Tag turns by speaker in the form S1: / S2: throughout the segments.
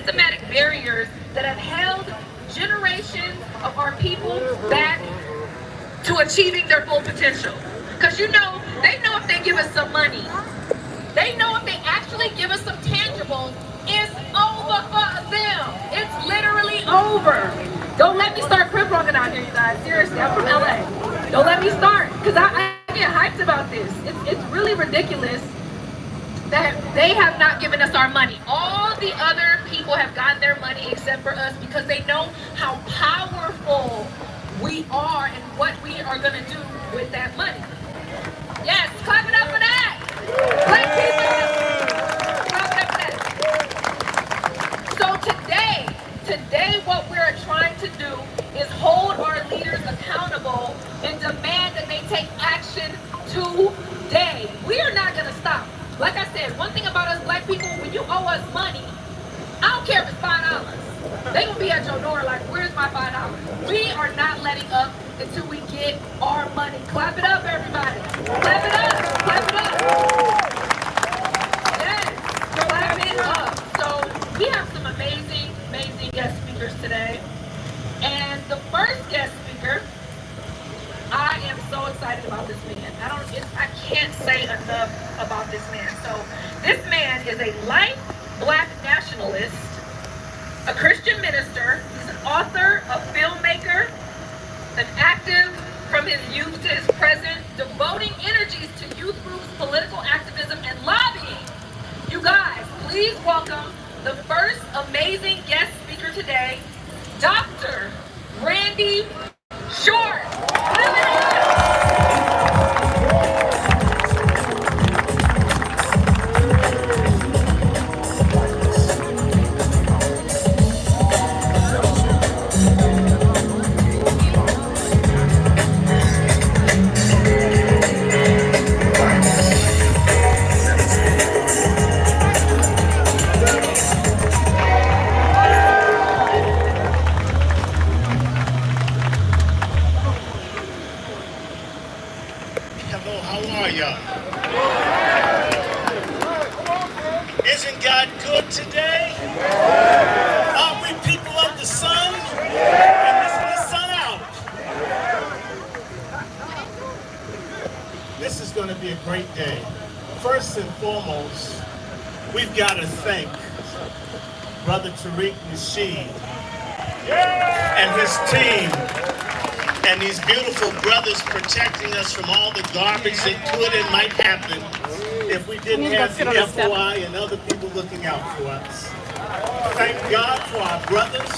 S1: systematic barriers that have held generations of our people back to achieving their full potential. Because you know, they know if they give us some money, they know if they actually give us some tangibles, it's over for them. It's literally over. Don't let me start crip walking out here, you guys. Seriously, I'm from LA. Don't let me start, because I get hyped about this. It's really ridiculous that they have not given us our money. All the other people have gotten their money except for us, because they know how powerful we are and what we are going to do with that money. Yes, clap it up for that. Black people, clap it up for that. So today what we're trying to do is hold our leaders accountable and demand that they take action today. We are not going to stop. Like I said, one thing about us black people, when you owe us money, I don't care if it's $5. They gonna be at your door like, where's my $5? We are not letting up until we get our money. Clap it up, everybody. Clap it up. Clap it up. Yes, clap it up. So we have some amazing guest speakers today. And the first guest speaker, I am so excited about this man. I can't say enough about this man. So this man is a life black nationalist, a Christian minister. He's an author, a filmmaker, an active from his youth to his present, devoting energies to youth groups, political activism, and lobbying. You guys, please welcome the first amazing guest speaker today, Dr. Randy Short.
S2: Isn't God good today? Are we people of the sun? And this is the sun out. This is going to be a great day. First and foremost, we've got to thank Brother Tariq Nasheed and his team and these beautiful brothers protecting us from all the garbage that could and might happen if we didn't have the FOI and other people looking out for us. Thank God for our brothers.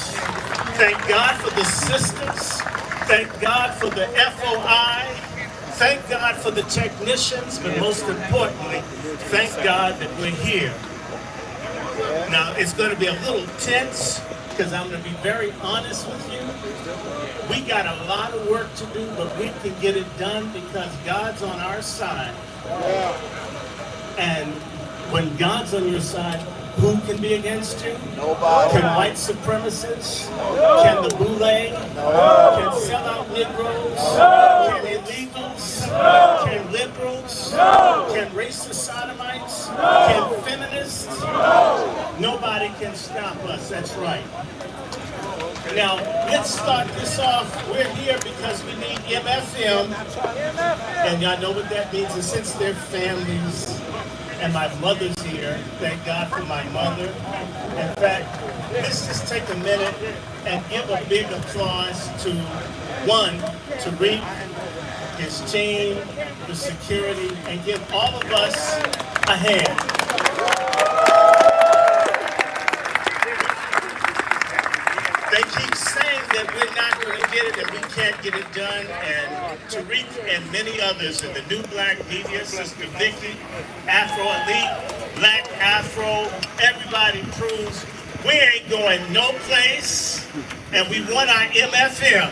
S2: Thank God for the sisters. Thank God for the FOI. Thank God for the technicians, but most importantly, thank God that we're here. Now, it's going to be a little tense, because I'm going to be very honest with you. We got a lot of work to do, but we can get it done because God's on our side. And when God's on your side, who can be against you? Nobody. Can white supremacists? No. Can the boule? No. Can sellout Negroes? No. Can illegals? No. Can liberals? No. Can racist sodomites? No. Can feminists? No. Nobody can stop us, that's right. Now, let's start this off. We're here because we need MFM, and y'all know what that means. And since they're families, and my mother's here, thank God for my mother. In fact, let's just take a minute and give a big applause to one, Tariq, his team, the security, and give all of us a hand. They keep saying that we're not going to get it and we can't get it done, and Tariq and many others in the NewBlackMedia, Sister Vicky, Afro Elite, Black Afro, everybody proves we ain't going no place, and we want our MFM.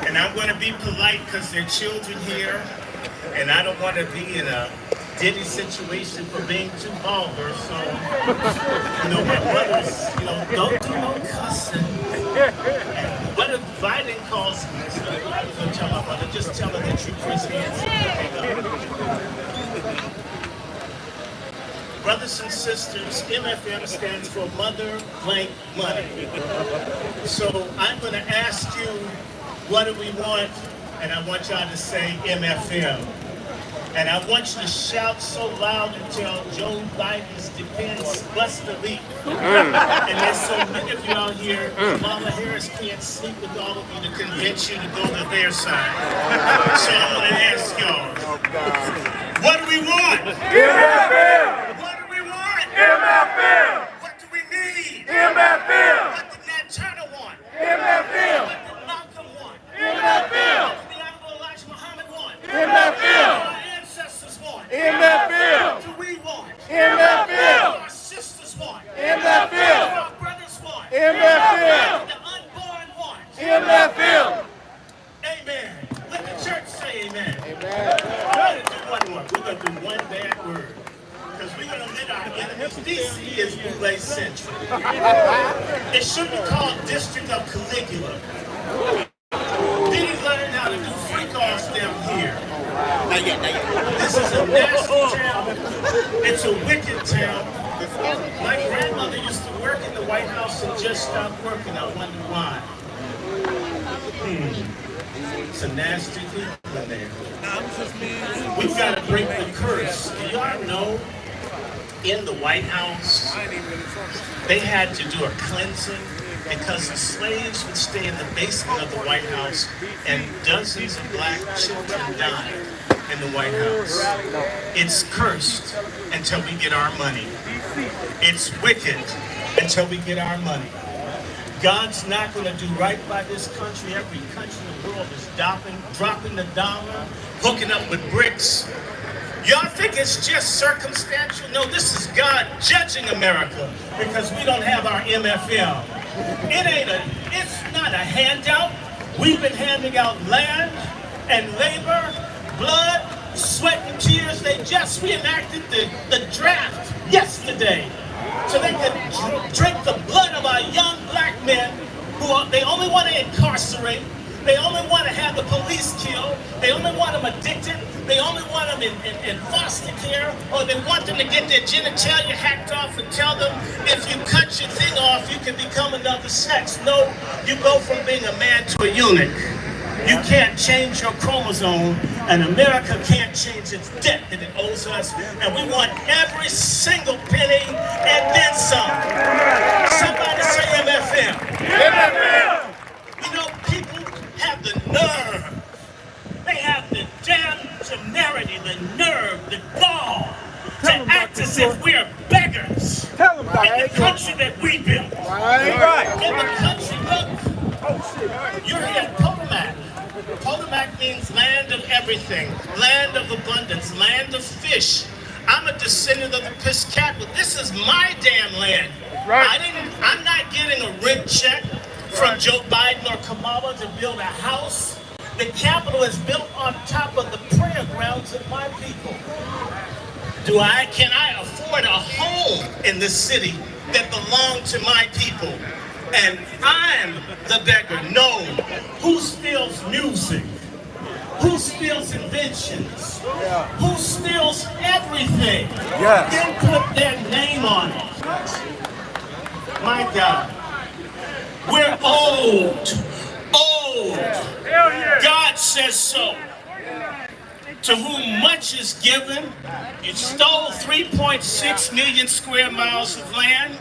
S2: And I'm going to be polite because there are children here, and I don't want to be in a Diddy situation for being too vulgar, so, my brothers, don't do no cussing. And what if Biden calls me? So I was going to tell my brother, just tell her that you're Chris Hansen. Brothers and sisters, MFM stands for Mother Blank Money. So I'm going to ask you, what do we want? And I want y'all to say MFM. And I want you to shout so loud until Joe Biden's defense busts the leak. And there's so many of y'all here, Mama Harris can't sleep with all of you to convince you to go to their side. So I'm going to ask y'all, what do we want?
S3: MFM!
S2: What do we want?
S3: MFM!
S2: What do we need?
S3: MFM!
S2: What did Nat Turner want?
S3: MFM!
S2: What did Malcolm want?
S3: MFM!
S2: What did the Honorable Elijah Muhammad want?
S3: MFM!
S2: What our ancestors want?
S3: MFM!
S2: What do we want?
S3: MFM!
S2: What our sisters want? What
S3: MFM!
S2: our brothers want?
S3: MFM!
S2: What the unborn want?
S3: MFM!
S2: Amen. Let the church say amen. Amen. We're going to do one more. We're going to do one bad word. Because we're going to let our enemies. DC is Boulay Central. It should be called District of Caligula. Then he learned how to do freak-offs down here. This is a nasty town. It's a wicked town. My grandmother used to work in the White House and just stopped working. I wonder why. It's a nasty people in there. We've got to break the curse. Do y'all know in the White House they had to do a cleansing because the slaves would stay in the basement of the White House and dozens of black children died in the White House. It's cursed until we get our money. It's wicked until we get our money. God's not going to do right by this country. Every country in the world is dropping the dollar, hooking up with bricks. Y'all think it's just circumstantial? No, this is God judging America because we don't have our MFM. It's not a handout. We've been handing out land and labor, blood, sweat and tears. They just reenacted the draft yesterday. So they can drink the blood of our young black men they only want to incarcerate. They only want to have the police killed. They only want them addicted. They only want them in foster care, or they want them to get their genitalia hacked off and tell them if you cut your thing off, you can become another sex. No, you go from being a man to a eunuch. You can't change your chromosome, and America can't change its debt that it owes us, and we want every single penny and then some. Somebody say MFM.
S3: MFM!
S2: You know, people have the nerve. They have the damn temerity, the nerve, the gall to act as if we're beggars in the country that we built. In the country, look, you're here at Potomac. Potomac means land of everything, land of abundance, land of fish. I'm a descendant of the Piscataway. This is my damn land. I'm not getting a rent check from Joe Biden or Kamala to build a house. The Capitol is built on top of the prayer grounds of my people. Can I afford a home in this city that belongs to my people? And I'm the beggar. No. Who steals music? Who steals inventions? Who steals everything? Then put their name on it. My God. We're old. God says so. To whom much is given, you stole 3.6 million square miles of land.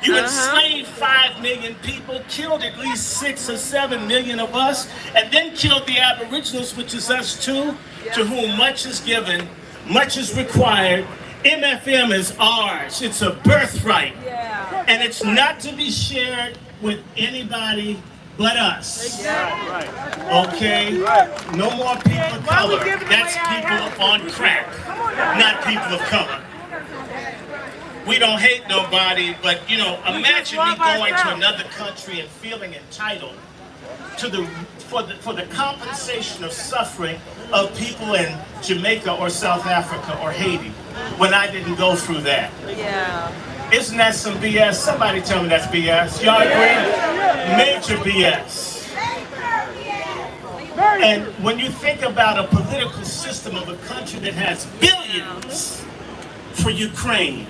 S2: You enslaved 5 million people, killed at least 6 or 7 million of us, and then killed the Aboriginals, which is us too. To whom much is given, much is required. MFM is ours. It's a birthright. And it's not to be shared with anybody but us. Okay? No more people of color. That's people on crack, not people of color. We don't hate nobody, but imagine me going to another country and feeling entitled to for the compensation of suffering of people in Jamaica or South Africa or Haiti when I didn't go through that. Isn't that some BS? Somebody tell me that's BS. Y'all agree? Major BS. And when you think about a political system of a country that has billions for Ukraine,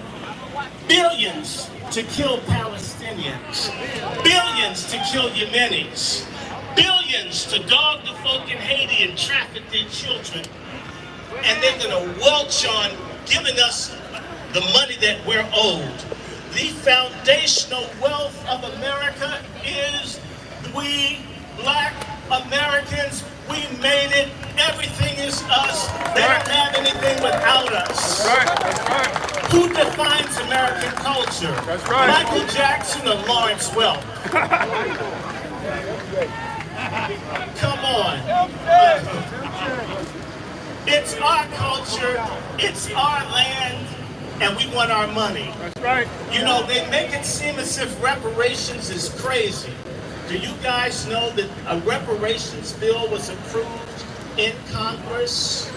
S2: Billions to kill Palestinians. Billions to kill Yemenis. Billions to dog the folk in Haiti and traffic their children. And they're going to welch on giving us the money that we're owed. The foundational wealth of America is we black Americans. We made it. Everything is us. They don't have anything without us.
S3: That's right.
S2: Who defines American culture?
S3: That's right.
S2: Michael Jackson or Lawrence Welk? Come on. It's our culture. It's our land. And we want our money.
S3: That's right.
S2: You know, they make it seem as if reparations is crazy. Do you guys know that a reparations bill was approved in Congress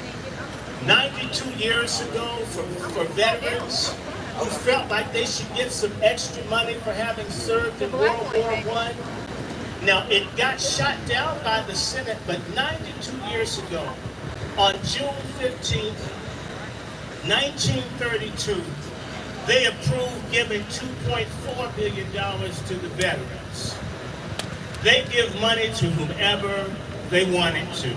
S2: 92 years ago for veterans who felt like they should get some extra money for having served in World War I? Now, it got shot down by the Senate, but 92 years ago, on June 15th, 1932, they approved giving $2.4 billion to the veterans. They give money to whomever they wanted to.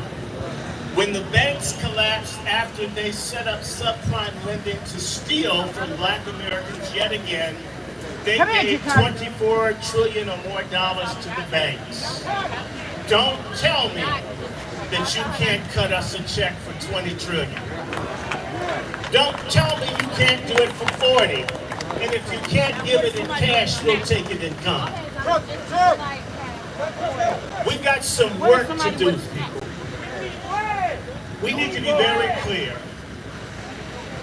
S2: When the banks collapsed after they set up subprime lending to steal from black Americans yet again, they gave $24 trillion or more to the banks. Don't tell me that you can't cut us a check for $20 trillion. Don't tell me you can't do it for 40. And if you can't give it in cash, we'll take it in kind. We've got some work to do, people. We need to be very clear.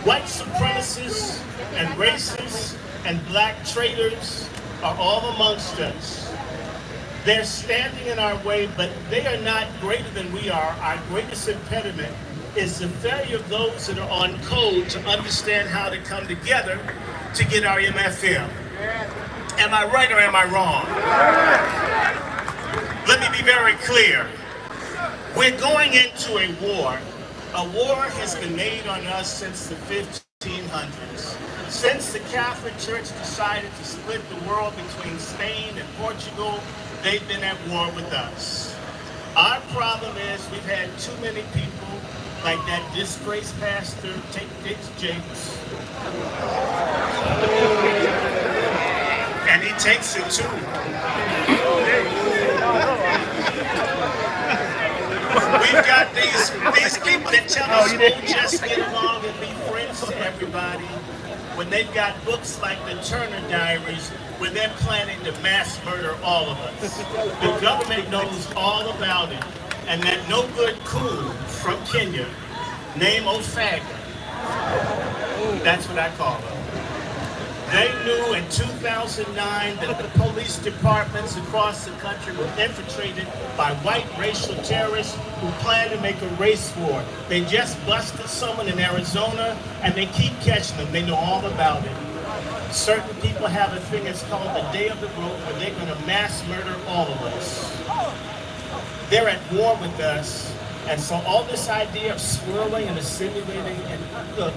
S2: White supremacists and racists and black traitors are all amongst us. They're standing in our way, but they are not greater than we are. Our greatest impediment is the failure of those that are on code to understand how to come together to get our MFM. Am I right or am I wrong? Let me be very clear. We're going into a war. A war has been made on us since the 1500s. Since the Catholic Church decided to split the world between Spain and Portugal, they've been at war with us. Our problem is we've had too many people like that disgraced pastor, Jakes. And he takes it too. We've got these people that tell us we'll just get along and be friends to everybody when they've got books like the Turner Diaries where they're planning to mass murder all of us. The government knows all about it. And that no good coon from Kenya, named Ofaga, that's what I call him. They knew in 2009 that the police departments across the country were infiltrated by white racial terrorists who planned to make a race war. They just busted someone in Arizona and they keep catching them. They know all about it. Certain people have a thing that's called the Day of the Rope where they're going to mass murder all of us. They're at war with us. And so all this idea of swirling and assimilating, and look,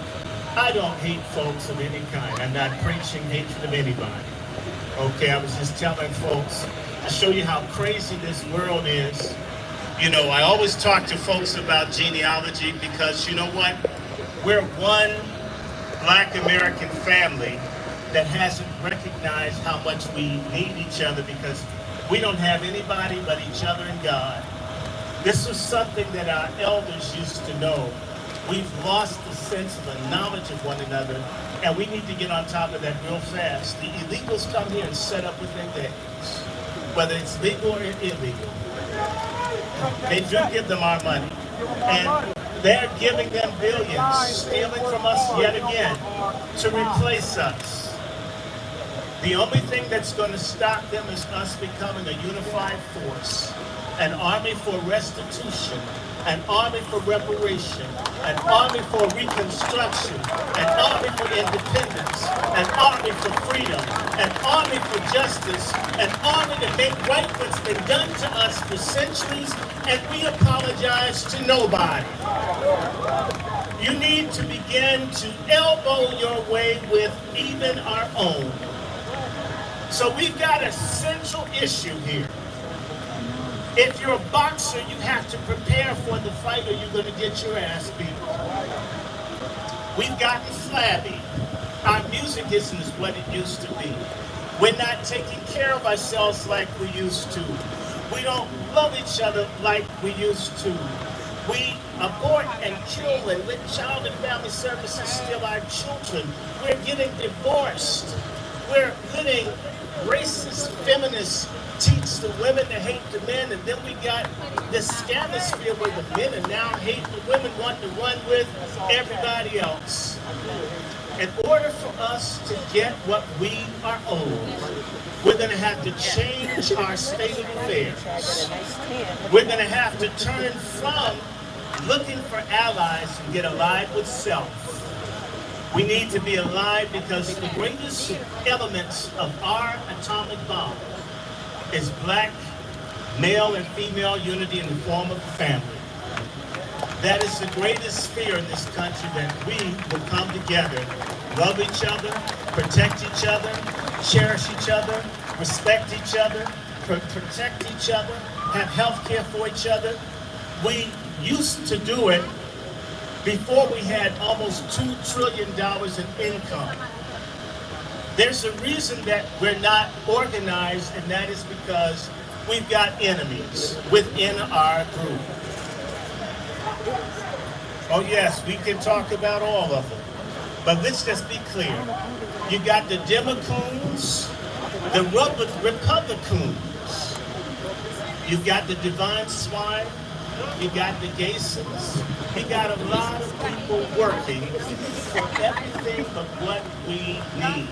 S2: I don't hate folks of any kind. I'm not preaching hatred of anybody. Okay, I was just telling folks to show you how crazy this world is. You know, I always talk to folks about genealogy because, you know what? We're one black American family that hasn't recognized how much we need each other because we don't have anybody but each other and God. This was something that our elders used to know. We've lost the sense of the knowledge of one another, and we need to get on top of that real fast. The illegals come here and set up within days, whether it's legal or illegal. They do give them our money, and they're giving them billions, stealing from us yet again to replace us. The only thing that's going to stop them is us becoming a unified force, an army for restitution, an army for reparation, an army for reconstruction, an army for independence, an army for freedom, an army for justice, an army to make right what's been done to us for centuries, and we apologize to nobody. You need to begin to elbow your way with even our own. So we've got a central issue here. If you're a boxer, you have to prepare for the fight or you're going to get your ass beat. We've gotten flabby. Our music isn't what it used to be. We're not taking care of ourselves like we used to. We don't love each other like we used to. We abort and kill and let Child and Family Services steal our children. We're getting divorced. We're letting racist feminists teach the women to hate the men, and then we got this scanosphere where the men are now hate the women, want to run with everybody else. In order for us to get what we are owed, we're going to have to change our state of affairs. We're going to have to turn from looking for allies and get alive with self. We need to be alive because the greatest elements of our atomic bomb is black, male and female unity in the form of a family. That is the greatest fear in this country, that we will come together, love each other, protect each other, cherish each other, respect each other, protect each other, have health care for each other. We used to do it before we had almost $2 trillion in income. There's a reason that we're not organized, and that is because we've got enemies within our group. Oh yes, we can talk about all of them. But let's just be clear. You got the Democrats, the Republicans. You got the divine swine. You got the Gasons. You got a lot of people working for everything but what we need.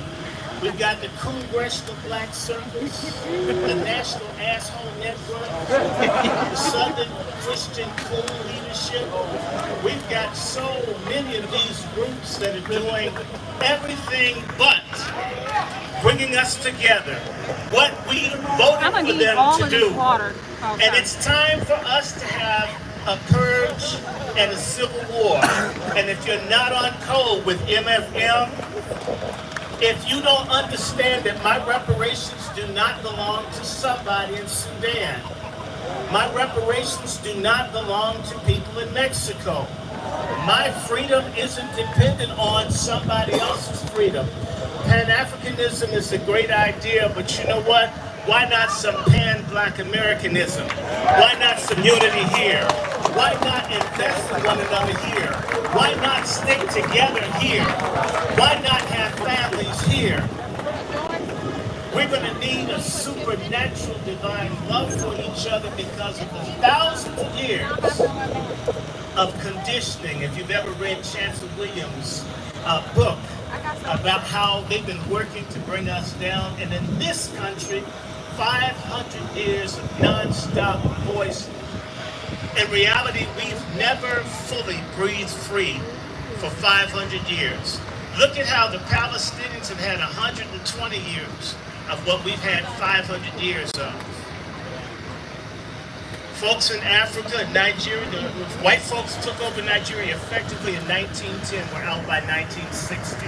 S2: We've got the Congressional Black Circus, the National Asshole Network, the Southern Christian Cool Leadership. We've got so many of these groups that are doing everything but bringing us together. What we voted for them to do. And it's time for us to have a purge and a civil war. And if you're not on code with MFM, if you don't understand that my reparations do not belong to somebody in Sudan, my reparations do not belong to people in Mexico. My freedom isn't dependent on somebody else's freedom. Pan-Africanism is a great idea, but you know what? Why not some pan-Black Americanism? Why not some unity here? Why not invest in one another here? Why not stick together here? Why not have families here? We're going to need a supernatural divine love for each other because of the thousands of years of conditioning. If you've ever read Chancellor Williams' book about how they've been working to bring us down, and in this country, 500 years of non-stop voice. In reality, we've never fully breathed free for 500 years. Look at how the Palestinians have had 120 years of what we've had 500 years of. Folks in Africa, Nigeria, the white folks took over Nigeria effectively in 1910, were out by 1960.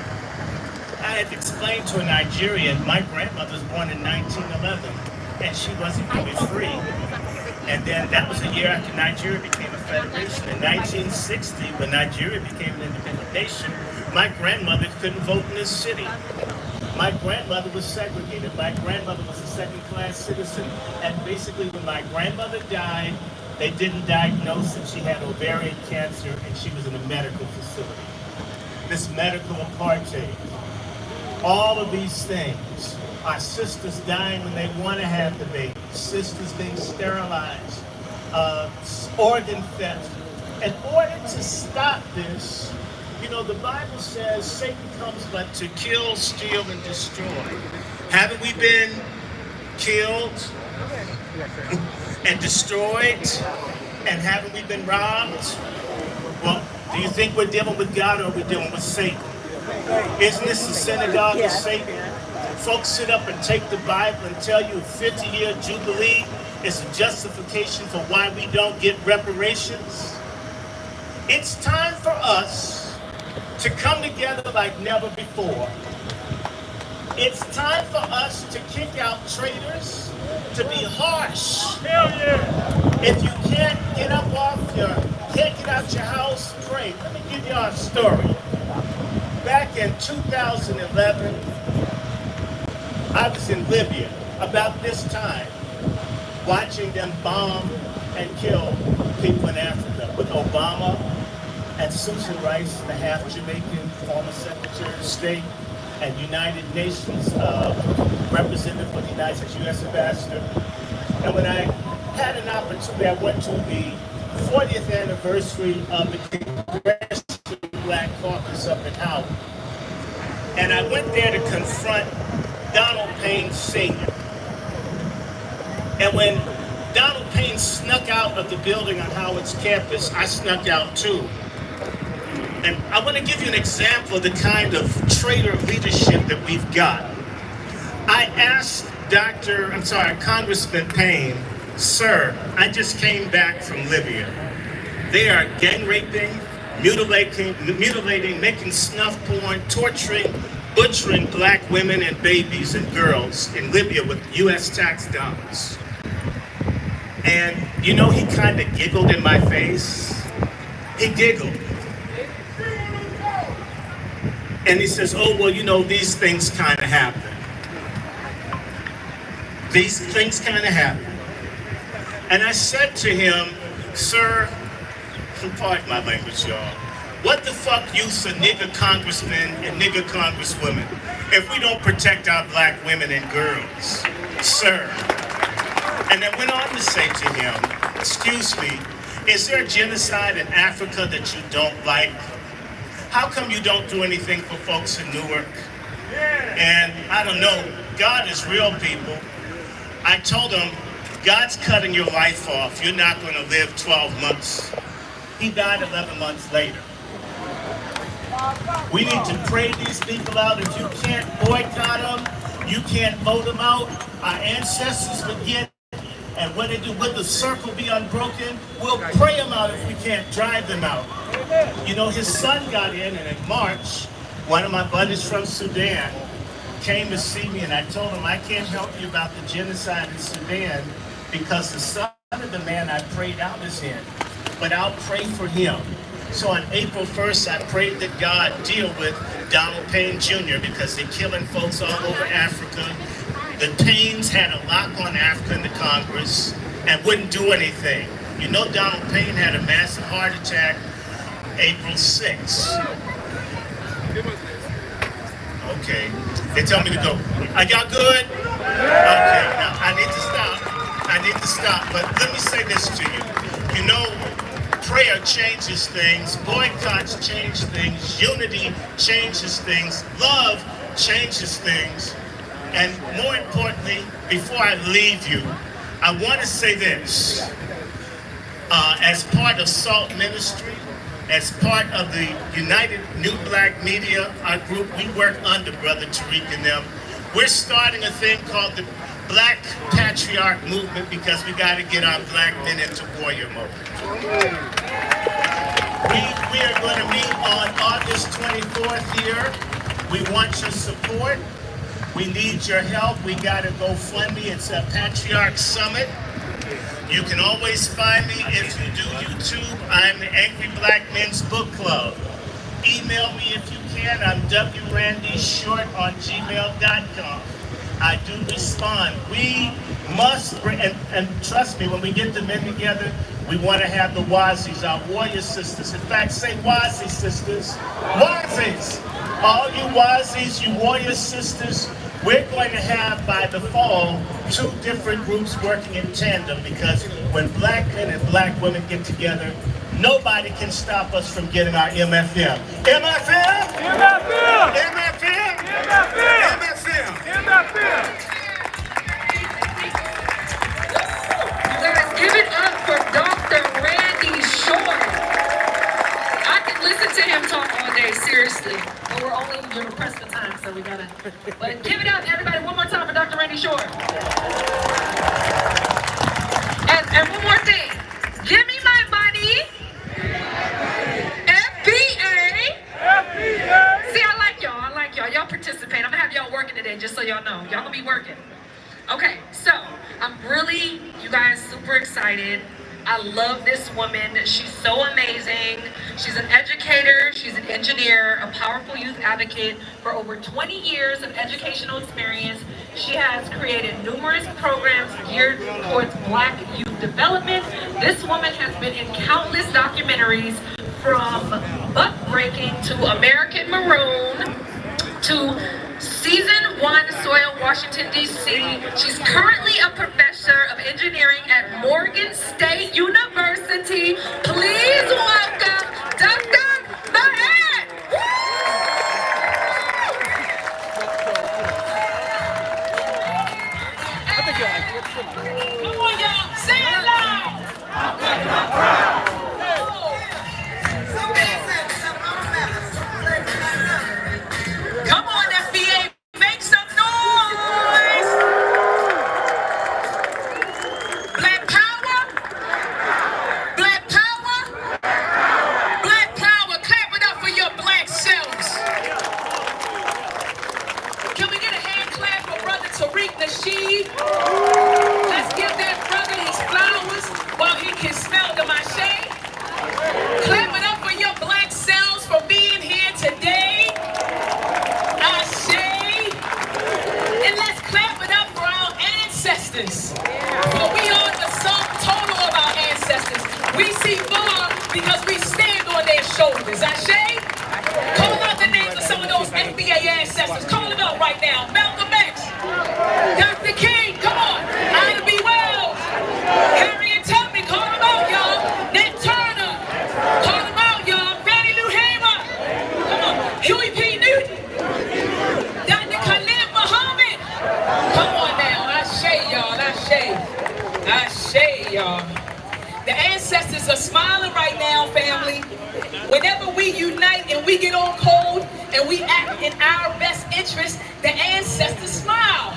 S2: I had explained to a Nigerian, my grandmother was born in 1911, and she wasn't really free. And then that was a year after Nigeria became a federation. In 1960, when Nigeria became an independent nation, my grandmother couldn't vote in this city. My grandmother was segregated. My grandmother was a second-class citizen. And basically, when my grandmother died, they didn't diagnose that she had ovarian cancer, and she was in a medical facility. This medical apartheid. All of these things. Our sisters dying when they want to have the baby. Sisters being sterilized. Organ theft. In order to stop this, you know, the Bible says Satan comes but to kill, steal, and destroy. Haven't we been killed and destroyed? And haven't we been robbed? Well, do you think we're dealing with God or are we dealing with Satan? Isn't this the synagogue of Satan? Folks sit up and take the Bible and tell you a 50-year jubilee is a justification for why we don't get reparations. It's time for us to come together like never before. It's time for us to kick out traitors, to be harsh.
S3: Hell yeah.
S2: If you can't get out your house, pray. Let me give y'all a story. Back in 2011, I was in Libya about this time, watching them bomb and kill people in Africa with Obama and Susan Rice, the half Jamaican former Secretary of State and United Nations representative for the United States U.S. Ambassador. And when I had an opportunity, I went to the 40th anniversary of the Congressional Black Caucus up in Howard. And I went there to confront Donald Payne Sr. And when Donald Payne snuck out of the building on Howard's campus, I snuck out too. And I want to give you an example of the kind of traitor leadership that we've got. I asked Congressman Payne, sir, I just came back from Libya. They are gang raping, mutilating, making snuff porn, torturing, butchering black women and babies and girls in Libya with U.S. tax dollars. And you know, he kind of giggled in my face. He giggled. And he says, oh, well, you know, these things kind of happen. These things kind of happen. And I said to him, sir, pardon my language, y'all, what the fuck use a nigger congressman and nigger congresswomen if we don't protect our black women and girls, sir? And I went on to say to him, excuse me, is there a genocide in Africa that you don't like? How come you don't do anything for folks in Newark? And I don't know, God is real, people. I told him, God's cutting your life off. You're not going to live 12 months. He died 11 months later. We need to pray these people out. If you can't boycott them, you can't vote them out. Our ancestors would get, and when they do, will the circle be unbroken? We'll pray them out if we can't drive them out. You know, his son got in, and in March, one of my buddies from Sudan came to see me, and I told him, I can't help you about the genocide in Sudan because the son of the man I prayed out is in, but I'll pray for him. So on April 1st, I prayed that God deal with Donald Payne Jr. because they're killing folks all over Africa. The Paynes had a lock on Africa in the Congress and wouldn't do anything. You know, Donald Payne had a massive heart attack April 6th. Okay, they tell me to go. Are y'all good? Okay, now I need to stop, but let me say this to you. You know, prayer changes things, boycotts change things, unity changes things, love changes things. And more importantly, before I leave you, I want to say this. As part of SALT Ministry, as part of the United New Black Media, our group, we work under Brother Tariq and them. We're starting a thing called the Black Patriarch Movement because we got to get our black men into warrior mode. We are going to meet on August 24th here. We want your support. We need your help. We got to go fund me. It's a Patriarch Summit. You can always find me if you do YouTube. I'm the Angry Black Men's Book Club. Email me if you can. I'm wrandyshort on gmail.com. I do respond. We must bring, and trust me, when we get the men together, we want to have the Wazis, our warrior sisters. In fact, say Wazi sisters. Wazis! All you Wazis, you warrior sisters, we're going to have by the fall 2 different groups working in tandem because when black men and black women get together, nobody can stop us from getting our MFM. MFM!
S3: MFM!
S2: MFM!
S3: MFM!
S2: MFM!
S3: MFM!
S1: Guys, give it up for Dr. Randy Short. I can listen to him talk all day, seriously. But we're only pressed the time, so we gotta. But give it up, everybody, one more time for Dr. Randy Short. And one more thing. Give me my money. y'all know. Y'all gonna be working. Okay, so I'm really, you guys, super excited. I love this woman. She's so amazing. She's an educator, she's an engineer, a powerful youth advocate for over 20 years of educational experience. She has created numerous programs geared towards Black youth development. This woman has been in countless documentaries, from Buck Breaking to American Maroon to Season 1 Soil, Washington, D.C. She's currently a professor of engineering at Morgan State University. Please welcome Dr. Mahat. Come on, y'all. Say it loud. Come on, FBA. Make some noise! Black power! Black power! Black power! Clap it up for your black selves! Can we get a hand clap for Brother Tariq Nasheed? Let's give that brother his flowers while he can smell the mache. Clap it up for your black selves for being here today. And let's clap it up for our ancestors. For we are the sum total of our ancestors. We see far because we stand on their shoulders. Ashe? Call out the names of some of those FBA ancestors. Call them out right now. Malcolm X, Dr. King, come on. Ida B. Wells, Harriet Tubman, call them out, y'all. Nat Turner, call them out, y'all. Fannie Lou Hamer, come on. Huey P. Newton. Come on now, Ashe, y'all, Ashe. Ashe, y'all. The ancestors are smiling right now, family. Whenever we unite and we get on code and we act in our best interest, the ancestors smile.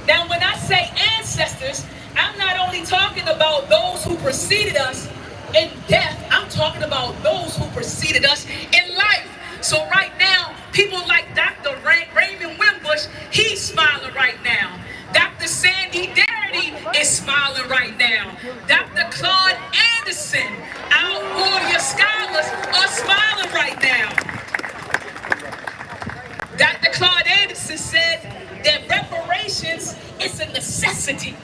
S1: Now, when I say ancestors, I'm not only talking about those who preceded us in death, I'm talking about those who preceded us in life. So right now, people like Dr. Raymond Wimbush, he's smiling right now. Dr. Sandy Darity is smiling right now. Dr. Claude Anderson, our warrior scholars, are smiling right now. Dr. Claude Anderson said that reparations is a necessity.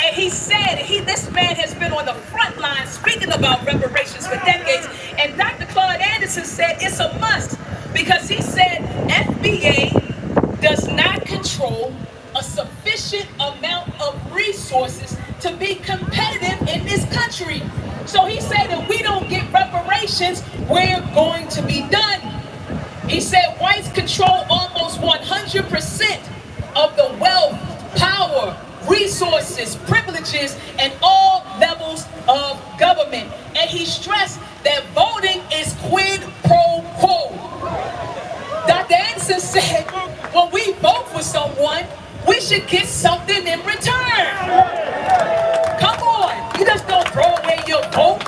S1: And he said, this man has been on the front line speaking about reparations for decades. And Dr. Claude Anderson said it's a must, because he said FBA does not control a sufficient amount of resources to be competitive in this country. So he said if we don't get reparations, we're going to be done. He said whites control almost 100% of the wealth, power, resources, privileges, and all levels of government. And he stressed that voting is quid pro quo. Dr. Anderson said when we vote for someone, we should get something in return. Come on, you just don't throw away your vote.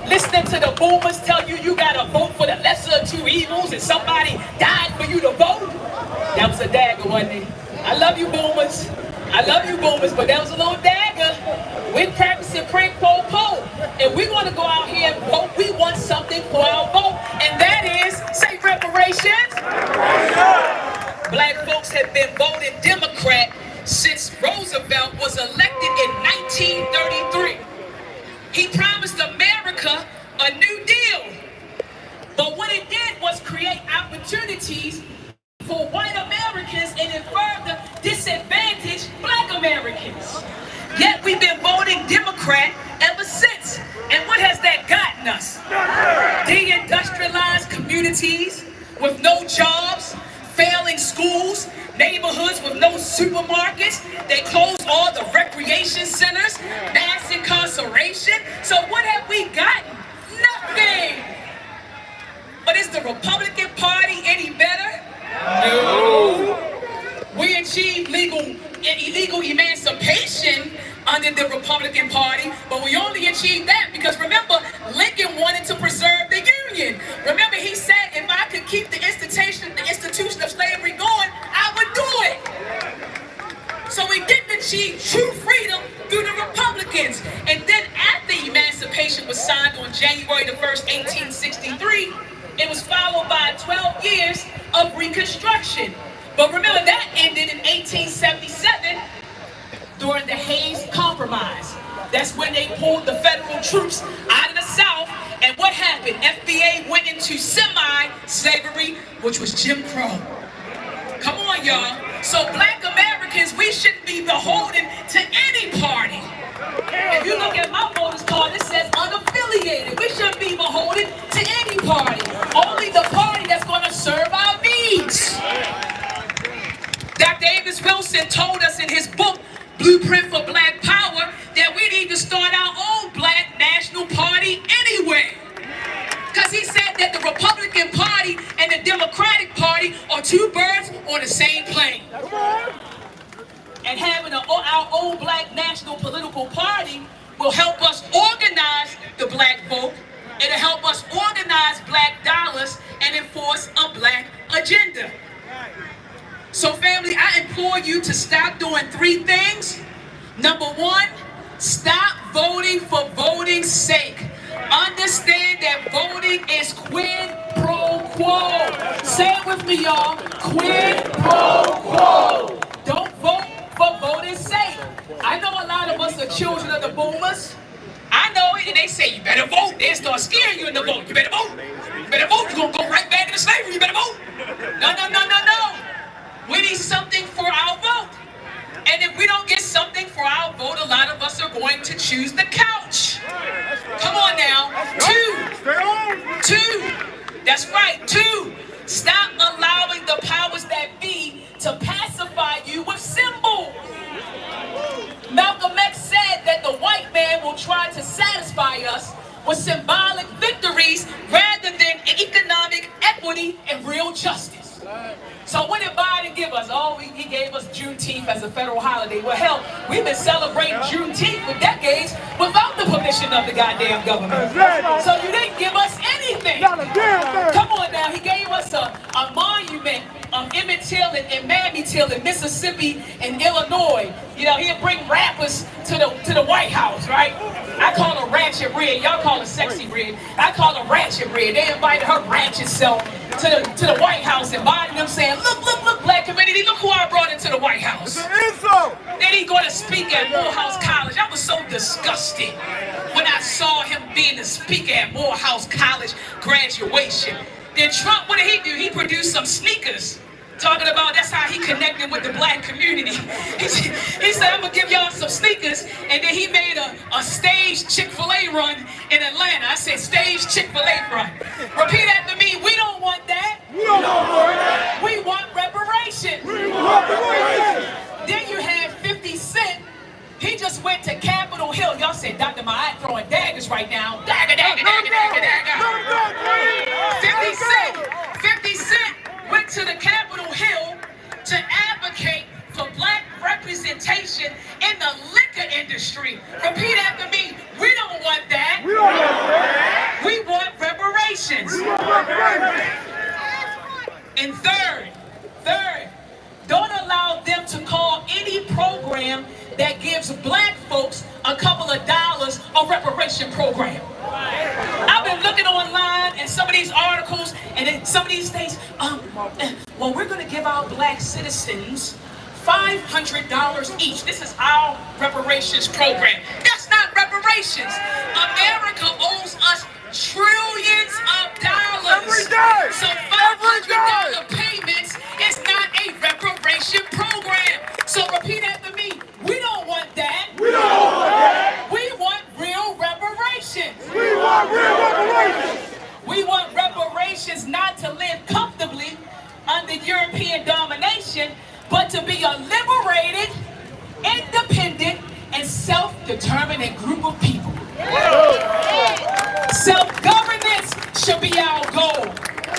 S1: Listening to the boomers tell you you gotta vote for the lesser of two evils and somebody died for you to vote. That was a dagger, wasn't it? I love you boomers. I love you boomers, but that was a little dagger. We're practicing prank quo po. And we want to go out here and vote. We want something for our vote. And that is, say reparations. Black folks have been voting Democrat since Roosevelt was elected in 1933. He promised America a new deal. But what it did was create opportunities for white Americans and it further disadvantaged Black Americans. Yet we've been voting Democrat ever since. And what has that gotten us? Deindustrialized communities with no jobs, failing schools, neighborhoods with no supermarkets. They closed all the recreation centers, mass incarceration. So what have we gotten? Nothing. But is the Republican Party any better? No. We achieved illegal emancipation under the Republican Party, but we only achieved that because, remember, Lincoln wanted to preserve the Union. Remember, he said if I could keep the institution of slavery going, I would do it. achieved true freedom through the Republicans. And then after emancipation was signed on January the 1st, 1863, it was followed by 12 years of Reconstruction. But remember, that ended in 1877 during the Hayes Compromise. That's when they pulled the federal troops out of the South. And what happened? FBA went into semi-slavery, which was Jim Crow. Come on, y'all. So black Americans, we shouldn't be beholden to any party. If you look at my voter's card, it says unaffiliated. We shouldn't be beholden to any party. Only the party that's going to serve our needs. Dr. Avis Wilson told us in his book, Blueprint for Black Power, that we need to start our own black national party anyway. Because he said that the Republican Party and the Democratic Party are two birds on the same plane. And having our own black national political party will help us organize the black vote. It'll help us organize black dollars and enforce a black agenda. So family, I implore you to stop doing three things. Number one, stop voting for voting's sake. Understand that voting is quid pro quo. Say it with me, y'all. Quid pro quo. Don't vote for voting's sake. I know a lot of us are children of the boomers. I know it, and they say, you better vote. They start scaring you in the vote. You better vote. You better vote. You're going to go right back into slavery. You better vote. No, no, no, no, no. We need something for our vote. And if we don't get something for our vote, a lot of us are going to choose the couch. Come on now. Two. That's right. Two. Stop allowing the powers that be to pacify you with symbols. Malcolm X said that the white man will try to satisfy us with symbolic victories rather than economic equity and real justice. So what did Biden give us? Oh, he gave us Juneteenth as a federal holiday. Well, hell, we've been celebrating Juneteenth for decades without the permission of the goddamn government. So you didn't give us anything. Come on now, he gave us a monument of Emmett Till and Mammy Till in Mississippi and Illinois. You know, he'll bring rappers to the White House, right? I call her Ratchet Red. Y'all call her Sexy Red. I call her Ratchet Red. They invited her ratchet self to the White House, and Biden them saying, look, black community, look who I brought into the White House. Then he going to speak at Morehouse College. I was so disgusted when I saw him being the speaker at Morehouse College graduation. Then Trump, what did he do? He produced some sneakers. Talking about that's how he connected with the black community. He said, I'm going to give y'all some sneakers. And then he made a staged Chick-fil-A run in Atlanta. I said, staged Chick-fil-A run. Repeat after me. We don't want that. We don't want that. We want reparations. We want reparations. Then you have 50 Cent. He just went to Capitol Hill. Y'all said, Dr. Ma, I'm throwing daggers right now. Dagger, dagger, dagger, dagger, dagger. 50 Cent went to the Capitol Hill to advocate for black representation in the liquor industry. Repeat after me. We don't want that. We don't want that. We want reparations. We want reparations. And third, don't allow them to call any program that gives black folks a couple of dollars a reparation program. I've been looking online and some of these articles and in some of these things, well, we're going to give our black citizens $500 each. This is our reparations program. That's not reparations. America owes us trillions of dollars.
S3: Every day.
S1: So $500 payments is not a reparation program. So repeat after me. We don't want that.
S3: We don't want that.
S1: We want real reparations.
S3: We want real reparations.
S1: We want reparations not to live comfortably under European domination, but to be a liberated, independent, and self-determined group of people. Self-governance should be our goal.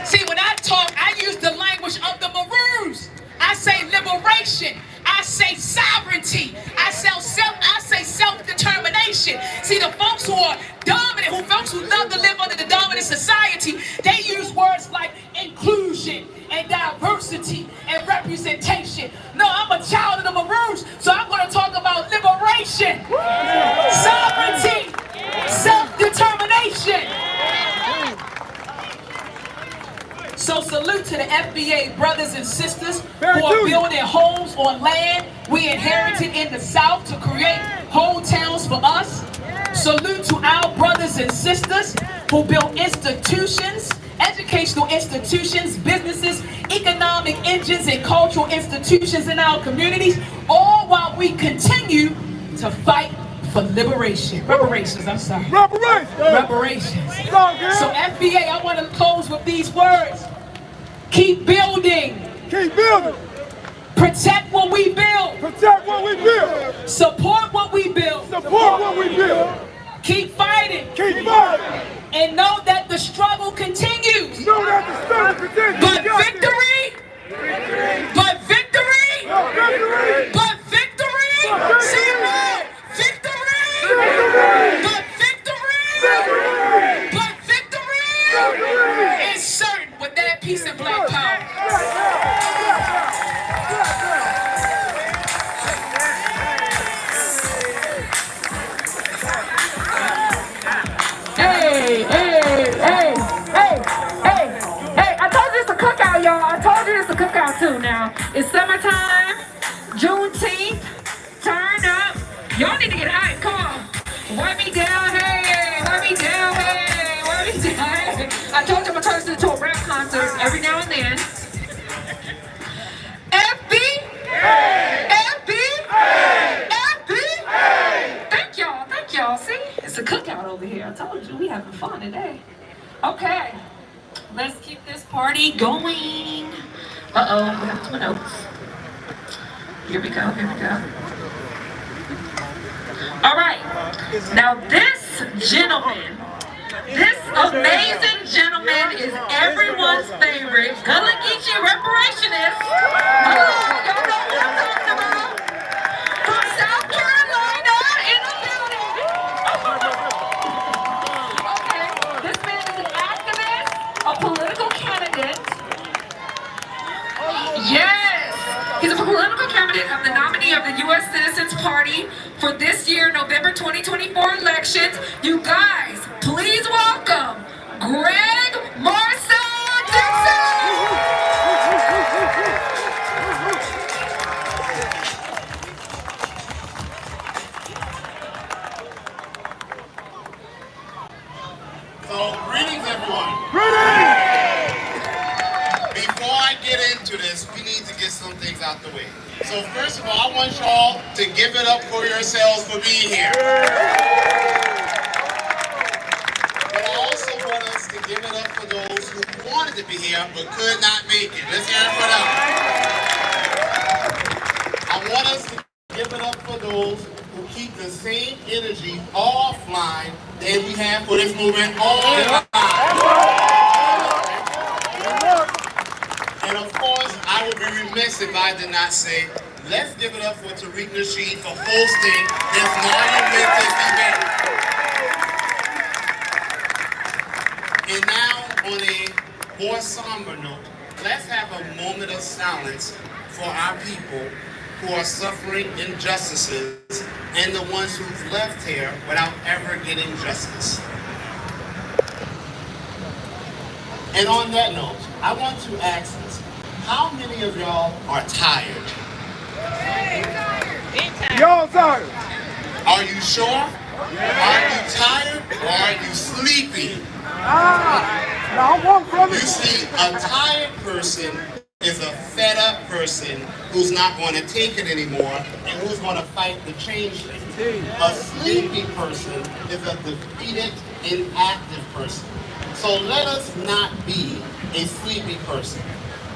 S1: See, when I talk, I use the language of the Maroons. I say liberation. I say sovereignty. I say self-determination. See, the folks who are dominant, folks who love to live under the dominant society, they use words like inclusion and diversity and representation. No, I'm a child of the Maroons, so I'm going to talk about nation, sovereignty, self-determination. So salute to the FBA brothers and sisters who are building homes on land we inherited in the South to create whole towns for us. Salute to our brothers and sisters who build institutions, educational institutions, businesses, economic engines, and cultural institutions in our communities, all while we continue to fight for liberation. Reparations, I'm sorry. Reparations. So FBA, I want to close with these words. Keep building.
S3: Keep building.
S1: Protect what we build.
S3: Protect what we build.
S1: Support what we build.
S3: Support what we build.
S1: Keep fighting.
S3: Keep fighting.
S1: And know that the struggle continues.
S3: Know that the struggle continues.
S1: But victory. But victory.
S3: Victory.
S1: But victory. Say it loud. Victory. But victory. But victory is certain with that piece of black power. Hey, I told you it's a cookout, y'all. I told you it's a cookout too now. It's summertime, Juneteenth, turn up. Y'all need to get hyped, come on. Wipe me down, hey, wipe me down, hey, wipe me down, hey. I told you I'm gonna turn this into a rap concert every now and then. FB, FB, FB. Thank y'all, see? It's a cookout over here. I told you, we having fun today. Okay, let's keep this party going. Uh-oh, we have 2 notes. Here we go. All right, now this gentleman, this amazing gentleman is everyone's favorite Gullah Geechee reparationist. Hello, y'all know what I'm talking about. From South Carolina in the building. Okay, this man is an activist, a political candidate. Yes, he's a political candidate of the nominee of the U.S. Citizens Party for this year, November 2024 elections. You guys, please welcome Greg Marcel Dixon.
S4: So, greetings everyone.
S3: Ready.
S4: Before I get into this, we need to get some things out the way. So first of all, I want y'all to give it up for yourselves for being here. But I also want us to give it up for those who wanted to be here but could not make it. Let's hear it for them. I want us to give it up for those who keep the same energy offline that we have for this movement online. And of course, I would be remiss if I did not say, let's give it up for Tariq Nasheed for hosting this monumentous event. And now, on a more somber note, let's have a moment of silence for our people who are suffering injustices and the ones who've left here without ever getting justice. And on that note, I want to ask this. How many of y'all are tired?
S3: Y'all tired.
S4: Are you sure? Are you tired or are you sleepy?
S3: Now I'm one brother.
S4: You see, a tired person is a fed up person who's not going to take it anymore and who's going to fight to change things. A sleepy person is a defeated, inactive person. So let us not be a sleepy person.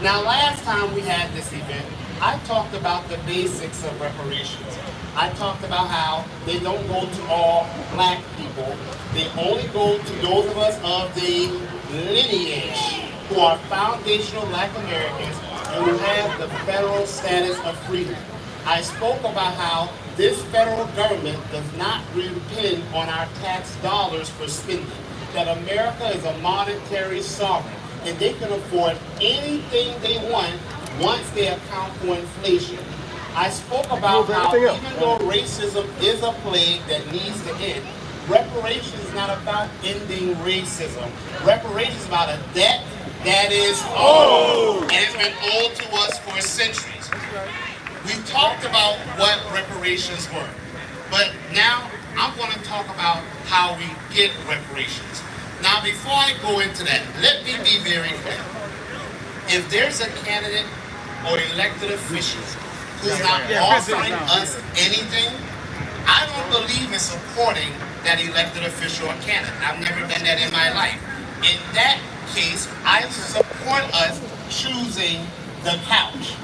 S4: Now, last time we had this event, I talked about the basics of reparations. I talked about how they don't go to all black people. They only go to those of us of the lineage who are foundational black Americans and who have the federal status of freedom. I spoke about how this federal government does not depend on our tax dollars for spending. That America is a monetary sovereign, and they can afford anything they want once they account for inflation. I spoke about how even though racism is a plague that needs to end, reparations is not about ending racism. Reparations is about a debt that is owed, and it's been owed to us for centuries. We've talked about what reparations were, but now I'm going to talk about how we get reparations. Now, before I go into that, let me be very clear. If there's a candidate or elected official who's not offering us anything, I don't believe in supporting that elected official or candidate. I've never done that in my life. In that case, I support us choosing the couch.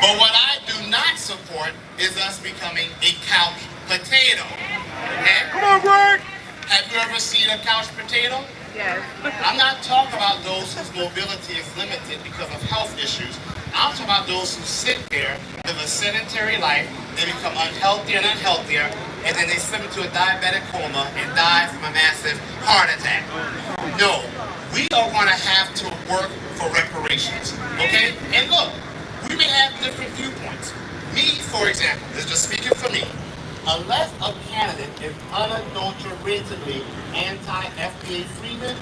S4: But what I do not support is us becoming a couch potato. Okay?
S3: Come on, Greg!
S4: Have you ever seen a couch potato?
S1: Yes.
S4: I'm not talking about those whose mobility is limited because of health issues. I'm talking about those who sit there, live a sedentary life, they become unhealthier and unhealthier, and then they slip into a diabetic coma and die from a massive heart attack. No, we are going to have to work for reparations, okay? And look, we may have different viewpoints. Me, for example, this is just speaking for me. Unless a candidate is unadulteratedly anti-FBA freedom,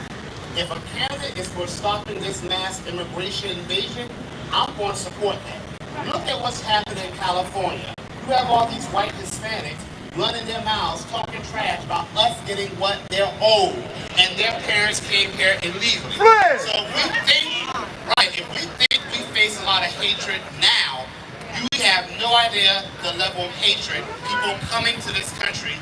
S4: if a candidate is for stopping this mass immigration invasion, I'm going to support that. Look at what's happening in California. You have all these white Hispanics running their mouths, talking trash about us getting what they're owed, and their parents came here illegally. So if we think we face a lot of hatred now, you have no idea the level of hatred people coming to this country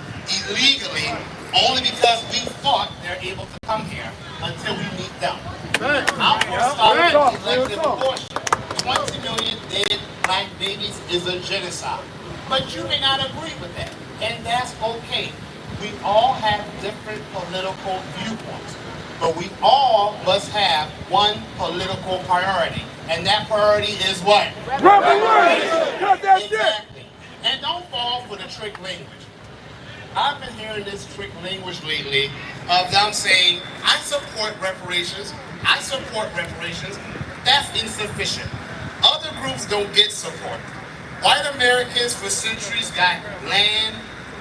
S4: illegally only because we thought they're able to come here until we meet them. I'm going to start with elective abortion. 20 million dead black babies is a genocide. But you may not agree with that, and that's okay. We all have different political viewpoints, but we all must have one political priority. And that priority is what?
S3: Reparations! Cut that shit!
S4: Exactly. And don't fall for the trick language. I've been hearing this trick language lately of them saying, I support reparations. I support reparations. That's insufficient. Other groups don't get support. White Americans for centuries got land,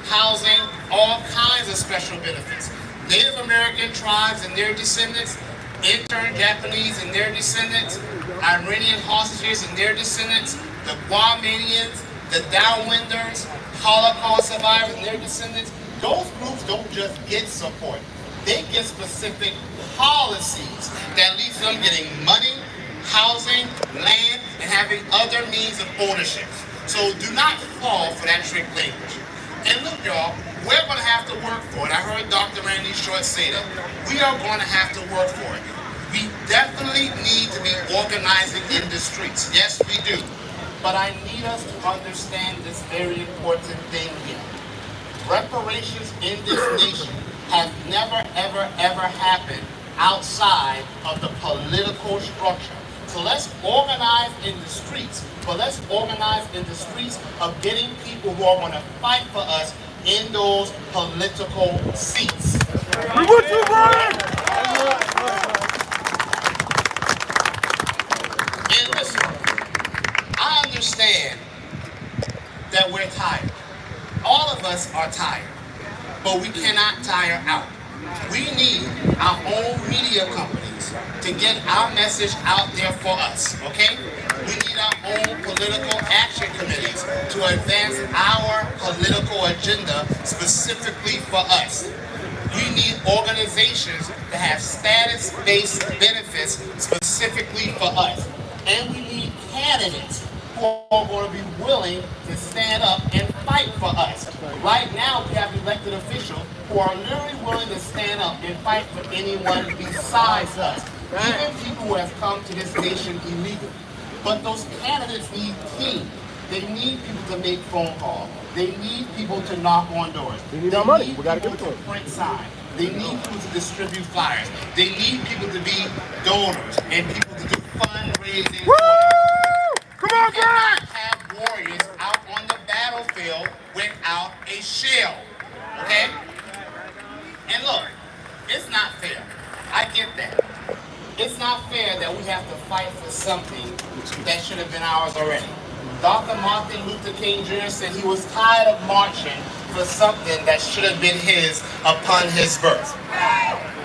S4: housing, all kinds of special benefits. Native American tribes and their descendants, intern Japanese and their descendants, Iranian hostages and their descendants, the Guamanians, the Downwinders, Holocaust survivors and their descendants, those groups don't just get support. They get specific policies that leads to them getting money, housing, land, and having other means of ownership. So do not fall for that trick language. And look, y'all, we're going to have to work for it. I heard Dr. Randy Short say that. We are going to have to work for it. We definitely need to be organizing in the streets. Yes, we do. But I need us to understand this very important thing here. Reparations in this nation have never, ever, ever happened outside of the political structure. So let's organize in the streets, but let's organize in the streets of getting people who are going to fight for us in those political seats.
S3: We want you, Brian!
S4: And listen, I understand that we're tired. All of us are tired, but we cannot tire out. We need our own media companies to get our message out there for us, okay? We need our own political action committees to advance our political agenda specifically for us. We need organizations that have status-based benefits specifically for us. And we need candidates who are going to be willing to stand up and fight for us. Right now, we have elected officials who are literally willing to stand up and fight for anyone besides us, even people who have come to this nation illegally. But those candidates need teams. They need people to make phone calls. They need people to knock on doors.
S3: They need our money. We got to give it to
S4: them. Print signs. They need people to distribute flyers. They need people to be donors and people to do fundraising.
S3: Woo! Come on,
S4: we cannot
S3: Greg!
S4: have warriors out on the battlefield without a shield. Okay? And look, it's not fair. I get that. It's not fair that we have to fight for something that should have been ours already. Dr. Martin Luther King Jr. said he was tired of marching for something that should have been his upon his birth.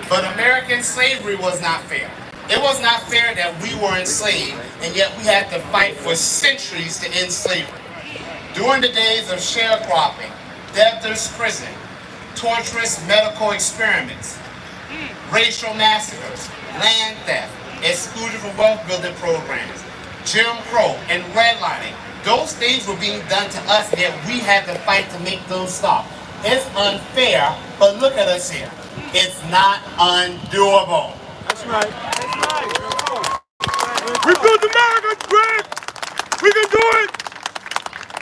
S4: But American slavery was not fair. It was not fair that we were enslaved, and yet we had to fight for centuries to end slavery. During the days of sharecropping, debtor's prison, torturous medical experiments, racial massacres, land theft, exclusion from wealth building programs, Jim Crow, and redlining, those things were being done to us, yet we had to fight to make those stop. It's unfair, but look at us here. It's not undoable.
S3: That's right. We built America, Greg. We can do it.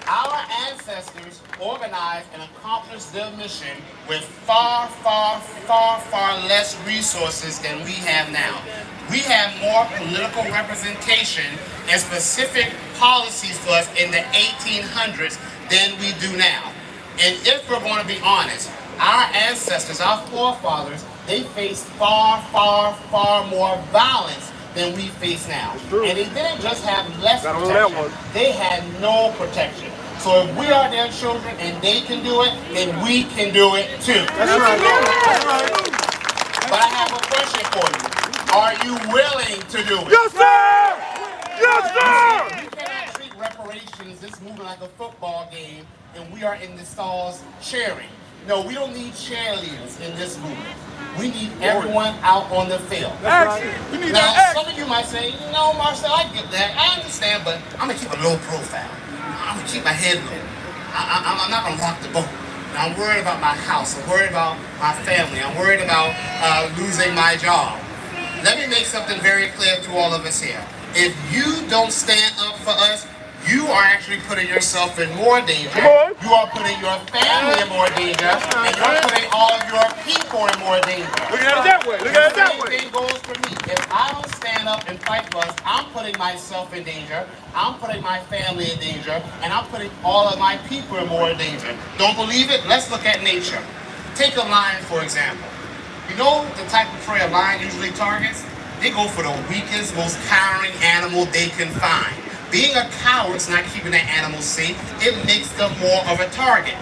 S4: Our ancestors organized and accomplished their mission with far, far, far, far less resources than we have now. We have more political representation and specific policies for us in the 1800s than we do now. And if we're going to be honest, our ancestors, our forefathers, they faced far, far, far more violence than we face now. And they didn't just have less protection, they had no protection. So if we are their children and they can do it, then we can do it too.
S3: That's right. That's right.
S4: But I have a question for you. Are you willing to do it?
S3: Yes, sir! Yes, sir!
S4: We cannot treat reparations this moving like a football game and we are in the stalls cheering. No, we don't need cheerleaders in this movement. We need everyone out on the field.
S3: Action! We need
S4: Now,
S3: that action!
S4: some of you might say, no, Marcel, I get that. I understand, but I'm going to keep a low profile. I'm going to keep my head low. I'm not going to rock the boat. I'm worried about my house. I'm worried about my family. I'm worried about losing my job. Let me make something very clear to all of us here. If you don't stand up for us, you are actually putting yourself in more danger. You are putting your family in more danger. And you're putting all of your people in more danger.
S3: Look at it that way. Look at it that
S4: The
S3: way.
S4: same thing goes for me. If I don't stand up and fight for us, I'm putting myself in danger. I'm putting my family in danger. And I'm putting all of my people in more danger. Don't believe it? Let's look at nature. Take a lion, for example. You know the type of prey a lion usually targets? They go for the weakest, most cowering animal they can find. Being a coward is not keeping that animal safe. It makes them more of a target.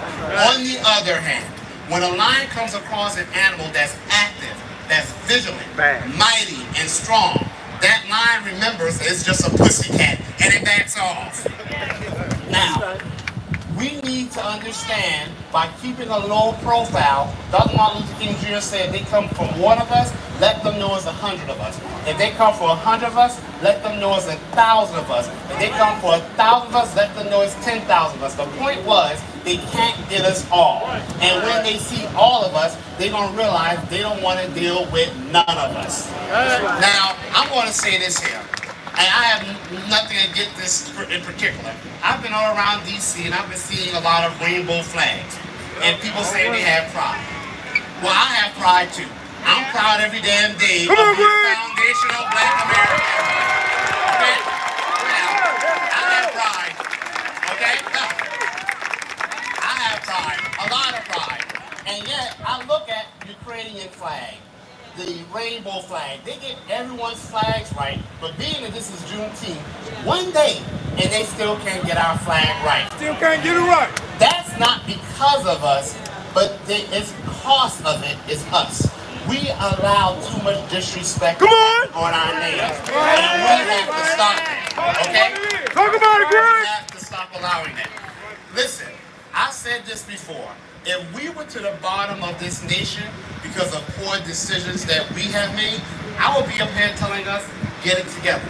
S4: On the other hand, when a lion comes across an animal that's active, that's vigilant, mighty, and strong, that lion remembers it's just a pussycat and it backs off. Now, we need to understand by keeping a low profile, Dr. Martin Luther King Jr. said they come from one of us, let them know it's 100 of us. If they come for 100 of us, let them know it's 1,000 of us. If they come for 1,000 of us, let them know it's 10,000 of us. The point was, they can't get us all. And when they see all of us, they're going to realize they don't want to deal with none of us. Now, I'm going to say this here. And I have nothing against this in particular. I've been all around D.C. and I've been seeing a lot of rainbow flags. And people say they have pride. Well, I have pride too. I'm proud every damn day of being foundational Black American. Okay? Now, I have pride. Okay? I have pride. A lot of pride. And yet, I look at the Ukrainian flag, the rainbow flag. They get everyone's flags right, but being that this is Juneteenth, one day, and they still can't get our flag right.
S3: Still can't get it right.
S4: That's not because of us, but it's cost of it is us. We allow too much disrespect on our names, and we have to stop it. Okay?
S3: Talk about it,
S4: We
S3: Greg.
S4: have to stop allowing that. Listen, I said this before. If we were to the bottom of this nation because of poor decisions that we have made, I would be up here telling us, get it together.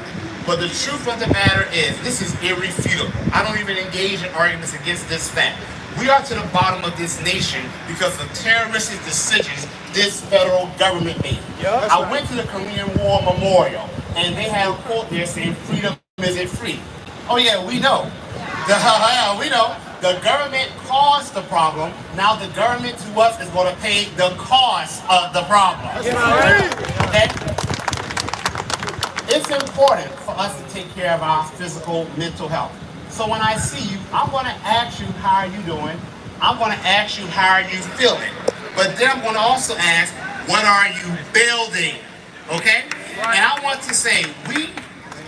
S4: But the truth of the matter is, this is irrefutable. I don't even engage in arguments against this fact. We are to the bottom of this nation because of terroristic decisions this federal government made. I went to the Korean War Memorial, and they have a quote there saying, freedom isn't free. Oh yeah, we know. We know. The government caused the problem. Now the government to us is going to pay the cost of the problem. Okay? It's important for us to take care of our physical, mental health. So when I see you, I'm going to ask you, how are you doing? I'm going to ask you, how are you feeling? But then I'm going to also ask, what are you building? Okay? And I want to say, we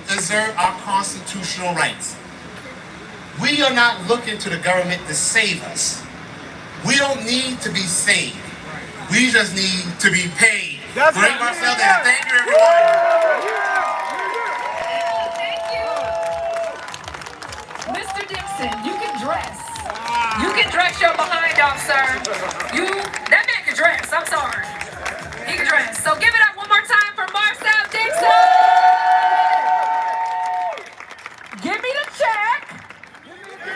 S4: deserve our constitutional rights. We are not looking to the government to save us. We don't need to be saved. We just need to be paid. Great Marcel there. Thank you, everybody.
S1: Thank you. Mr. Dixon, you can dress. You can dress your behind off, sir. That man can dress. I'm sorry. He can dress. So give it up one more time for Marcel Dixon. Give me the check.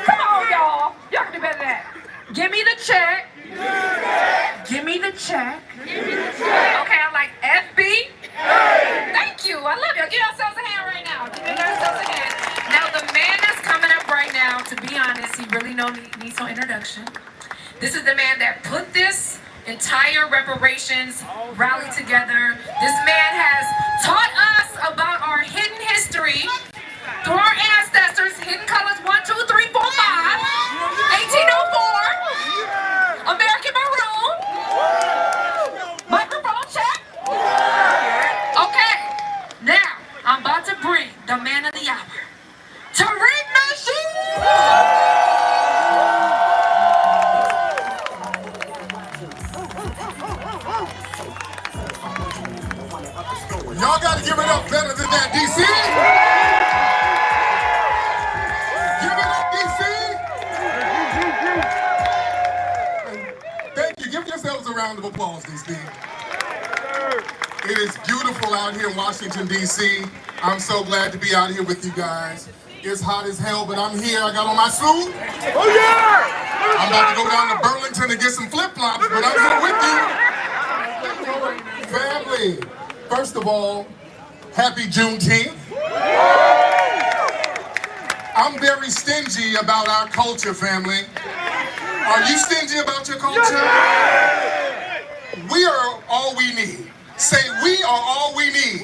S1: Come on, y'all. Y'all can do better than that. Give me the check. Give me the check. Okay, I'm like FB. Thank you. I love you. Give yourselves a hand right now. Give yourselves a hand. Now, the man that's coming up right now, to be honest, he really needs no introduction. This is the man that put this entire reparations rally together. This man has taught us about our hidden history through our ancestors, hidden colors 1, 2, 3, 4, 5, 1804, American Maroon, microphone check. Okay, now I'm about to bring the man of the hour, Tariq Nasheed.
S5: Y'all gotta give it up better than that, DC. Give it up, DC. Thank you. Give yourselves a round of applause, DC. It is beautiful out here in Washington, DC. I'm so glad to be out here with you guys. It's hot as hell, but I'm here. I got on my suit.
S3: Oh yeah!
S5: I'm about to go down to Burlington and get some flip-flops, but I'm here with you. Family, first of all, happy Juneteenth. I'm very stingy about our culture, family. Are you stingy about your culture? We are all we need. Say, we are all we need.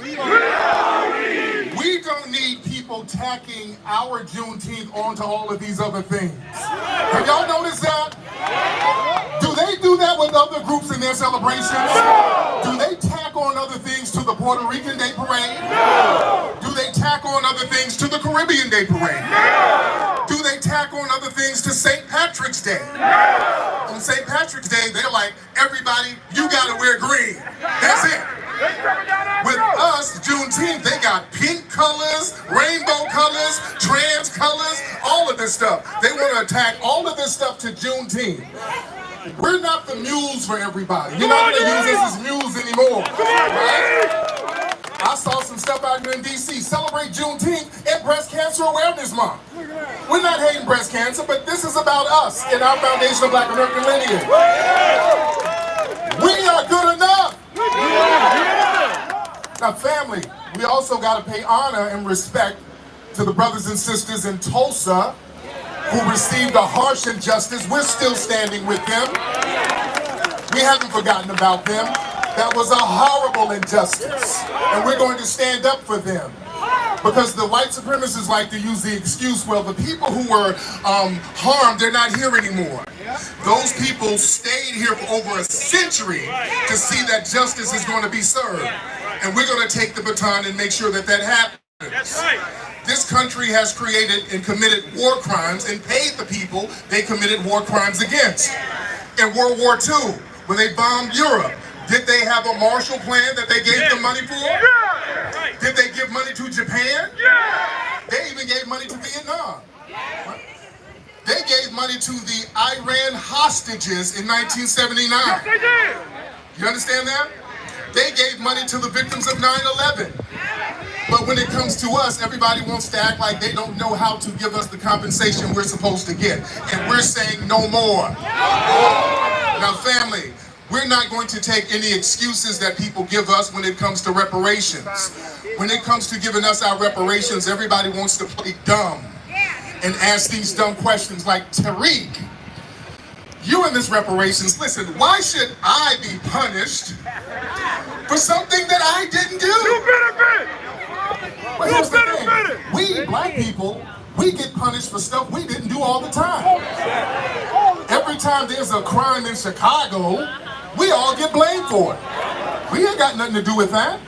S5: We don't need people tacking our Juneteenth onto all of these other things. Have y'all noticed that? Do they do that with other groups in their celebrations? Do they tack on other things to the Puerto Rican Day Parade? Do they tack on other things to the Caribbean Day Parade? Do they tack on other things to St. Patrick's Day? On St. Patrick's Day, they're like, everybody, you gotta wear green. That's it. With us, Juneteenth, they got pink colors, rainbow colors, trans colors, all of this stuff. They want to attack all of this stuff to Juneteenth. We're not the mules for everybody. You're not going to use us as mules anymore. Right? I saw some stuff out here in D.C. Celebrate Juneteenth and Breast Cancer Awareness Month. We're not hating breast cancer, but this is about us and our Foundation of Black American Lineage. We are good enough. Now, family, we also got to pay honor and respect to the brothers and sisters in Tulsa who received a harsh injustice. We're still standing with them. We haven't forgotten about them. That was a horrible injustice, and we're going to stand up for them. Because the white supremacists like to use the excuse, well, the people who were harmed, they're not here anymore. Those people stayed here for over a century to see that justice is going to be served. And we're going to take the baton and make sure that that happens. That's right. This country has created and committed war crimes and paid the people they committed war crimes against. In World War II, when they bombed Europe, did they have a Marshall Plan that they gave them money for? Did they give money to Japan? They even gave money to Vietnam. They gave money to the Iran hostages in 1979.
S3: Yes, they did.
S5: You understand that? They gave money to the victims of 9/11. But when it comes to us, everybody wants to act like they don't know how to give us the compensation we're supposed to get. And we're saying no more. Now, family, we're not going to take any excuses that people give us when it comes to reparations. When it comes to giving us our reparations, everybody wants to play dumb and ask these dumb questions like, Tariq, you in this reparations, listen, why should I be punished for something that I didn't do?
S3: You benefit.
S5: But here's the thing, we black people, we get punished for stuff we didn't do all the time. Every time there's a crime in Chicago, we all get blamed for it. We ain't got nothing to do with that.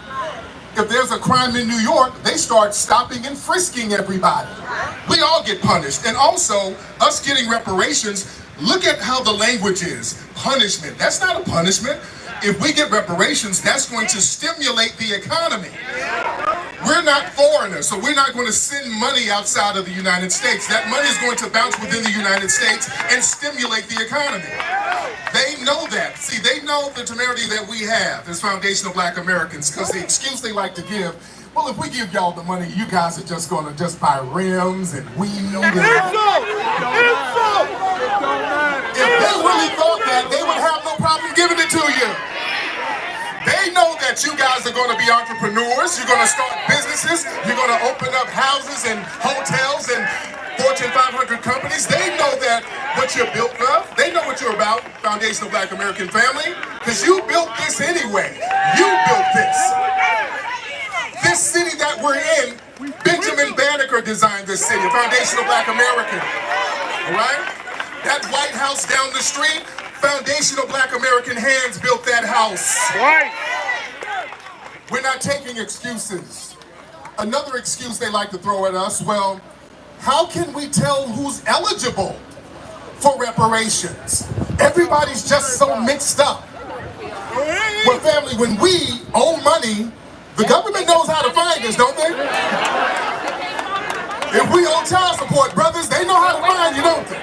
S5: If there's a crime in New York, they start stopping and frisking everybody. We all get punished. And also, us getting reparations, look at how the language is. Punishment. That's not a punishment. If we get reparations, that's going to stimulate the economy. We're not foreigners, so we're not going to send money outside of the United States. That money is going to bounce within the United States and stimulate the economy. They know that. See, they know the temerity that we have as foundational Black Americans, because the excuse they like to give, well, if we give y'all the money, you guys are just going to just buy rims and weed. If they really thought that, they would have no problem giving it to you. They know that you guys are going to be entrepreneurs. You're going to start businesses. You're going to open up houses and hotels and Fortune 500 companies. They know that what you're built of. They know what you're about, foundational Black American family, because you built this anyway. You built this. This city that we're in, Benjamin Banneker designed this city, foundational Black American. All right? That White House down the street, foundational Black American hands built that house.
S3: Right.
S5: We're not taking excuses. Another excuse they like to throw at us, well, how can we tell who's eligible for reparations? Everybody's just so mixed up. Well, family, when we owe money, the government knows how to find us, don't they? If we owe child support, brothers, they know how to find you, don't they?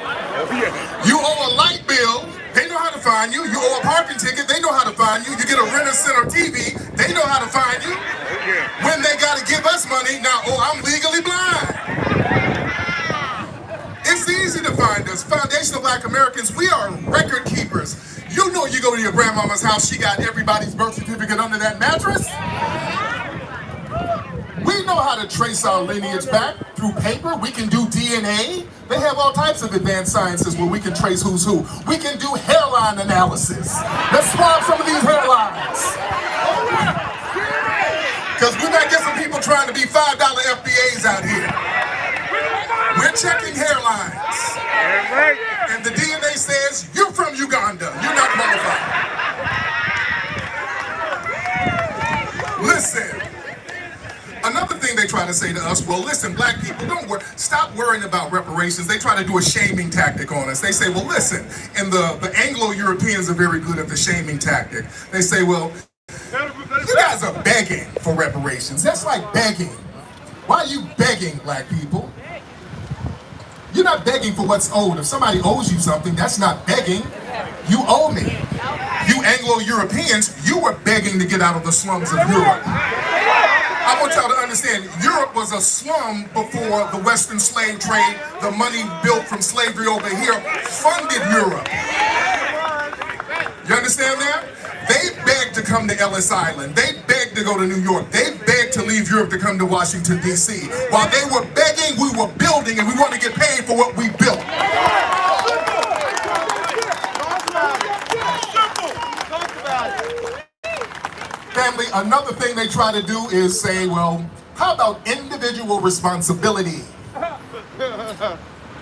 S5: You owe a light bill, they know how to find you. You owe a parking ticket, they know how to find you. You get a Rent-A-Center TV, they know how to find you. When they gotta give us money, now, oh, I'm legally blind. It's easy to find us. Foundational Black Americans, we are record keepers. You know, you go to your grandmama's house, she got everybody's birth certificate under that mattress. We know how to trace our lineage back through paper. We can do DNA. They have all types of advanced sciences where we can trace who's who. We can do hairline analysis. Let's swab some of these hairlines. Because we might get some people trying to be $5 FBAs out here. We're checking hairlines. And the DNA says, you're from Uganda. You're not qualified. Listen. Another thing they try to say to us, well, listen, Black people, don't worry. Stop worrying about reparations. They try to do a shaming tactic on us. They say, well, listen, and the Anglo-Europeans are very good at the shaming tactic. They say, well, you guys are begging for reparations. That's like begging. Why are you begging, Black people? You're not begging for what's owed. If somebody owes you something, that's not begging. You owe me. You Anglo-Europeans, you were begging to get out of the slums of Europe. I want y'all to understand, Europe was a slum before the Western slave trade. The money built from slavery over here funded Europe. You understand that? They begged to come to Ellis Island. They begged to go to New York. They begged to leave Europe to come to Washington, D.C. While they were begging, we were building, and we want to get paid for what we built. Family, another thing they try to do is say, well, how about individual responsibility?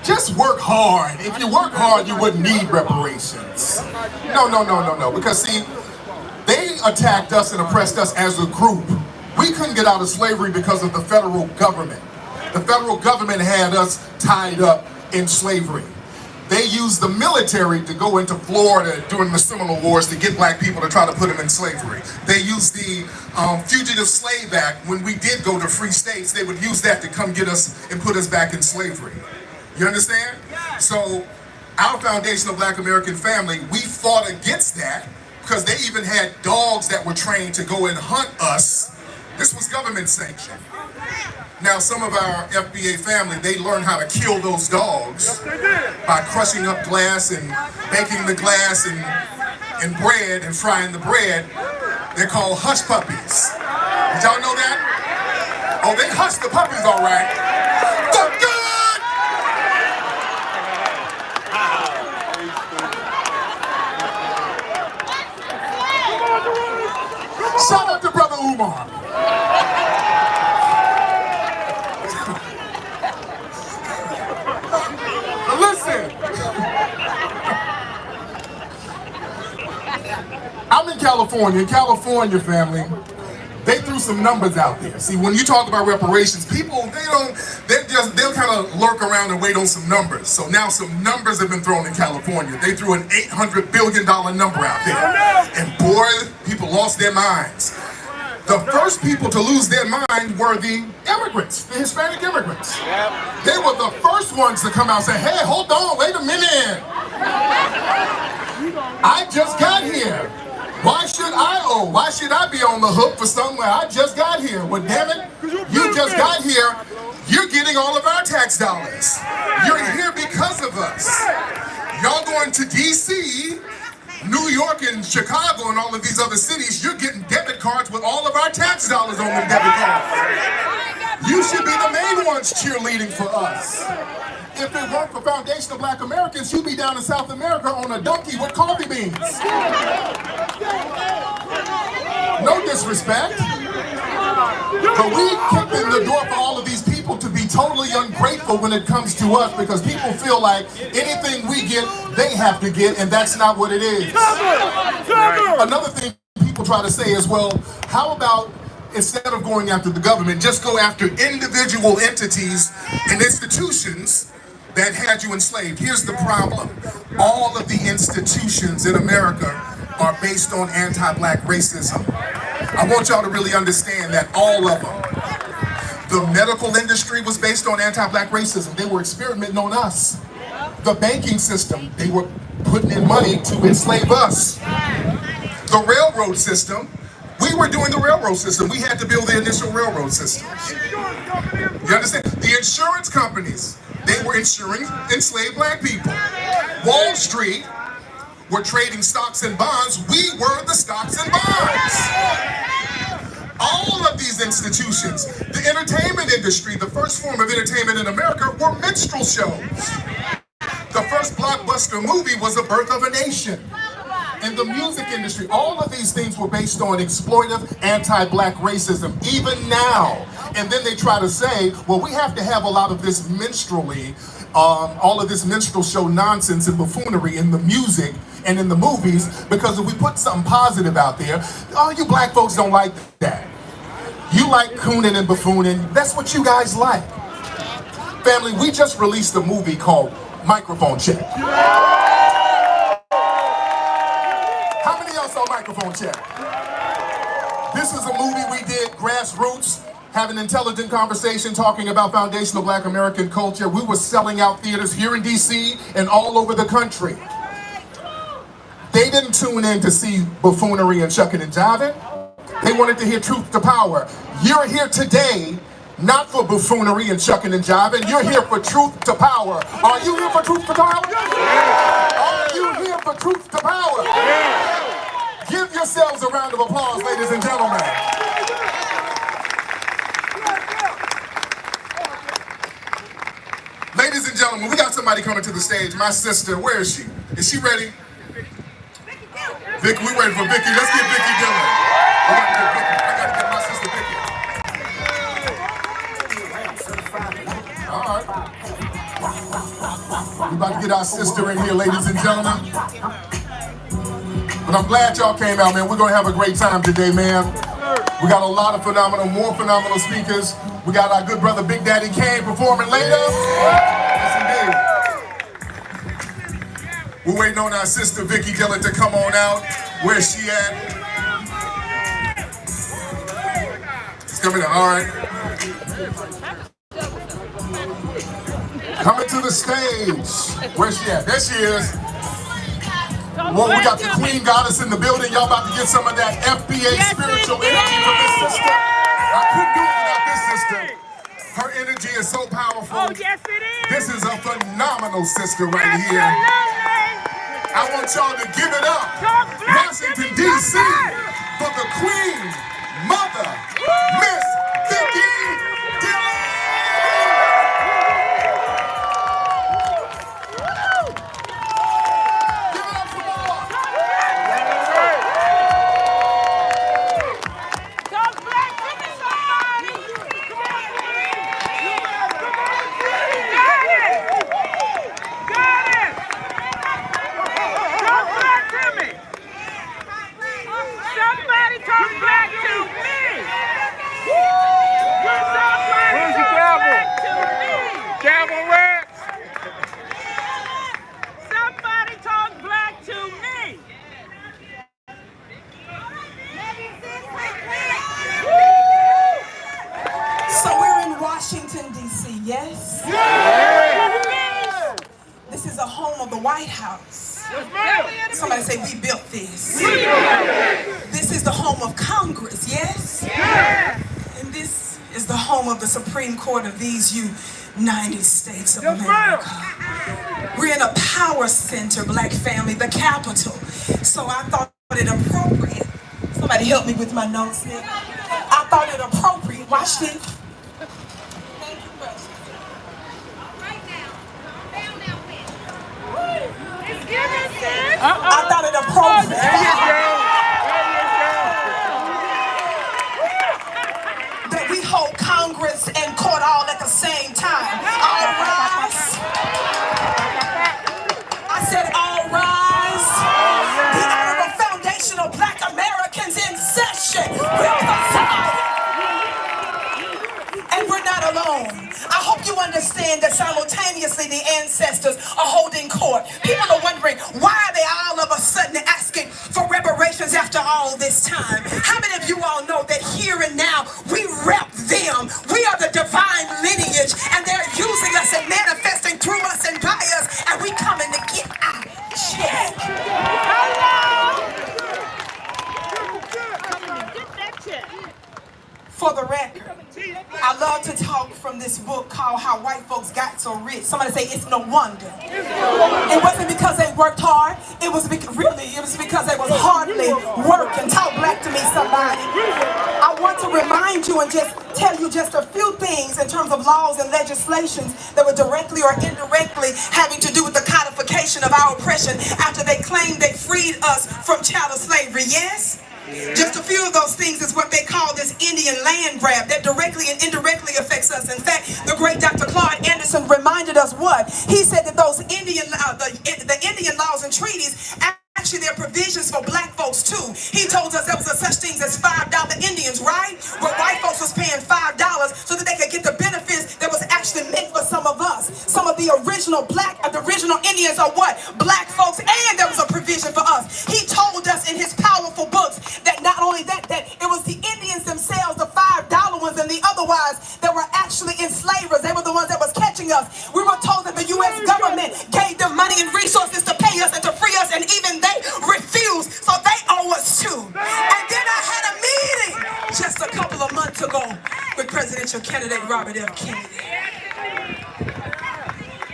S5: Just work hard. If you work hard, you wouldn't need reparations. No. Because see, they attacked us and oppressed us as a group. We couldn't get out of slavery because of the federal government. The federal government had us tied up in slavery. They used the military to go into Florida during the Seminole Wars to get Black people to try to put them in slavery. They used the Fugitive Slave Act. When we did go to free states, they would use that to come get us and put us back in slavery. You understand? So our foundational Black American family, we fought against that because they even had dogs that were trained to go and hunt us. This was government sanctioned. Now, some of our FBA family, they learned how to kill those dogs by crushing up glass and baking the glass and bread and frying the bread. They're called hush puppies. Did y'all know that? Oh, they hush the puppies all right. Fuck God! Shout out to Brother Umar. Listen, I'm in California family, they threw some numbers out there. See, when you talk about reparations, people, they'll kind of lurk around and wait on some numbers. So now some numbers have been thrown in California. They threw an $800 billion number out there. And boy, people lost their minds. The first people to lose their mind were the immigrants, the Hispanic immigrants. They were the first ones to come out and say, hey, hold on, wait a minute. I just got here. Why should I owe? Why should I be on the hook for somewhere? I just got here. Well, damn it, you just got here. You're getting all of our tax dollars. You're here because of us. Y'all going to D.C., New York and Chicago and all of these other cities, you're getting debit cards with all of our tax dollars on them debit cards. You should be the main ones cheerleading for us. If it weren't for foundational Black Americans, you'd be down in South America on a donkey with coffee beans. No disrespect. But we kicked in the door for all of these people to be totally ungrateful when it comes to us, because people feel like anything we get, they have to get, and that's not what it is. Another thing people try to say is, well, how about instead of going after the government, just go after individual entities and institutions that had you enslaved? Here's the problem. All of the institutions in America are based on anti-Black racism. I want y'all to really understand that all of them. The medical industry was based on anti-Black racism. They were experimenting on us. The banking system, they were putting in money to enslave us. The railroad system, we were doing the railroad system. We had to build the initial railroad system. You understand? The insurance companies, they were insuring enslaved Black people. Wall Street were trading stocks and bonds. We were the stocks and bonds. All of these institutions, the entertainment industry, the first form of entertainment in America were minstrel shows. The first blockbuster movie was The Birth of a Nation. In the music industry, all of these things were based on exploitive, anti-Black racism, even now. And then they try to say, well, we have to have a lot of this minstrelly, all of this minstrel show nonsense and buffoonery in the music and in the movies, because if we put something positive out there, oh, you Black folks don't like that. You like cooning and buffooning. That's what you guys like. Family, we just released a movie called Microphone Check. How many of y'all saw Microphone Check? This is a movie we did, grassroots, having an intelligent conversation, talking about foundational Black American culture. We were selling out theaters here in D.C. and all over the country. They didn't tune in to see buffoonery and shucking and jiving. They wanted to hear truth to power. You're here today not for buffoonery and shucking and jiving. You're here for truth to power. Are you here for truth to power? Are you here for truth to power? Give yourselves a round of applause, ladies and gentlemen. Ladies and gentlemen, we got somebody coming to the stage. My sister, where is she? Is she ready? Vicky, we waiting for Vicky. Let's get Vicky Dillon. I gotta get my sister Vicky. All right. We about to get our sister in here, ladies and gentlemen. But I'm glad y'all came out, man. We're gonna have a great time today, man. We got a lot of more phenomenal speakers. We got our good brother Big Daddy Kane performing later. Yes, indeed. We're waiting on our sister Vicky Dillon to come on out. Where's she at? She's coming out, all right. Coming to the stage. Where's she at? There she is. Well, we got the Queen Goddess in the building. Y'all about to get some of that FBA spiritual energy from this sister. I couldn't do it without this sister. Her energy is so powerful.
S3: Oh, yes, it is.
S5: This is a phenomenal sister right here. I want y'all to give it up, Washington, D.C., for the Queen Mother, Miss Vicky Dillon. Give it up some more.
S3: Talk black to me, somebody. Got it. Got it. Talk black to me. Somebody talk black to me.
S6: White House. Somebody say, we built this. This is the home of Congress, yes? And this is the home of the Supreme Court of these United States of America. We're in a power center, black family, the capital. So I thought it appropriate. Somebody help me with my notes here. I thought it appropriate. Watch this. Thank you, precious. I thought it appropriate that we hold Congress and court all at the same time. All rise. I said all rise. The honorable foundation of black Americans in session will preside. And we're not alone. I hope you understand that simultaneously the ancestors are holding court. People are wondering, why are they all of a sudden asking for reparations after all this time? How many of you all know that here and now we rep them? We are the divine lineage, and they're using us and manifesting through us and by us, and we coming to get our check. For the record, I love to talk from this book called How White Folks Got So Rich. Somebody say, it's no wonder. It wasn't because they worked hard. It was because they was hardly working. Talk black to me, somebody. I want to remind you and just tell you just a few things in terms of laws and legislations that were directly or indirectly having to do with the codification of our oppression after they claimed they freed us from chattel slavery. Yes? Just a few of those things is what they call this Indian land grab that directly and indirectly affects us. In fact, the great Dr. Claude Anderson reminded us what? He said that those the Indian laws and treaties, actually there are provisions for black folks too. He told us there was such things as $5 Indians, right? Where white folks was paying $5 so that they could get the benefits that was actually meant for some of us. Some of the original Indians are what? Black folks, and there was a provision for us. He told us in his powerful books that not only that it was the Indians themselves, the $5 ones and the otherwise, that were actually enslavers. They were the ones that was catching us. We were told that the U.S. government gave them money and resources to pay us and to free us, and even they refused, so they owe us too. And then I had a meeting just a couple of months ago with presidential candidate Robert F. Kennedy.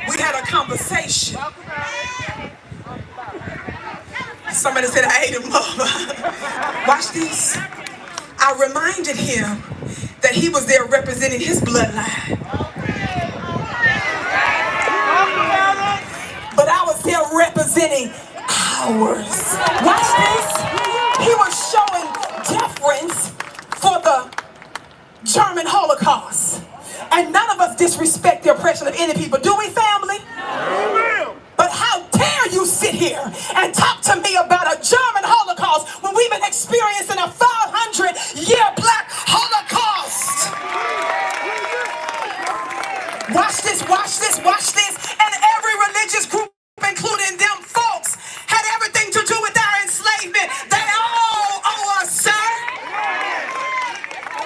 S6: We had a conversation. Somebody said I ate him up. Watch this. I reminded him that he was there representing his bloodline. But I was there representing ours. Watch this. He was showing deference for the German Holocaust. And none of us disrespect the oppression of any people. Do we, family? No. But how dare you sit here and talk to me about a German Holocaust when we've been experiencing a 500-year black Holocaust? Watch this, watch this, watch this. And every religious group, including them folks, had everything to do with our enslavement. They all owe us, sir.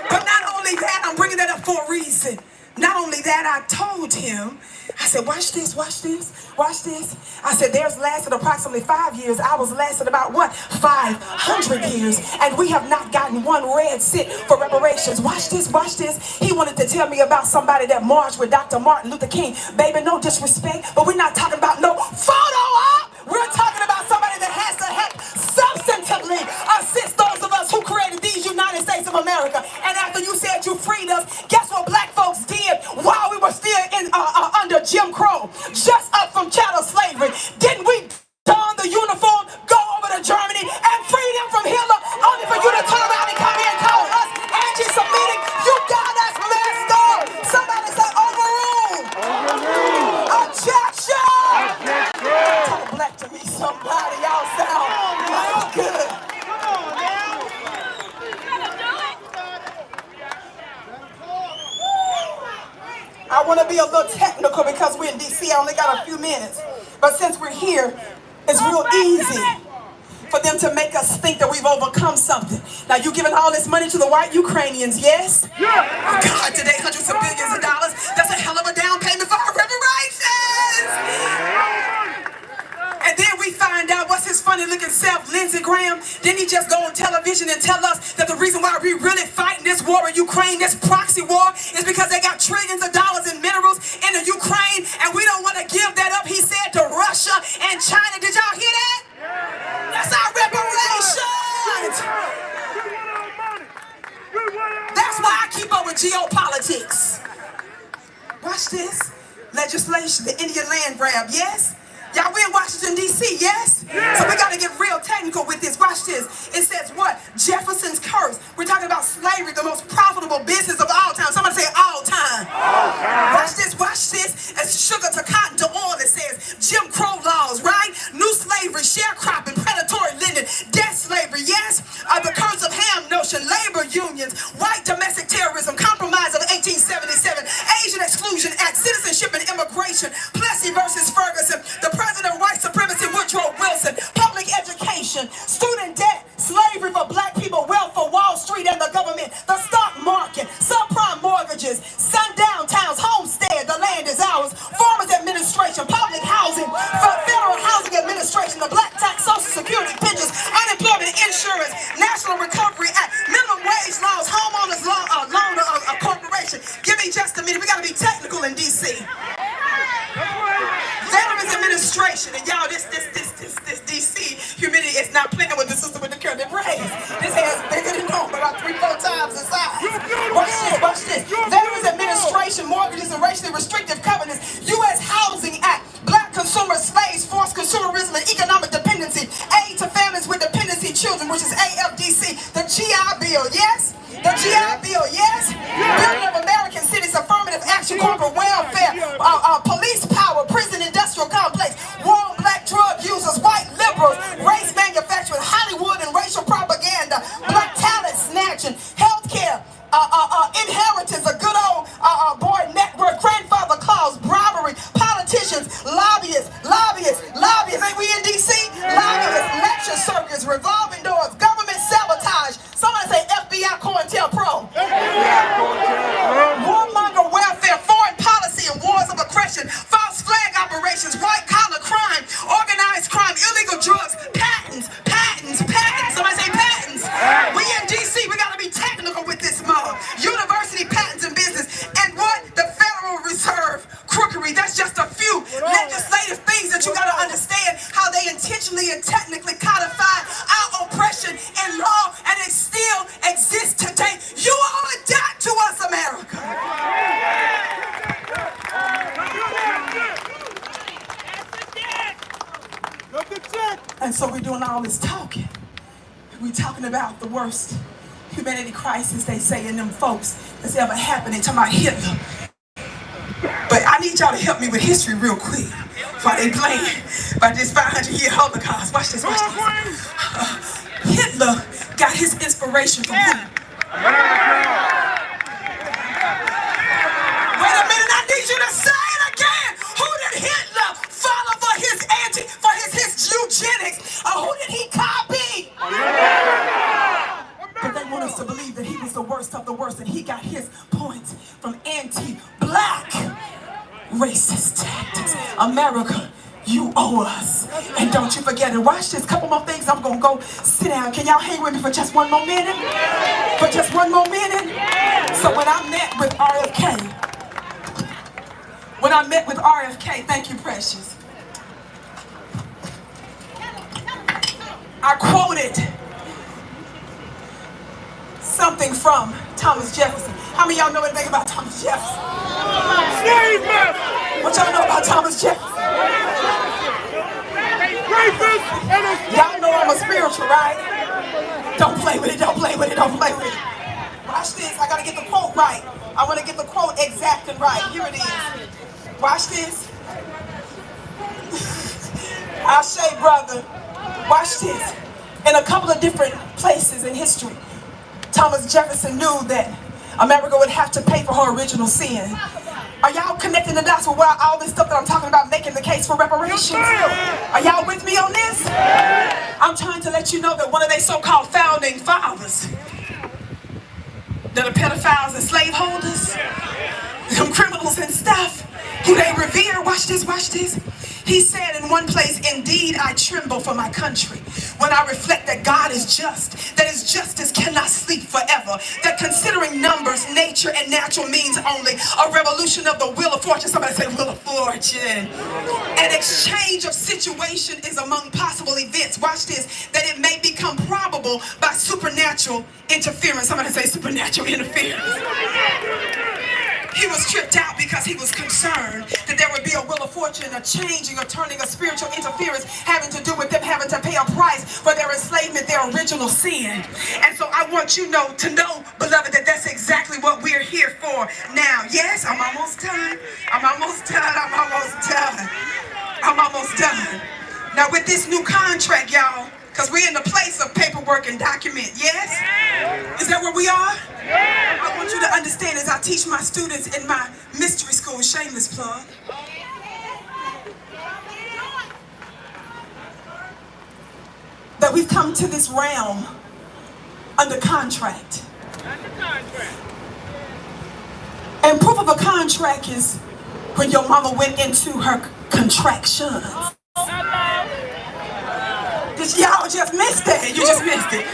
S6: But not only that, I'm bringing that up for a reason. Not only that, I told him, I said, watch this, watch this, watch this. I said, theirs lasted approximately 5 years. Ours lasted about what? 500 years. And we have not gotten one red cent for reparations. Watch this, watch this. He wanted to tell me about somebody that marched with Dr. Martin Luther King. Baby, no disrespect, but we're not talking about no photo op. We're talking about somebody that has to help substantively assist those of us who created these United States of America. And after you said you freed us, guess what black folks did while we were still in under Jim Crow, just up from chattel slavery? Didn't we don the uniform, go over to Germany, and free them from Hitler, only for you to turn around and come here and call us anti-Semitic? You got us messed up. Somebody say overruled. Objection. Talk black to me, somebody. Y'all sound good. I want to be a little technical because we're in D.C. I only got a few minutes. But since we're here, it's real easy for them to make us think that we've overcome something. Now, you giving all this money to the white Ukrainians, yes? Yeah. God, today, hundreds of billions of dollars. That's a hell of a down payment for our reparations. looking self, Lindsey Graham, didn't he just go on television and tell us that the reason why we really fighting this war in Ukraine, this proxy war, is because they got trillions of dollars in minerals in the Ukraine, and we don't want to give that up, he said, to Russia and China. Did y'all hear that? That's our reparations. That's why I keep up with geopolitics. Watch this. Legislation, the Indian land grab, yes? Y'all, we in Washington, D.C., yes? So we got to get real technical with this. Watch this. It says what? Jefferson's curse. We're talking about slavery, the most profitable business of all time. Somebody say all time. All time. Watch this, watch this. It's sugar to cotton to oil. It says Jim Crow laws, right? New slavery, sharecropping, predatory lending, debt slavery, yes? The curse of Ham notion, labor unions, white domestic terrorism, compromise of 1877, Asian Exclusion Act, citizenship and immigration, Plessy versus Ferguson, the president of white supremacy, Woodrow Wilson, public education, student debt, slavery for black people, wealth for Wall Street and the government, the stock market, subprime mortgages, sundown towns, homestead, the land is ours, farmers administration, public housing, federal housing administration, the black tax, social security, pensions, unemployment insurance, national recovery act, minimum wage laws, homeowners loan corporation. Give me just a minute. We got to be technical in D.C. Veterans Administration, and y'all, this DC humidity is not playing with the system with the current braids. This hair's bigger than normal, about 3-4 times the size. Watch this. Veterans Administration, mortgages and racially restrictive covenants, U.S. Housing Act, black consumer slaves, forced consumerism and economic dependency, aid to families with dependency children, which is AFDC, the GI Bill, yes? The GI Bill, yes? Building of American cities, affirmative action, corporate welfare, police power, prison industrial complex, war on black drug users, white liberals, race manufacturing, Hollywood and racial propaganda, black talent snatching, healthcare, inheritance, a good old board network, grandfather clause, bribery, politicians, lobbyists. Ain't we in D.C.? Lobbyists, lecture circuits, revolving doors, government sabotage. Somebody say FBI COINTELPRO. Warmonger welfare, foreign policy and wars of aggression, false flag operations, white collar crime, organized crime, illegal drugs, patents. Somebody say patents. We in D.C., we got to be technical with this mother. University patents and business. And what? The Federal Reserve crookery. That's just a few legislative things that you got to understand how they intentionally and technically codify our oppression in law, and it still exists today. You owe a debt to us, America. And so we're doing all this talking. We're talking about the worst humanity crisis, they say, in them folks that's ever happened. They talking about Hitler. But I need y'all to help me with history real quick while they playing by this 500-year Holocaust. Watch this. Hitler got his inspiration from who? Wait a minute, I need you to say it again. Who did Hitler follow for his eugenics? Or who did he copy? But they want us to believe that he was the worst of the worst, and he got his points from anti-black racist tactics. America, you owe us. And don't you forget it. Watch this. Couple more things. I'm going to go sit down. Can y'all hang with me for just one more minute? For just one more minute? So when I met with RFK, thank you, Precious, I quoted something from Thomas Jefferson. How many of y'all know anything about Thomas Jefferson?
S3: Slave master!
S6: What y'all know about Thomas Jefferson? Y'all know I'm a spiritual, right? Don't play with it, don't play with it, don't play with it. Watch this, I gotta get the quote right. I wanna get the quote exact and right. Here it is. Watch this. I'll say, brother. Watch this. In a couple of different places in history, Thomas Jefferson knew that America would have to pay for her original sin. Are y'all connecting the dots with all this stuff that I'm talking about, making the case for reparations? Are y'all with me on this? I'm trying to let you know that one of their so-called founding fathers, that are pedophiles and slaveholders, them criminals and stuff, who they revere, watch this, He said in one place, indeed I tremble for my country when I reflect that God is just, that his justice cannot sleep forever, that considering numbers, nature, and natural means only a revolution of the wheel of fortune. Somebody say wheel of fortune. An exchange of situation is among possible events. Watch this. That it may become probable by supernatural interference. Somebody say supernatural interference. He was tripped out because he was concerned that there would be a wheel of fortune, a changing, a turning, a spiritual interference having to do with them having to pay a price for their enslavement, their original sin. And so I want you to know, beloved, that that's exactly what we're here for now. Yes, I'm almost done. I'm almost done. I'm almost done. I'm almost done. Now with this new contract, y'all, because we're in the place of paperwork and document, yes? Is that where we are? I want you to understand as I teach my students in my mystery school, shameless plug, that we've come to this realm under contract. And proof of a contract is when your mama went into her contractions. Y'all just missed it. You just missed it.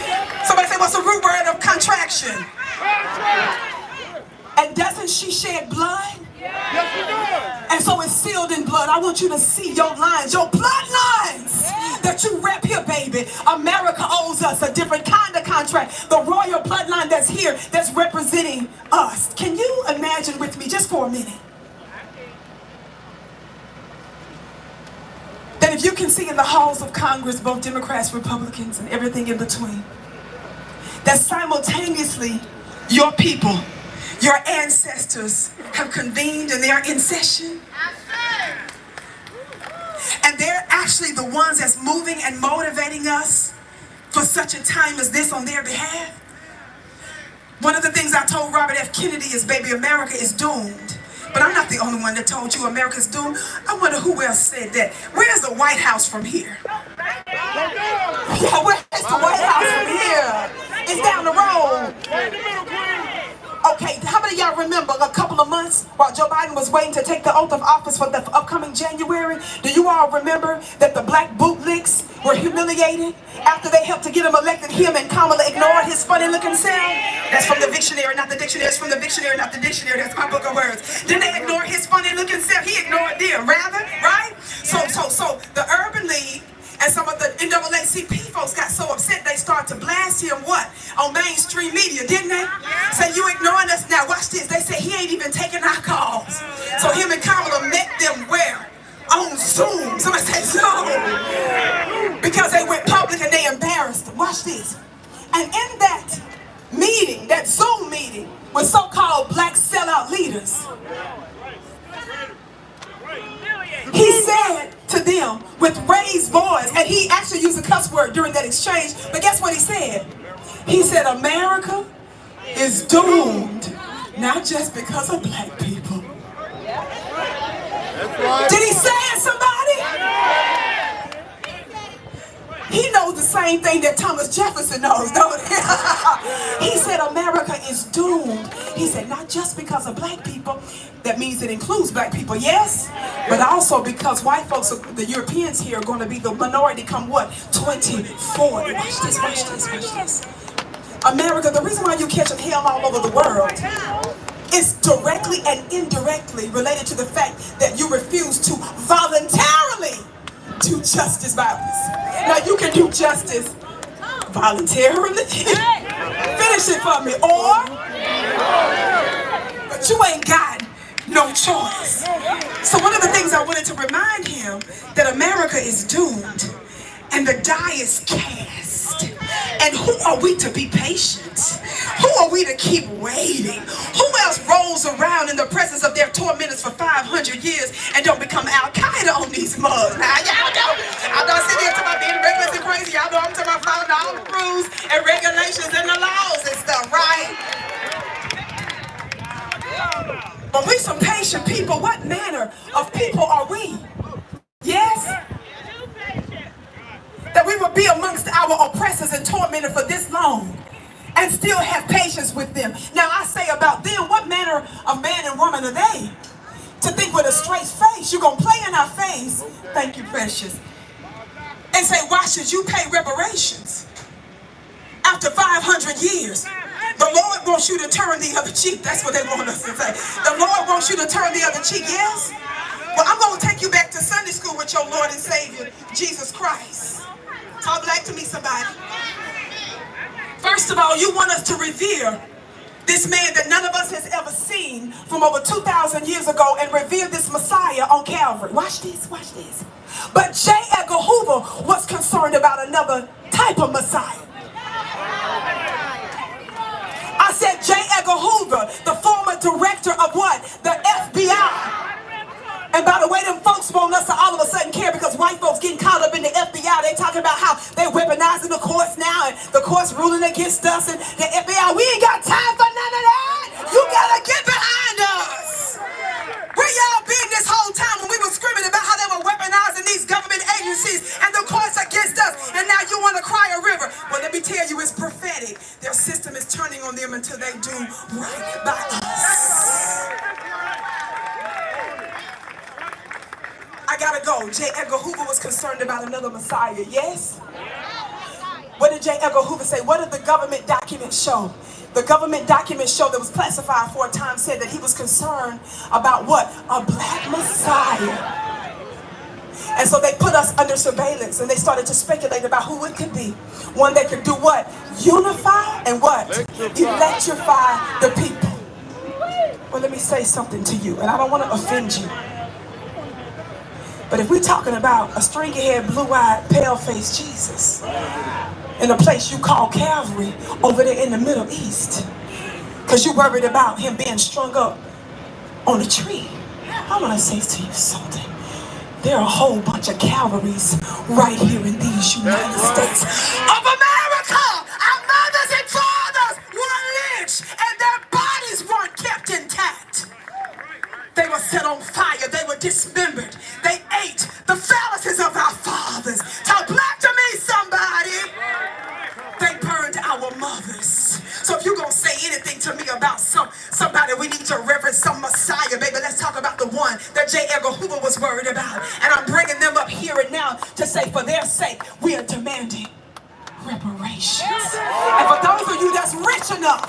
S6: Somebody say, what's the root word of contraction? And doesn't she shed blood?
S3: Yes, we do.
S6: And so it's sealed in blood. I want you to see your lines, your bloodlines that you rep here, baby. America owes us a different kind of contract. The royal bloodline that's here, that's representing us. Can you imagine with me just for a minute? That if you can see in the halls of Congress, both Democrats, Republicans, and everything in between, that simultaneously your people, your ancestors have convened and they are in session. And they're actually the ones that's moving and motivating us for such a time as this on their behalf. One of the things I told Robert F. Kennedy is, baby, America is doomed. But I'm not the only one that told you America's doomed. I wonder who else said that. Where's the White House from here? Yeah, where's the White House from here? It's down the road. Okay, how many of y'all remember a couple of months while Joe Biden was waiting to take the oath of office for the upcoming January? Do you all remember that the black bootlicks were humiliated after they helped to get him elected? Him and Kamala ignored his funny looking self. That's from the dictionary, not the dictionary. It's from the dictionary, not the dictionary. That's my book of words. Didn't they ignore his funny looking self? He ignored them, rather, right? So the Urban League and some of the NAACP folks got so upset they started to blast him, what? On mainstream media, didn't they? Say, you ignoring us now. Watch this. They said he ain't even taking our calls. So him and Kamala met them where? On Zoom. Somebody say Zoom. Because they went public and they embarrassed them. Watch this. And in that meeting, that Zoom meeting, with so-called black sellout leaders, he said to them with raised voice, and he actually used a cuss word during that exchange, but guess what he said? He said, America is doomed, not just because of black people. Did he say it, somebody? He knows the same thing that Thomas Jefferson knows, don't he? He said America is doomed. He said not just because of black people. That means it includes black people, yes? But also because white folks, the Europeans here, are going to be the minority come what? 2040. Watch this, watch this, watch this. America, the reason why you catching hell all over the world is directly and indirectly related to the fact that you refuse to voluntarily do justice violence. Now you can do justice voluntarily. Finish it for me. Or, but you ain't got no choice. So one of the things I wanted to remind him, that America is doomed and the die is cast. And who are we to be patient? Who are we to keep waiting? Who else rolls around in the presence of their tormentors for 500 years and don't become Al-Qaeda on these mugs? Now, y'all know, I'm not sitting here talking about being reckless and crazy. Y'all know I'm talking about following all the rules and regulations and the laws and stuff, right? But we some patient people. What manner of people are we? Yes? That we would be amongst our oppressors and tormented for this long and still have patience with them. Now I say about them, what manner of man and woman are they? to think with a straight face. You're going to play in our face. Thank you, precious. And say, why should you pay reparations? After 500 years, the Lord wants you to turn the other cheek. That's what they want us to say. The Lord wants you to turn the other cheek, yes? Well, I'm going to take you back to Sunday school with your Lord and Savior, Jesus Christ. Talk back to me, somebody. First of all, you want us to revere this man that none of us has ever seen from over 2,000 years ago and revere this Messiah on Calvary. Watch this, watch this. But J. Edgar Hoover was concerned about another type of Messiah. I said J. Edgar Hoover, the former director of what? The FBI. And by the way, them folks want us to all of a sudden care because white folks getting caught up in the FBI. They talking about how they weaponizing the courts now and the courts ruling against us and the FBI. We ain't got time for none of that. You gotta get behind us. Where y'all been this whole time when we were screaming about how they were weaponizing these government agencies and the courts against us, and now you want to cry a river? Well, let me tell you, it's prophetic. Their system is turning on them until they do right by us. I gotta go. J. Edgar Hoover was concerned about another Messiah, yes? What did J. Edgar Hoover say? What did the government documents show? The government documents show that was classified for a time said that he was concerned about what? A black Messiah. And so they put us under surveillance and they started to speculate about who it could be. One that could do what? Unify and what? Electrify the people. Well, let me say something to you, and I don't want to offend you. But if we're talking about a stringy-haired, blue-eyed, pale-faced Jesus in a place you call Calvary over there in the Middle East, because you're worried about him being strung up on a tree, I want to say to you something. There are a whole bunch of Calvaries right here in these United States of America. Our mothers and fathers were lynched and their bodies weren't kept intact. They were set on fire. They were dismembered. They ate the phalluses of our fathers. Talk black to me, somebody. They burned our mothers. So if you're going to say anything to me about somebody, we need to reverence some Messiah, baby. Let's talk about the one that J. Edgar Hoover was worried about. And I'm bringing them up here and now to say, for their sake, we are demanding reparations. And for those of you that's rich enough,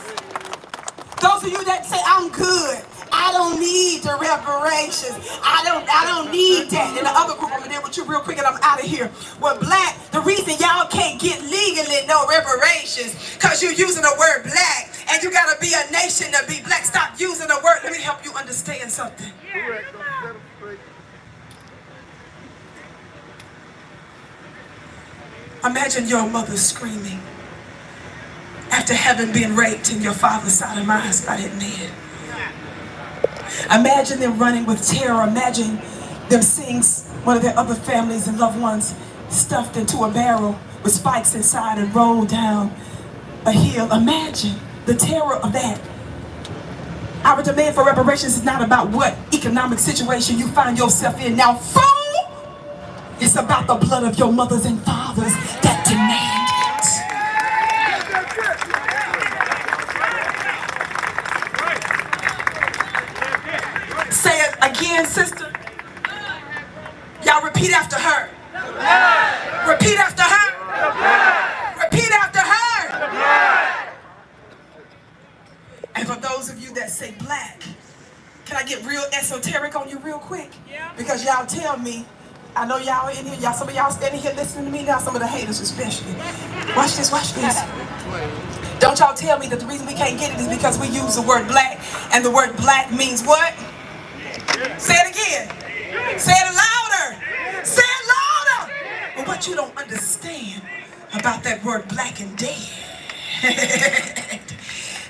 S6: those of you that say, I'm good, I don't need the reparations. I don't need that. And the other group, I'm gonna deal with you real quick and I'm out of here. Well, black, the reason y'all can't get legally no reparations, because you're using the word black, and you gotta be a nation to be black. Stop using the word. Let me help you understand something. Imagine your mother screaming after having been raped and your father sodomized by that man. Imagine them running with terror. Imagine them seeing one of their other families and loved ones stuffed into a barrel with spikes inside and rolled down a hill. Imagine the terror of that. Our demand for reparations is not about what economic situation you find yourself in now, fool! It's about the blood of your mothers and fathers that demand it. Say it again, sister. Y'all repeat after her. Repeat after her. Repeat after her. And for those of you that say black, can I get real esoteric on you real quick? Because y'all tell me, I know y'all in here, some of y'all standing here listening to me now, some of the haters especially. Watch this, watch this. Don't y'all tell me that the reason we can't get it is because we use the word black, and the word black means what? Say it again. Say it louder. Say it louder. But what you don't understand about that word black and dead,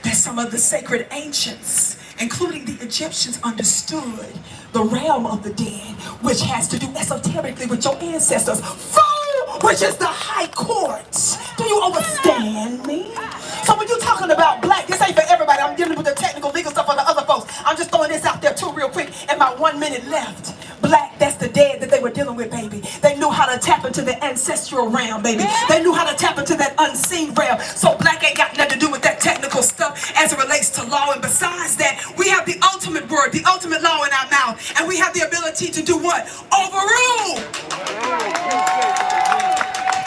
S6: that some of the sacred ancients, including the Egyptians, understood the realm of the dead, which has to do esoterically with your ancestors. Fool, which is the high court. Do you understand me? So when you're talking about black, this ain't for everybody. I'm dealing with the technical legal stuff for the other folks. I'm just throwing this out there too real quick in my 1 minute left. Black, that's the dead that they were dealing with, baby. They knew how to tap into the ancestral realm, baby. They knew how to tap into that unseen realm. So black ain't got nothing to do with that technical stuff as it relates to law. And besides that, we have the ultimate word, the ultimate law in our mouth. And we have the ability to do what? Overrule.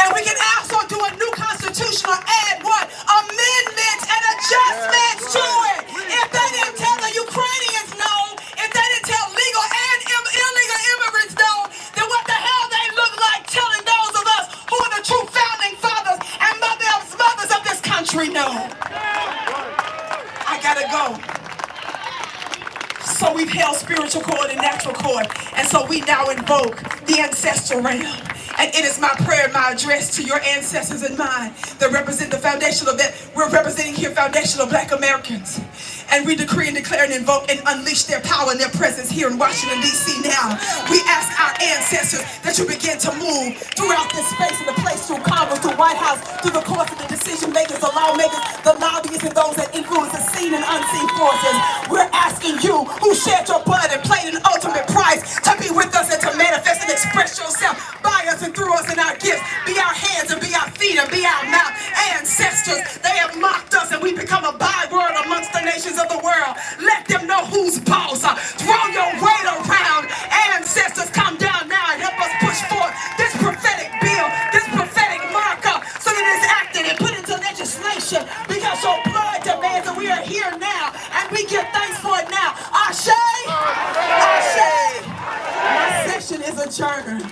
S6: And we can also do a new constitution or add what? Amendments and adjustments to it. If they didn't tell the Ukrainians no, if they didn't tell legal and illegal immigrants no, then what the hell they look like telling those of us who are the true founding fathers and mothers of this country no? I gotta go. So we've held spiritual court and natural court, and so we now invoke the ancestral realm. And it is my prayer, my address to your ancestors and mine that represent the foundational, that we're representing here foundational Black Americans. And we decree and declare and invoke and unleash their power and their presence here in Washington, D.C. now. We ask our ancestors that you begin to move throughout this space and the place, through Congress, through White House, through the courts of the decision makers, the lawmakers, the lobbyists, and those that influence the seen and unseen forces. We're asking you, who shed your blood and paid an ultimate price, to be with us and to manifest and express yourself by us and through us in our gifts. Be our hands and be our feet and be our mouth. Ancestors, they have mocked us and we become a byword amongst the nations of the world. Let them know who's boss. Throw your weight around. Ancestors, come down now and help us push forth this prophetic bill, this prophetic marker, so that it's acted and put into legislation, because your blood demands that we are here now and we give thanks for it now. Ashe! Ashe! My session is adjourned.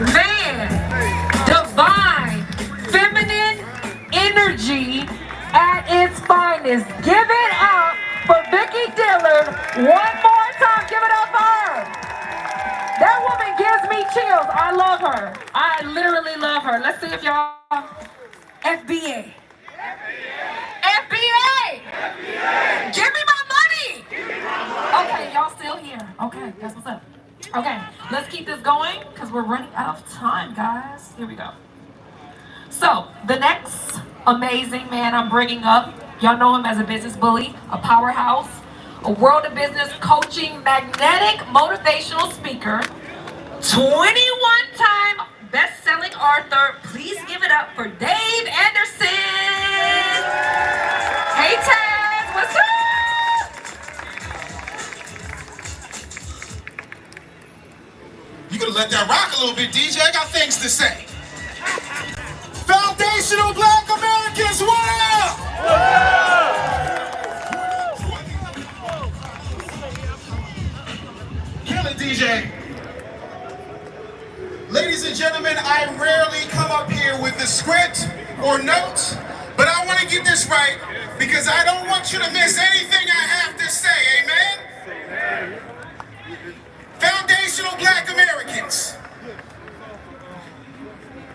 S1: Man, divine, feminine energy at its finest. Give it up for Vicki Dillard. One more time, give it up for her. That woman gives me chills. I love her. I literally love her. Let's see if y'all... FBA. FBA. Give me my money. Okay, y'all still here. Okay, that's what's up. Okay, let's keep this going because we're running out of time, guys. Here we go. So, the next amazing man I'm bringing up, y'all know him as a business bully, a powerhouse, a world of business coaching, magnetic motivational speaker, 21-time best-selling author. Please give it up for Dave Anderson. Hey, Taz, what's up?
S5: You could let that rock a little bit, DJ. I got things to say. Foundational Black Americans, what up? Kill it, DJ. Ladies and gentlemen, I rarely come up here with a script or notes, but I want to get this right because I don't want you to miss anything I have to say, amen? Foundational Black Americans,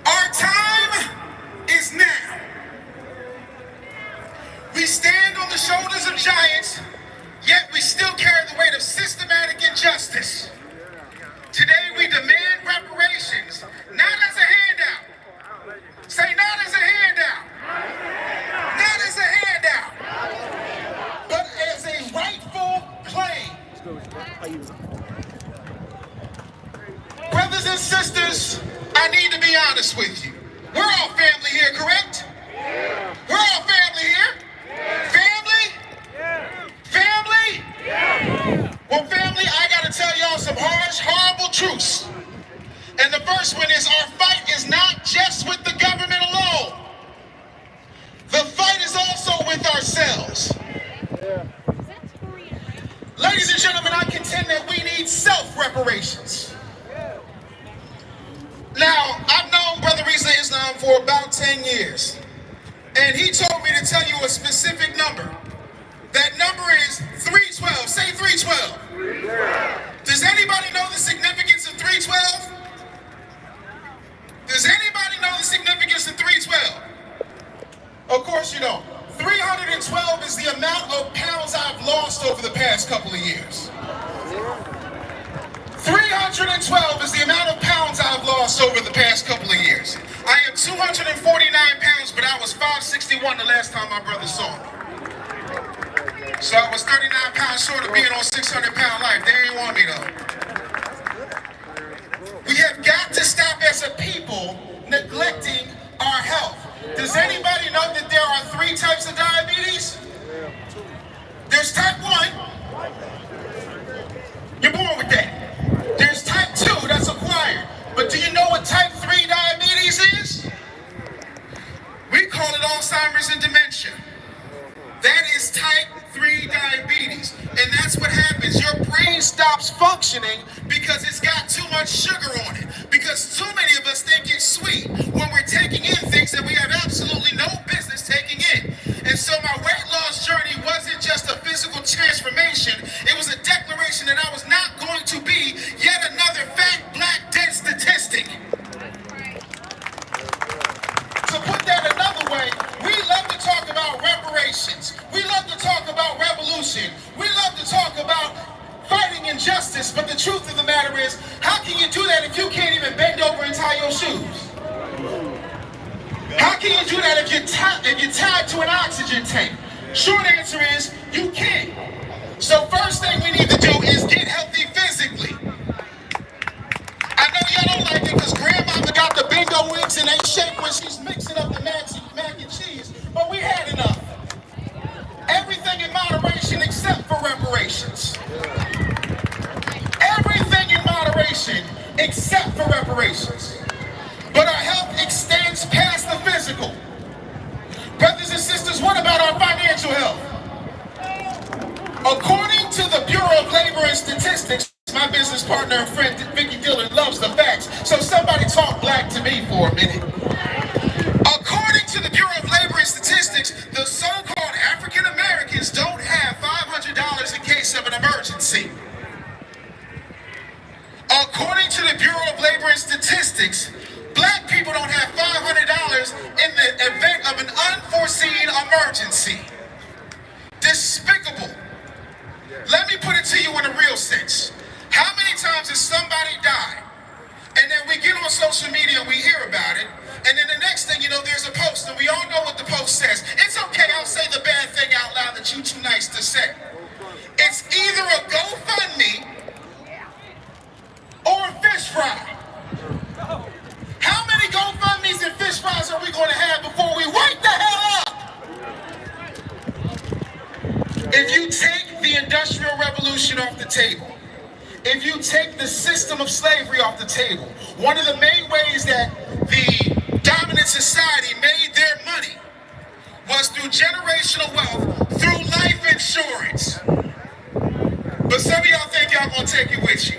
S5: our time is now. We stand on the shoulders of giants, yet we still carry the weight of systematic injustice. Today we demand reparations, not as a handout. Say not as a handout. Not as a handout. But as a rightful claim. Brothers and sisters, I need to be honest with you. We're all family here, correct? We're all family here. Family? Family? Well, family, I gotta tell y'all some harsh, horrible truths. And the first one is our fight is not just with the government alone. The fight is also with ourselves. Ladies and gentlemen, I contend that we need self-reparations. Now, I've known Brother Risa Islam for about 10 years. And he told me to tell you a specific number. That number is 312. Say 312. 312. Does anybody know the significance of 312? Does anybody know the significance of 312? Of course you don't. 312 is the amount of pounds I've lost over the past couple of years. 312 is the amount of pounds I've lost over the past couple of years. I am 249 pounds, but I was 561 the last time my brother saw me. So I was 39 pounds short of being on 600-pound life. They ain't want me though. We have got got to stop as a people neglecting our health. Does anybody know that there are 3 types of diabetes? There's type 1. You're born with that. There's type 2, that's acquired. But do you know what type 3 diabetes is? We call it Alzheimer's and dementia. That is type 3 diabetes. And that's what happens. Your brain stops functioning because it's got too much sugar on it. Because too many of us think it's sweet when we're taking in things that we have absolutely no business taking in. And so my weight loss journey wasn't just a physical transformation. It was a declaration that I was not going to be yet another fat, black, dead statistic. To put that another way, we love to talk about reparations. We love to talk about revolution. We love to talk about fighting injustice. But the truth of the matter is, how can you do that if you can't even bend over and tie your shoes? How can you do that if you're tied to an oxygen tank? Short answer is, you can't. So first thing we need to do is get healthy physically. I know y'all don't like it because grandmama got the bingo wings and they shake when she's mixing up the mac and cheese, but we had enough. Everything in moderation except for reparations. Everything in moderation except for reparations. But our health extends past the physical. Brothers and sisters, what about our financial health? According to the Bureau of Labor and Statistics, my business partner and friend Vicky Dillon loves the facts, so somebody talk black to me for a minute. According to the Bureau of Labor and Statistics, the so-called African Americans don't have $500 in case of an emergency. According to the Bureau of Labor and Statistics, black people don't have $500 in the event of an unforeseen emergency. Despicable. Let me put it to you in a real sense. How many times has somebody died, and then we get on social media and we hear about it, and then the next thing you know, there's a post, and we all know what the post says. It's okay, I'll say the bad thing out loud that you're too nice to say. It's either a GoFundMe or a fish fry. How many GoFundMes and fish fries are we going to have before we wake the hell up? If you take the Industrial Revolution off the table, if you take the system of slavery off the table, one of the main ways that the dominant society made their money was through generational wealth, through life insurance. But some of y'all think y'all gonna take it with you.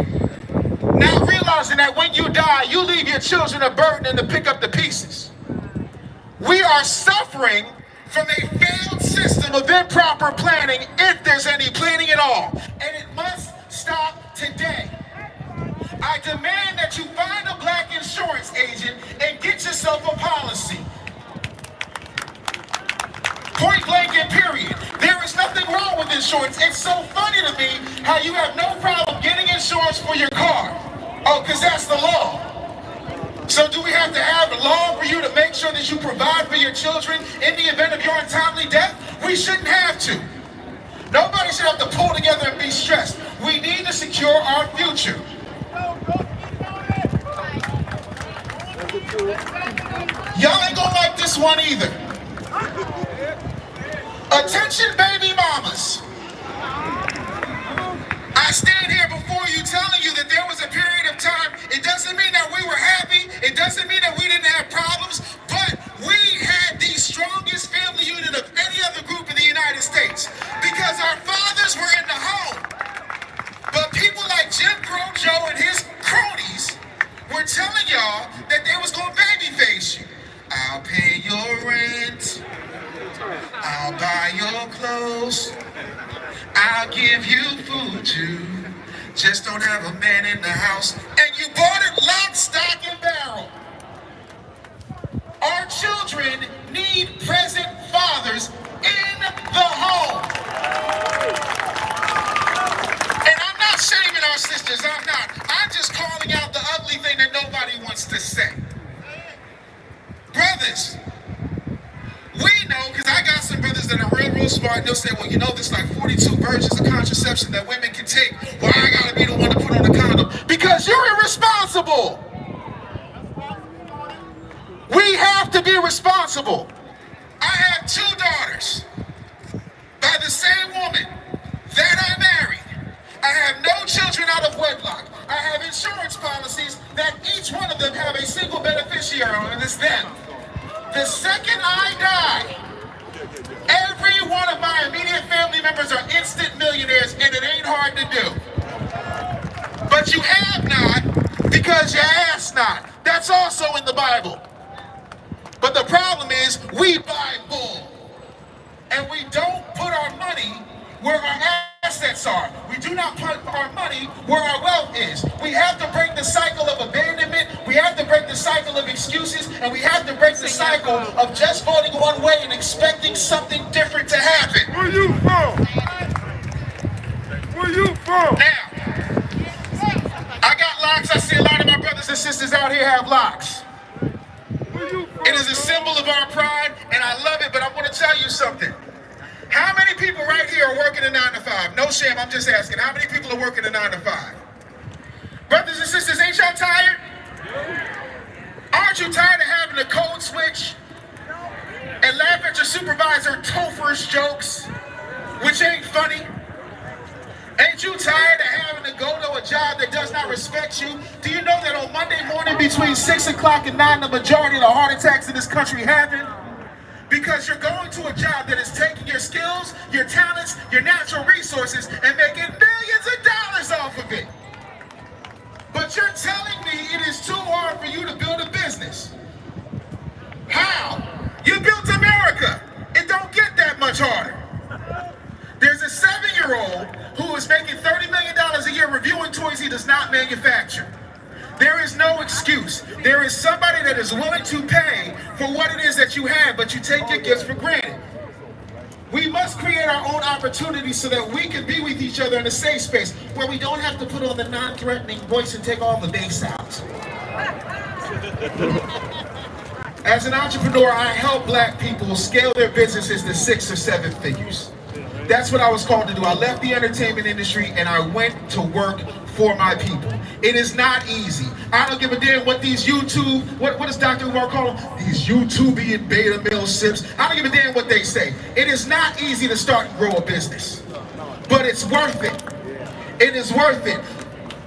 S5: Not realizing that when you die, you leave your children a burden and to pick up the pieces. We are suffering from a failed system of improper planning, if there's any planning at all. And it must stop today. I demand that you find a black insurance agent and get yourself a policy. Point blank and period. There is nothing wrong with insurance. It's so funny to me how you have no problem getting insurance for your car. Oh, because that's the law. So do we have to have a law for you to make sure that you provide for your children in the event of your untimely death? We shouldn't have to. Nobody should have to pull together and be stressed. We need to secure our future. Y'all ain't gonna like this one either. Attention, baby mamas. I stand here before you telling you that there was a period of time. It doesn't mean that we were happy. It doesn't mean that we didn't have problems. But we had the strongest family unit of any other group in the United States because our fathers were in the home. But people like Jim Crow Joe and his cronies were telling y'all that they was going to babyface you. I'll pay your rent. I'll buy your clothes. I'll give you food too. Just don't have a man in the house. And you bought it lock, stock, and barrel. Our children need present fathers in the home. And I'm not shaming our sisters, I'm not. I'm just calling out the ugly thing that nobody wants to say. Brothers, we know, because I got some brothers that are real smart, and they'll say, well, you know, there's like 42 versions of contraception that women can take. Well, I gotta be the one to put on the condom. Because you're irresponsible. We have to be responsible. I have 2 daughters by the same woman that I married. I have no children out of wedlock. I have insurance policies that each one of them have a single beneficiary on, and it's them. The second I die, every one of my immediate family members are instant millionaires, and it ain't hard to do. But you have not because you ask not. That's also in the Bible. But the problem is we buy bull, and we don't put our money where our assets are. We do not put our money where our wealth is. We have to break the cycle of abandonment. We have to break the cycle of excuses, and we have to break the cycle of just voting one way and expecting something different to happen.
S3: Where you from? Where you from?
S5: Now, I got locks. I see a lot of my brothers and sisters out here have locks. It is a symbol of our pride, and I love it, but I want to tell you something. How many people right here are working a 9 to 5? No shame, I'm just asking. How many people are working a 9 to 5? Brothers and sisters, ain't y'all tired? Aren't you tired of having a code switch and laugh at your supervisor Topher's jokes, which ain't funny? Ain't you tired of having to go to a job that does not respect you? Do you know that on Monday morning between 6 o'clock and 9, the majority of the heart attacks in this country happen? Because you're going to a job that is taking your skills, your talents, your natural resources, and making millions of dollars off of it. But you're telling me it is too hard for you to build a business. How? You built America. It don't get that much harder. There's a 7-year-old who is making $30 million a year reviewing toys he does not manufacture. There is no excuse. There is somebody that is willing to pay for what it is that you have, but you take your gifts for granted. We must create our own opportunities so that we can be with each other in a safe space where we don't have to put on the non-threatening voice and take all the bass out. As an entrepreneur, I help black people scale their businesses to 6 or 7 figures. That's what I was called to do. I left the entertainment industry and I went to work for my people. It is not easy. I don't give a damn what these YouTube, what does Dr. Umar call them? These YouTubian beta male sips. I don't give a damn what they say. It is not easy to start and grow a business, but it's worth it. It is worth it.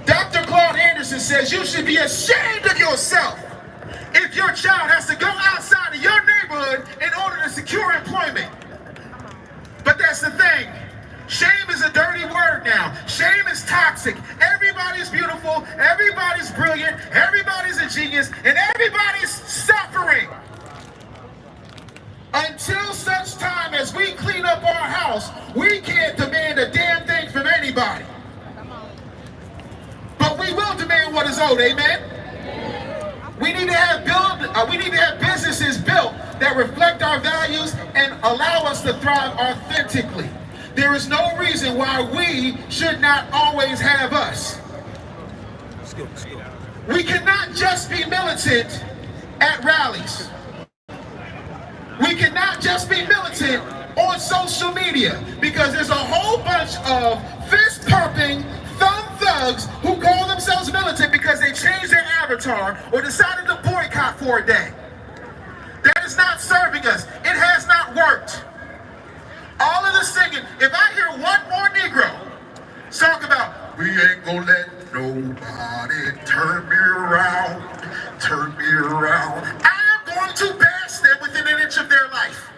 S5: Dr. Claude Anderson says you should be ashamed of yourself if your child has to go outside of your neighborhood in order to secure employment. But that's the thing. Shame is a dirty word now. Shame is toxic. Everybody's beautiful. Everybody's brilliant. Everybody's a genius. And everybody's suffering. Until such time as we clean up our house, we can't demand a damn thing from anybody. But we will demand what is owed, amen? We need to have businesses built that reflect our values and allow us to thrive authentically. There is no reason why we should not always have us. We cannot just be militant at rallies. We cannot just be militant on social media because there's a whole bunch of fist-pumping thumb thugs who call themselves militant because they changed their avatar or decided to boycott for a day. That is not serving us. It has not worked. All of the singing, if I hear one more Negro talk about, we ain't gonna let nobody turn me around, I am going to bash them within an inch of their life.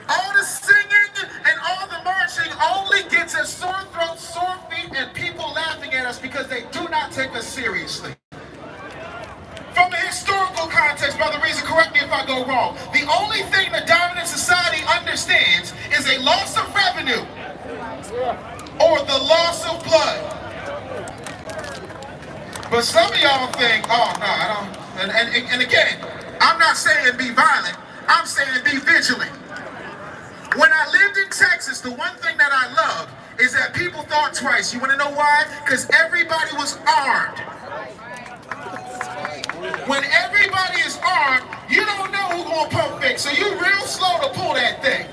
S5: All the singing and all the marching only gets us sore throats, sore feet, and people laughing at us because they do not take us seriously. From a historical context, Brother Reason, correct me if I go wrong, the only thing the dominant society understands is a loss of revenue or the loss of blood. But some of y'all think, oh no, I don't, and again, I'm not saying be violent, I'm saying be vigilant. When I lived in Texas, the one thing that I loved is that people thought twice. You want to know why? Because everybody was armed. When everybody is armed, you don't know who's going to pump fake, so you're real slow to pull that thing.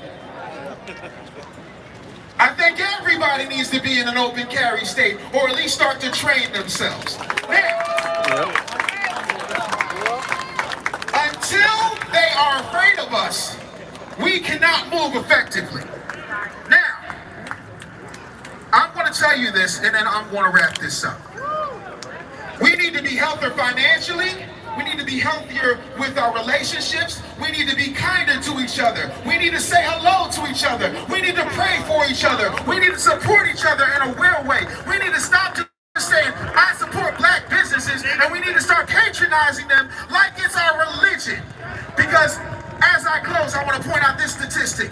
S5: I think everybody needs to be in an open carry state, or at least start to train themselves. Now, until they are afraid of us, we cannot move effectively. Now, I'm going to tell you this, and then I'm going to wrap this up. We need to be healthier financially. We need to be healthier with our relationships. We need to be kinder to each other. We need to say hello to each other. We need to pray for each other. We need to support each other in a real way. We need to stop just saying, I support black businesses, and we need to start patronizing them like it's our religion. Because as I close, I want to point out this statistic.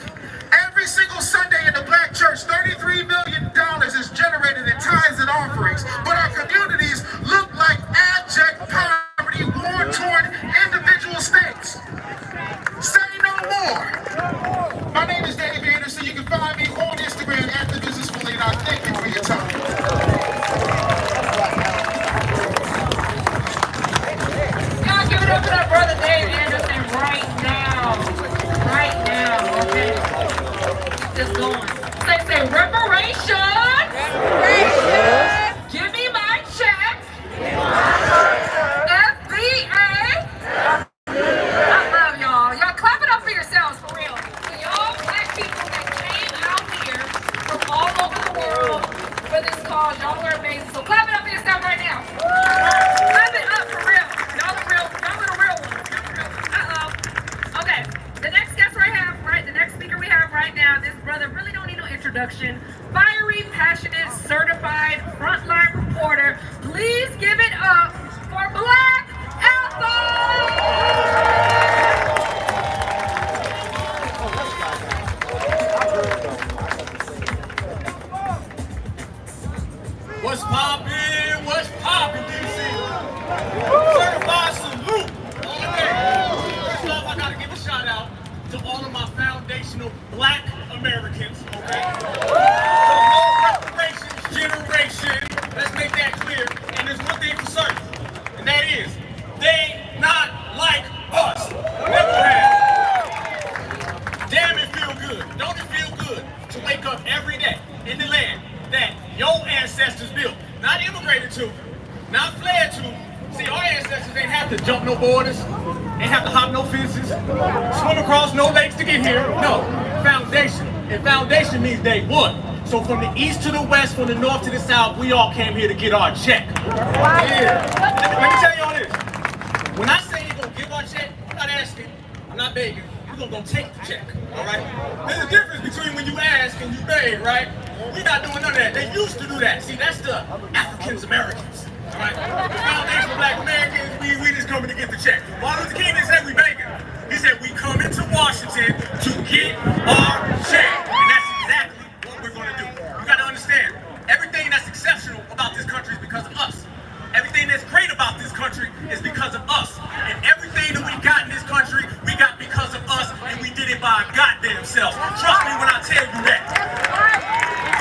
S5: Every single Sunday in the black church, $33 million is generated in tithes and offerings. But our communities look like abject poverty, war-torn individual states. Say no more. My name is Dave Anderson. You can find me on Instagram at The Business Bully, and I thank you for your time.
S1: Y'all give it up to our brother Dave Anderson right now. Right now, okay? Just going. Say reparations. Give me my check. FBA. I love y'all. Y'all clap it up for yourselves, for real. For y'all black people that came out here from all over the world for this cause, y'all are amazing. So clap it up for yourself right now. Clap it up for real. Y'all are real. Y'all are the real ones. Okay. The next guest the next speaker we have right now, this brother really don't need no introduction. Fiery, passionate, certified frontline reporter. Please give it up for Black Alpha!
S3: What's poppin'? What's poppin', DC? Certified salute. Okay. First off, I gotta give a shout out to all of my foundational black Americans, okay? The whole reparations generation, let's make that clear. And there's one thing for certain, and that is, they not like us. Never have. Damn, it feel good. Don't it feel good to wake up every day in the land that your ancestors built, not immigrated to, not fled to. See, our ancestors ain't have to jump no borders, ain't have to hop no fences, swim across no lakes to get here. No, foundation. And foundation means day one. So from the east to the west, from the north to the south, we all came here to get our check. Yeah. Let me tell y'all this. When I say you're gonna give our check, I'm not asking, I'm not begging. You're gonna go take the check, all right? There's a difference between when you ask and you beg, right? We're not doing none of that. They used to do that. See, that's the Africans Americans. All right? The foundational black Americans, we just coming to get the check. Martin Luther King didn't say we begging. He said we coming to Washington to get our check. And that's exactly what we're going to do. You got to understand, everything that's exceptional about this country is because of us. Everything that's great about this country is because of us. And everything that we got in this country, we got because of us, and we did it by our goddamn selves. Trust me when I tell you that.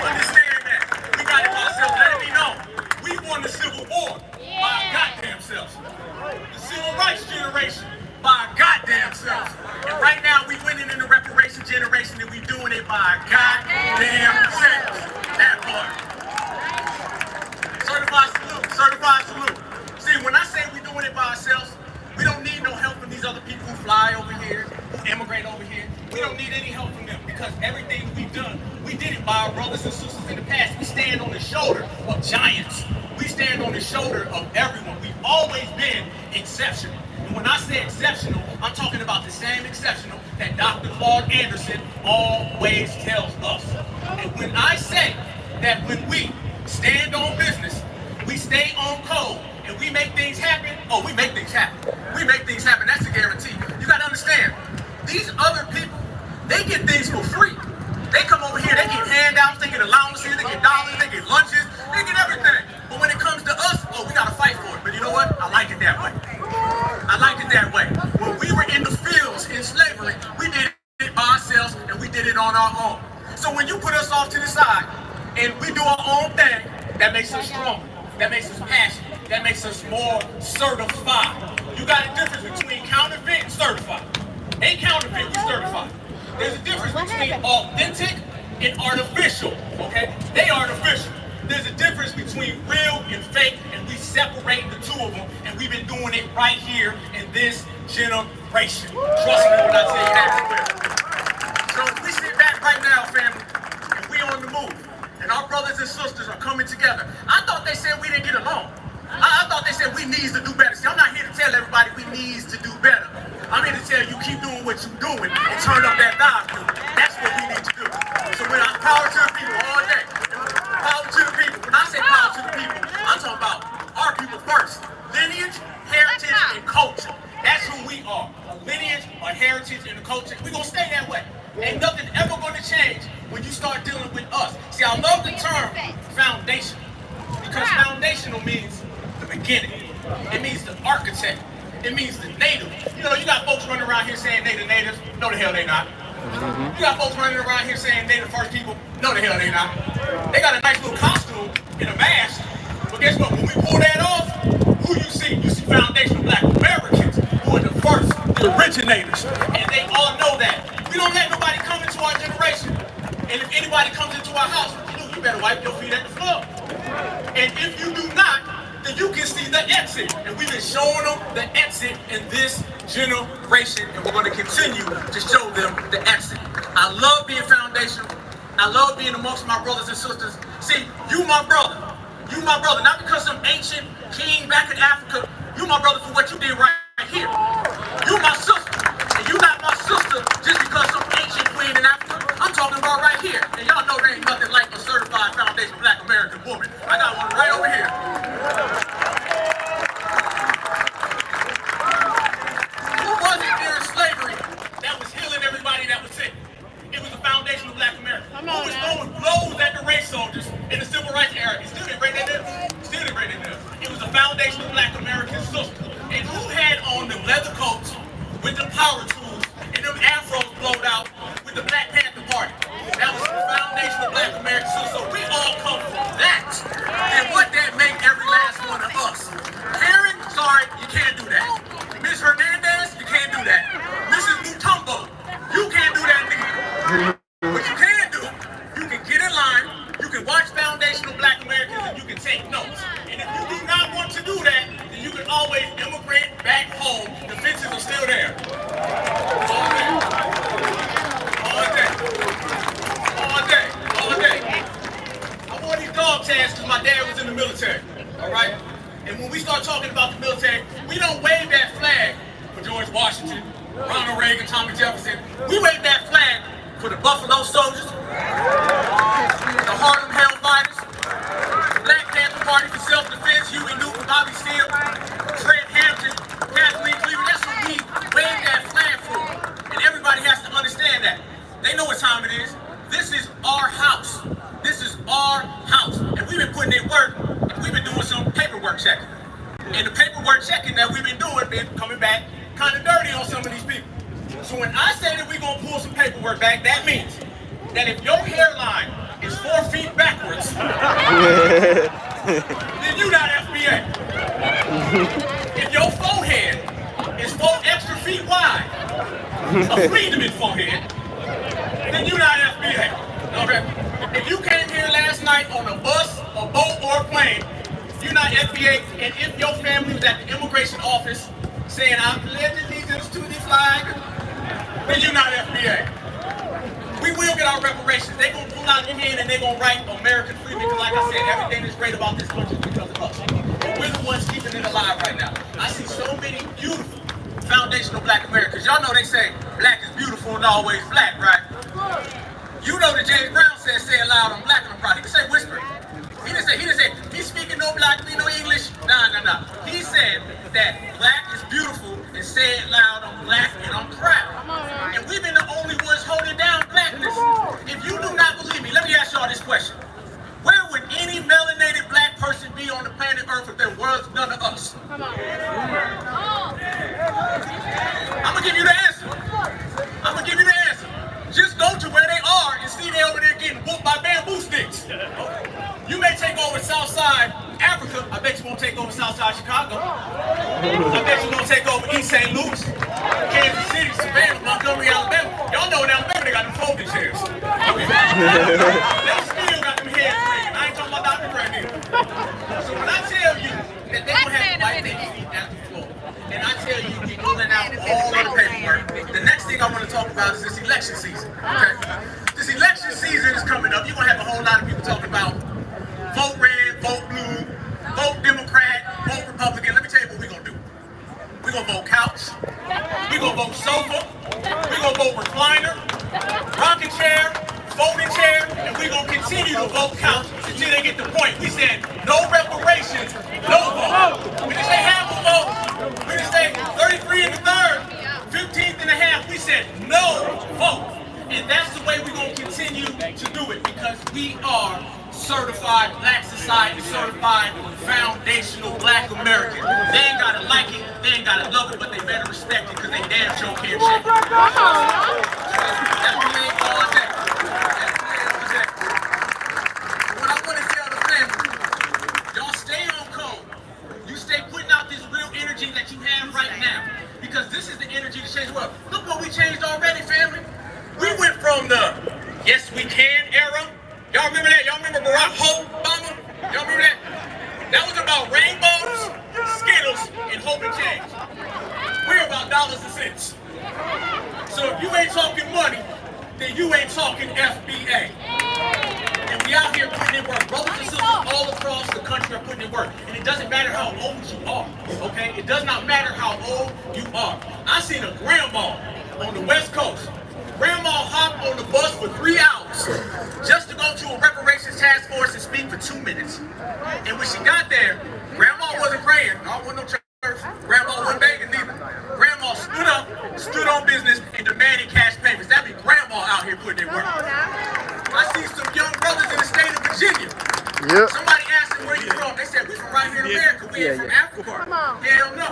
S3: Understand that. We got it by ourselves. Let it be known. We won the Civil War by our goddamn selves. The Civil Rights generation by our goddamn selves. And right now we winning in the reparation generation, and we doing it by our goddamn selves. That part. Certified salute, certified salute. See, when I say we're doing it by ourselves, we don't need no help from these other people who fly over here, who immigrate over here. We don't need any help from them because everything we've done, we did it by our brothers and sisters in the past. We stand on the shoulder of giants. We stand on the shoulder of everyone. We've always been exceptional. And when I say exceptional, I'm talking about the same exceptional that Dr. Claude Anderson always tells us. And when I say that when we stand on business, we stay on code, and we make things happen, oh, we make things happen. We make things happen, that's a guarantee. You gotta understand, these other people, they get things for free. They come over here, they get handouts, they get allowances, they get dollars, they get lunches, they get everything. But when it comes to us, oh, we gotta fight for it. But you know what? I like it that way. I like it that way. When we were in the fields in slavery, we did it by ourselves, and we did it on our own. So when you put us off to the side, and we do our own thing, that makes us stronger, that makes us passionate, that makes us more certified. You got a difference between counterfeit and certified. Ain't counterfeit, we certified. There's a difference between authentic and artificial, okay? They artificial. There's a difference between real and fake, and we separate the two of them, and we've been doing it right here in this generation. generation. Trust me when I tell you that. So we sit back right now, family, and we on the move. And our brothers and sisters are coming together. I thought they said we didn't get along. I thought they said we needs to do better. See, I'm not here to tell everybody we needs to do better. I'm here to tell you keep doing what you're doing and turn up that volume. That's what we need to do. So when I power to the people all day, power to the people. When I say power to the people, I'm talking about our people first. Lineage, heritage, and culture. That's who we are. A lineage, a heritage, and a culture. We're going to stay that way. Ain't nothing ever going to change when you start dealing with us. See, I love the term foundation. Because foundational means the beginning. It means the architect. It means the native. You know, you got folks running around here saying they the natives. No, the hell they not. You got folks running around here saying they the first people. No, the hell they not. They got a nice little costume and a mask. But guess what? When we pull that off, who you see? You see foundational black Americans who are the first, the originators. And they all know that. We don't let nobody come into our generation. And if anybody comes into our house, what you do? You better wipe your feet at the floor. And if you do not, then you can see the exit. And we've been showing them the exit in this generation, and we're going to continue to show them the exit. I love being foundational. I love being amongst my brothers and sisters. See, you my brother. You my brother. Not because some ancient king back in Africa. You my brother for what you did right here. You my sister. And you not my sister just because some ancient queen in Africa. I'm talking about right here. And y'all know there ain't nothing like a certified foundation black American woman. I got one right over here. Who was it during slavery that was healing everybody that was sick? It was the foundation of black America. Who was throwing blows at the race soldiers in the civil rights era? It still didn't break that down. Still didn't break that down. It was the foundation of black American sisters. And who had on the leather coats with the power tools and them afros blowed out with the Black Panther Party? That was the foundation of black American sisters. So we all come from that. And what that make every last one of us. Karen, sorry, you can't do that. Ms. Hernandez, you can't do that. Mrs. Mutombo, you can't do that neither. What you can do, you can get in line, you can watch foundational black Americans, and you can take notes. And if you do not want to do that, then you can always immigrate back home. The fences are still there. All day. All day. All day. All day. I wore these dog tags because my dad was in the military. All right? And when we start talking about the military, we don't wave that flag for George Washington, Ronald Reagan, Thomas Jefferson. We wave that flag for the Buffalo Soldiers, the Harlem Hellfighters, the Black Panther Party for Self-Defense, Huey Newton, Bobby Seale, Fred Hampton, Kathleen Cleaver. That's what we wave that flag for. And everybody has to understand that. They know what time it is. This is our house. This is our house. And we've been putting in work, and we've been doing some paperwork checking. And the paperwork checking that we've been doing been coming back kind of dirty on some of these people. So when I say that we're going to pull some paperwork back, that means that if your hairline is 4 feet backwards, then you're not FBA. If your forehead is 4 extra feet wide, a freedom forehead, then you're not FBA. Okay? If you came here last night on a bus, a boat, or a plane, you're not FBA. And if your family was at the immigration office saying, I pledge allegiance to the flag, then you're not FBA. We will get our reparations. They're going to pull out their hand and they're going to write American freedom. Because like I said, everything that's great about this country is because of us. And we're the ones keeping it alive right now. I see so many beautiful foundational black Americans. Y'all know they say black is beautiful and always black, right? You know that James Brown said, say it loud, I'm black and I'm proud. He didn't say whisper. He didn't say, he's speaking no black, no English. Nah. He said that black is beautiful and say it loud, I'm black and I'm proud. And we've been the only ones holding down blackness. If you do not believe me, let me ask y'all this question. Where would any melanated black person be on the planet Earth if there was none of us? I'm gonna give you the answer. Just go to where they are and see they over there getting whooped by bamboo sticks. You may take over Southside Africa. I bet you won't take over Southside Chicago. I bet you won't take over East St. Louis, Kansas City, Savannah, Montgomery, Alabama. Y'all know in Alabama they got them folding chairs. They still got them heads ringing. I ain't talking about Dr. Brand either. So when I tell you that they don't have to wipe their feet at the floor, and I tell you you're pulling out all of the paper, whole lot of people talking about vote red, vote blue, vote Democrat, vote Republican. Let me tell you what we're going to do. We're going to vote couch. We're going to vote sofa. We're going to vote recliner, rocking chair, folding chair, and we're going to continue to vote couch until they get the point. We said no reparations, no vote. We didn't say half a vote. We didn't say 33 and a third, 15th and a half. We said no vote. And that's the way we're going to continue to do it, because we are certified black society, certified foundational black American. They ain't gotta like it, they ain't gotta love it, but they better respect it, because they damn sure can't shake it. That's what they all day. What I want to tell the family, y'all stay on code. You stay putting out this real energy that you have right now, because this is the energy to change the world. Look what we changed already, family. We went from the yes we can era. Y'all remember that? Y'all remember Barack Obama? Y'all remember that? That was about rainbows, Skittles, and hope and change. We're about dollars and cents. So if you ain't talking money, then you ain't talking FBA. And we out here putting in work. Brothers and sisters all across the country are putting in work. And it doesn't matter how old you are, okay? It does not matter how old you are. I seen a grandma on the West Coast. Grandma hopped on the bus for 3 hours just to go to a reparations task force and speak for 2 minutes. And when she got there, Grandma wasn't praying. No, wasn't no church. Grandma wasn't begging neither. Grandma stood up, stood on business, and demanded cash payments. That be Grandma out here putting in work. I see some young brothers in the state of Virginia. Yep. Somebody asked them, where you from? They said, we from right here in America. We ain't from Africa. Hell no.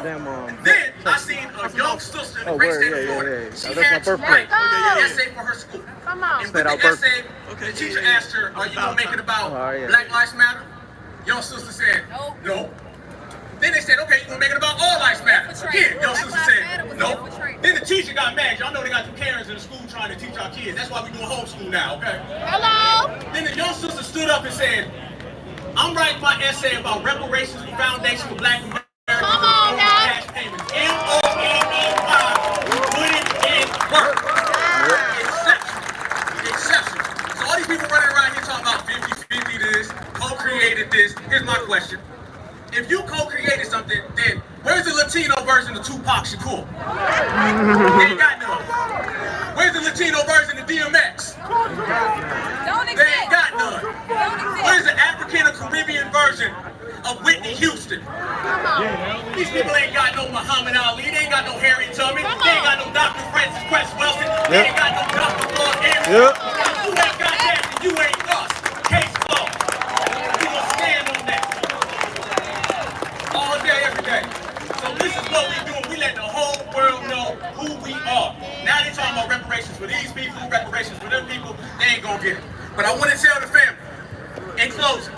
S3: And then I seen a young sister in the great state of Florida. She had to write an essay for her school. And with the essay, the teacher asked her, are you going to make it about Black Lives Matter? Young sister said, no. Then they said, okay, you going to make it about All Lives Matter? Again, young sister said, no. Then the teacher got mad. Y'all know they got some Karens in the school trying to teach our kids. That's why we doing homeschool now, okay? Hello. Then the young sister stood up and said, I'm writing my essay about reparations and foundation for black Americans. Come on now. Cash payments. M-O-N-E-Y. We put it in work. Exception. So all these people running around here talking about 50-50 this, co-created this. Here's my question. If you co-created something, then where's the Latino version of Tupac Shakur? They ain't got none. Where's the Latino version of DMX? They ain't got none. Where's the African or Caribbean version of Whitney Houston? These people ain't got no Muhammad Ali. They ain't got no Harry Tubman. They ain't got no Dr. Francis Cress Welsing. They ain't got no Dr. Claude Anderson. If you ain't got that, then you ain't us. Case law. We gonna stand on that. All day, every day. So this is what we doing. We let the whole world know who we are. Now they talking about reparations for these people, reparations for them people. They ain't gonna get it. But I want to tell the family, in closing,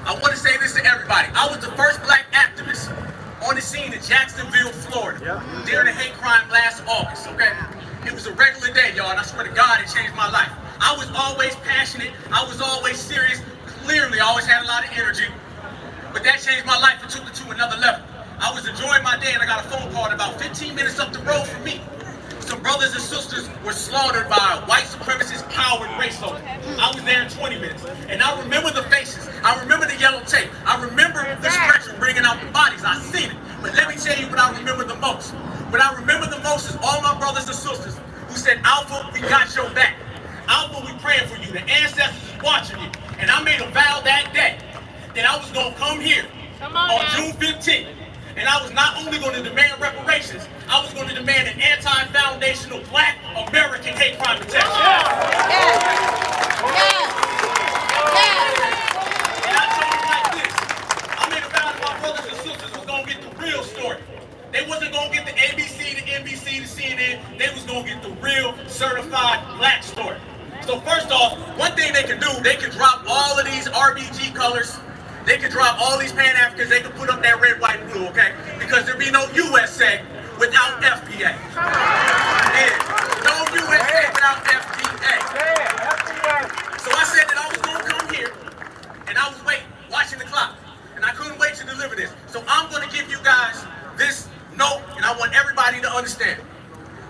S3: I want to say this to everybody. I was the first black activist on the scene in Jacksonville, Florida, during the hate crime last August, okay? It was a regular day, y'all, and I swear to God, it changed my life. I was always passionate. I was always serious. Clearly, I always had a lot of energy. But that changed my life and took it to another level. I was enjoying my day, and I got a phone call about 15 minutes up the road from me. Some brothers and sisters were slaughtered by white supremacist coward race soldiers. I was there in 20 minutes. And I remember the faces. I remember the yellow tape. I remember the stretcher bringing out the bodies. I seen it. But let me tell you what I remember the most. What I remember the most is all my brothers and sisters who said, Alpha, we got your back. Alpha, we praying for you. The ancestors is watching you. And I made a vow that day that I was going to come here on June 15th. And I was not only going to demand reparations, I was going to demand an anti-foundational black American hate crime protection. And I told them like this. I made a vow that my brothers and sisters was going to get the real story. They wasn't going to get the ABC, the NBC, the CNN. They was going to get the real certified black story. So first off, one thing they can do, they can drop all of these RBG colors. They could drop all these Pan-Africans, they could put up that red, white, and blue, okay? Because there'd be no USA without FBA. Yeah. No USA without FBA. So I said that I was gonna come here, and I was waiting, watching the clock. And I couldn't wait to deliver this. So I'm gonna give you guys this note, and I want everybody to understand.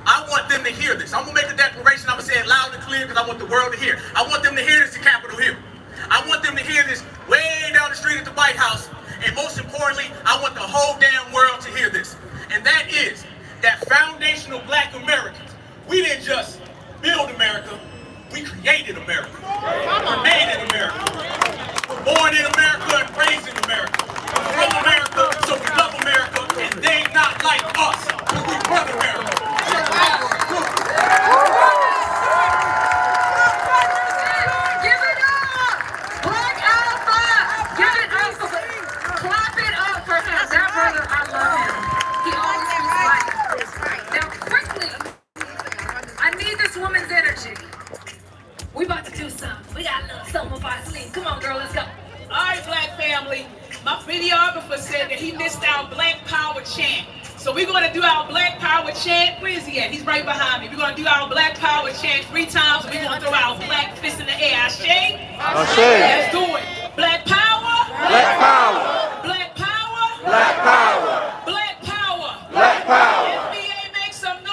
S3: I want them to hear this. I'm gonna make a declaration, I'm gonna say it loud and clear, because I want the world to hear. I want them to hear this in Capitol Hill.
S1: thing. Come on, girl, let's go.
S7: All right, Black family. My videographer said that he missed our Black Power chant. So we're going to do our Black Power chant. Where is he at? He's right behind me. We're going to do our Black Power chant 3 times. We're going to throw our black fist in the air. Ashe?
S8: Ashe.
S7: Let's do it. Black Power.
S8: Black power.
S7: Black Power.
S8: Black power.
S7: Black Power.
S8: Black power.
S7: NBA, make some noise.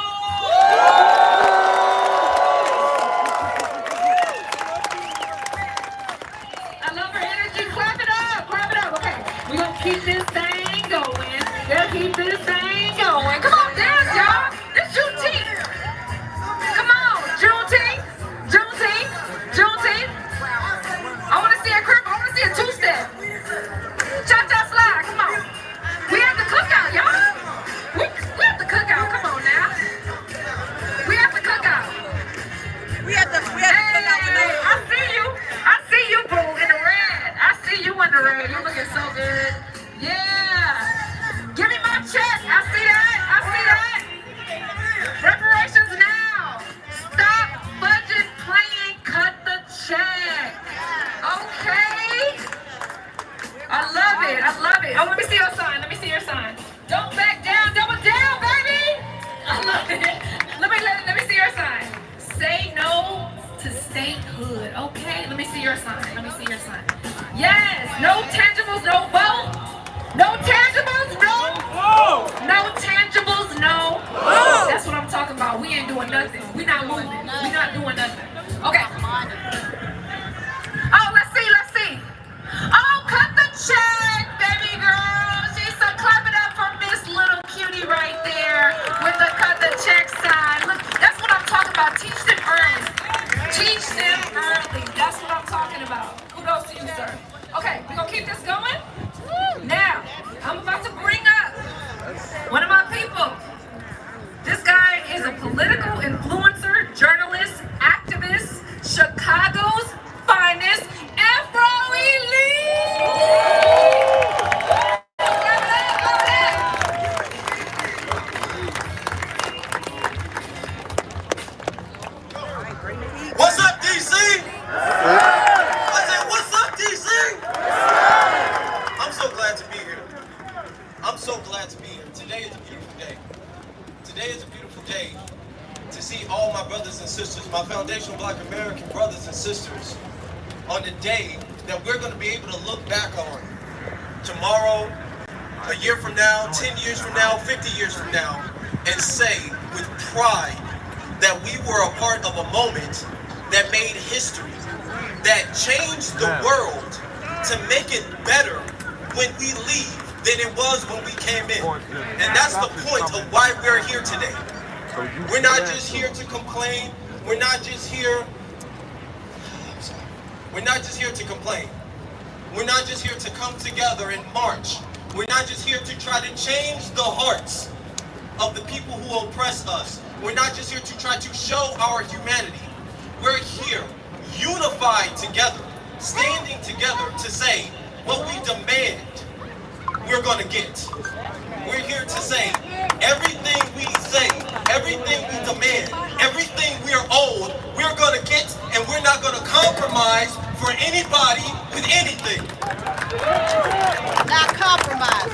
S1: I love her energy. Clap it up. Clap it up. Okay. We're going to keep this thing going. Let's keep this thing going. Come on, dance, y'all. This Juneteenth. Come on. Juneteenth. Juneteenth. Juneteenth. I want to see a crip. I want to see a two-step. Cha-cha slide. Come on. We at the cookout, y'all. We at the cookout. Come on now. We at the cookout.
S6: We at the cookout tonight.
S1: I see you. I see you, boo, in the red. I see you in the red. You looking so good. Yeah. Give me my check. I see that. I see that. Reparations now. Stop budget playing. Cut the check. Okay. I love it. I love it. Oh, let me see your sign. Let me see your sign. Don't back down. Double down, baby. I love it. Let me see your sign. Say no to statehood. Okay. Let me see your sign. Let me see your sign. Yes. No tangibles. No vote. No tangibles. No. No tangibles. No. That's what I'm talking about. We ain't doing nothing. We not moving. We not doing nothing. Okay. Oh, let's see. Let's see. Oh, cut the check, baby girl. She's so clap it up for Miss Little Cutie right there with the cut the check sign. Look, that's what I'm talking about. Teach them early. Teach them early. That's what I'm talking about. Kudos to you, sir. Okay, we're gonna keep this going. Now, I'm about to bring up one of my people. This guy is a political influencer, journalist, activist, Chicago's finest, Afro Elite.
S9: What's up, DC? I said, what's up, DC? I'm so glad to be here. I'm so glad to be here. Today is a beautiful day. Today is a beautiful day to see all my brothers and sisters, my foundational Black American brothers and sisters, on the day that we're going to be able to look back on tomorrow, a year from now, 10 years from now, 50 years from now, and say with pride that we were a part of a moment that made history, that changed the world to make it better when we leave than it was when we came in. And that's the point of why we're here today. We're not just here to complain. We're not just here. We're not just here to complain. We're not just here to come together and march. We're not just here to try to change the hearts of the people who oppress us. We're not just here to try to show our humanity. We're here, unified together, standing together to say what we demand we're going to get. We're here to say everything we say, everything we demand, everything we're owed, we're going to get, and we're not going to compromise for anybody with anything.
S10: Not compromise.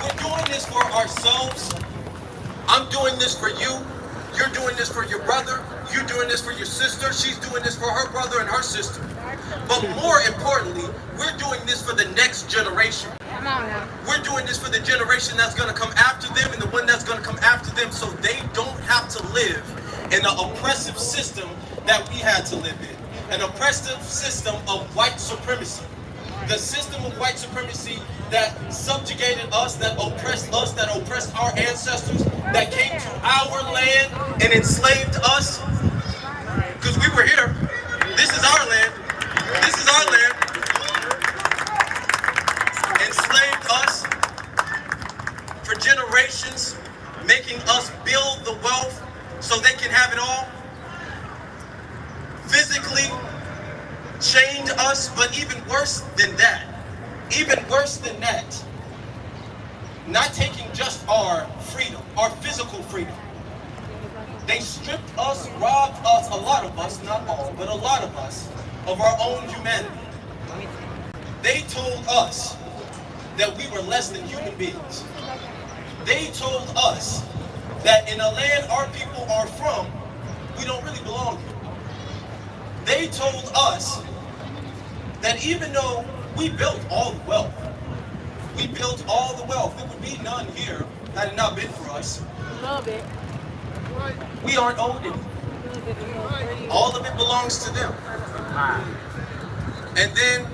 S9: We're doing this for ourselves. I'm doing this for you. You're doing this for your brother. You're doing this for your sister. She's doing this for her brother and her sister. But more importantly, we're doing this for the next generation.
S10: Come on now.
S9: We're doing this for the generation that's going to come after them and the one that's going to come after them, so they don't have to live in the oppressive system that we had to live in. An oppressive system of white supremacy. The system of white supremacy that subjugated us, that oppressed our ancestors, that came to our land and enslaved us. Because we were here. This is our land. This is our land. Enslaved us for generations, making us build the wealth so they can have it all. Physically chained us, but even worse than that, not taking just our freedom, our physical freedom. They stripped us, robbed us, a lot of us, not all, but a lot of us, of our own humanity. They told us that we were less than human beings. They told us that in a land our people are from, we don't really belong here. They told us that even though we built all the wealth, we built all the wealth, there would be none here had it not been for us.
S10: Love it.
S9: We aren't owed it. All of it belongs to them. And then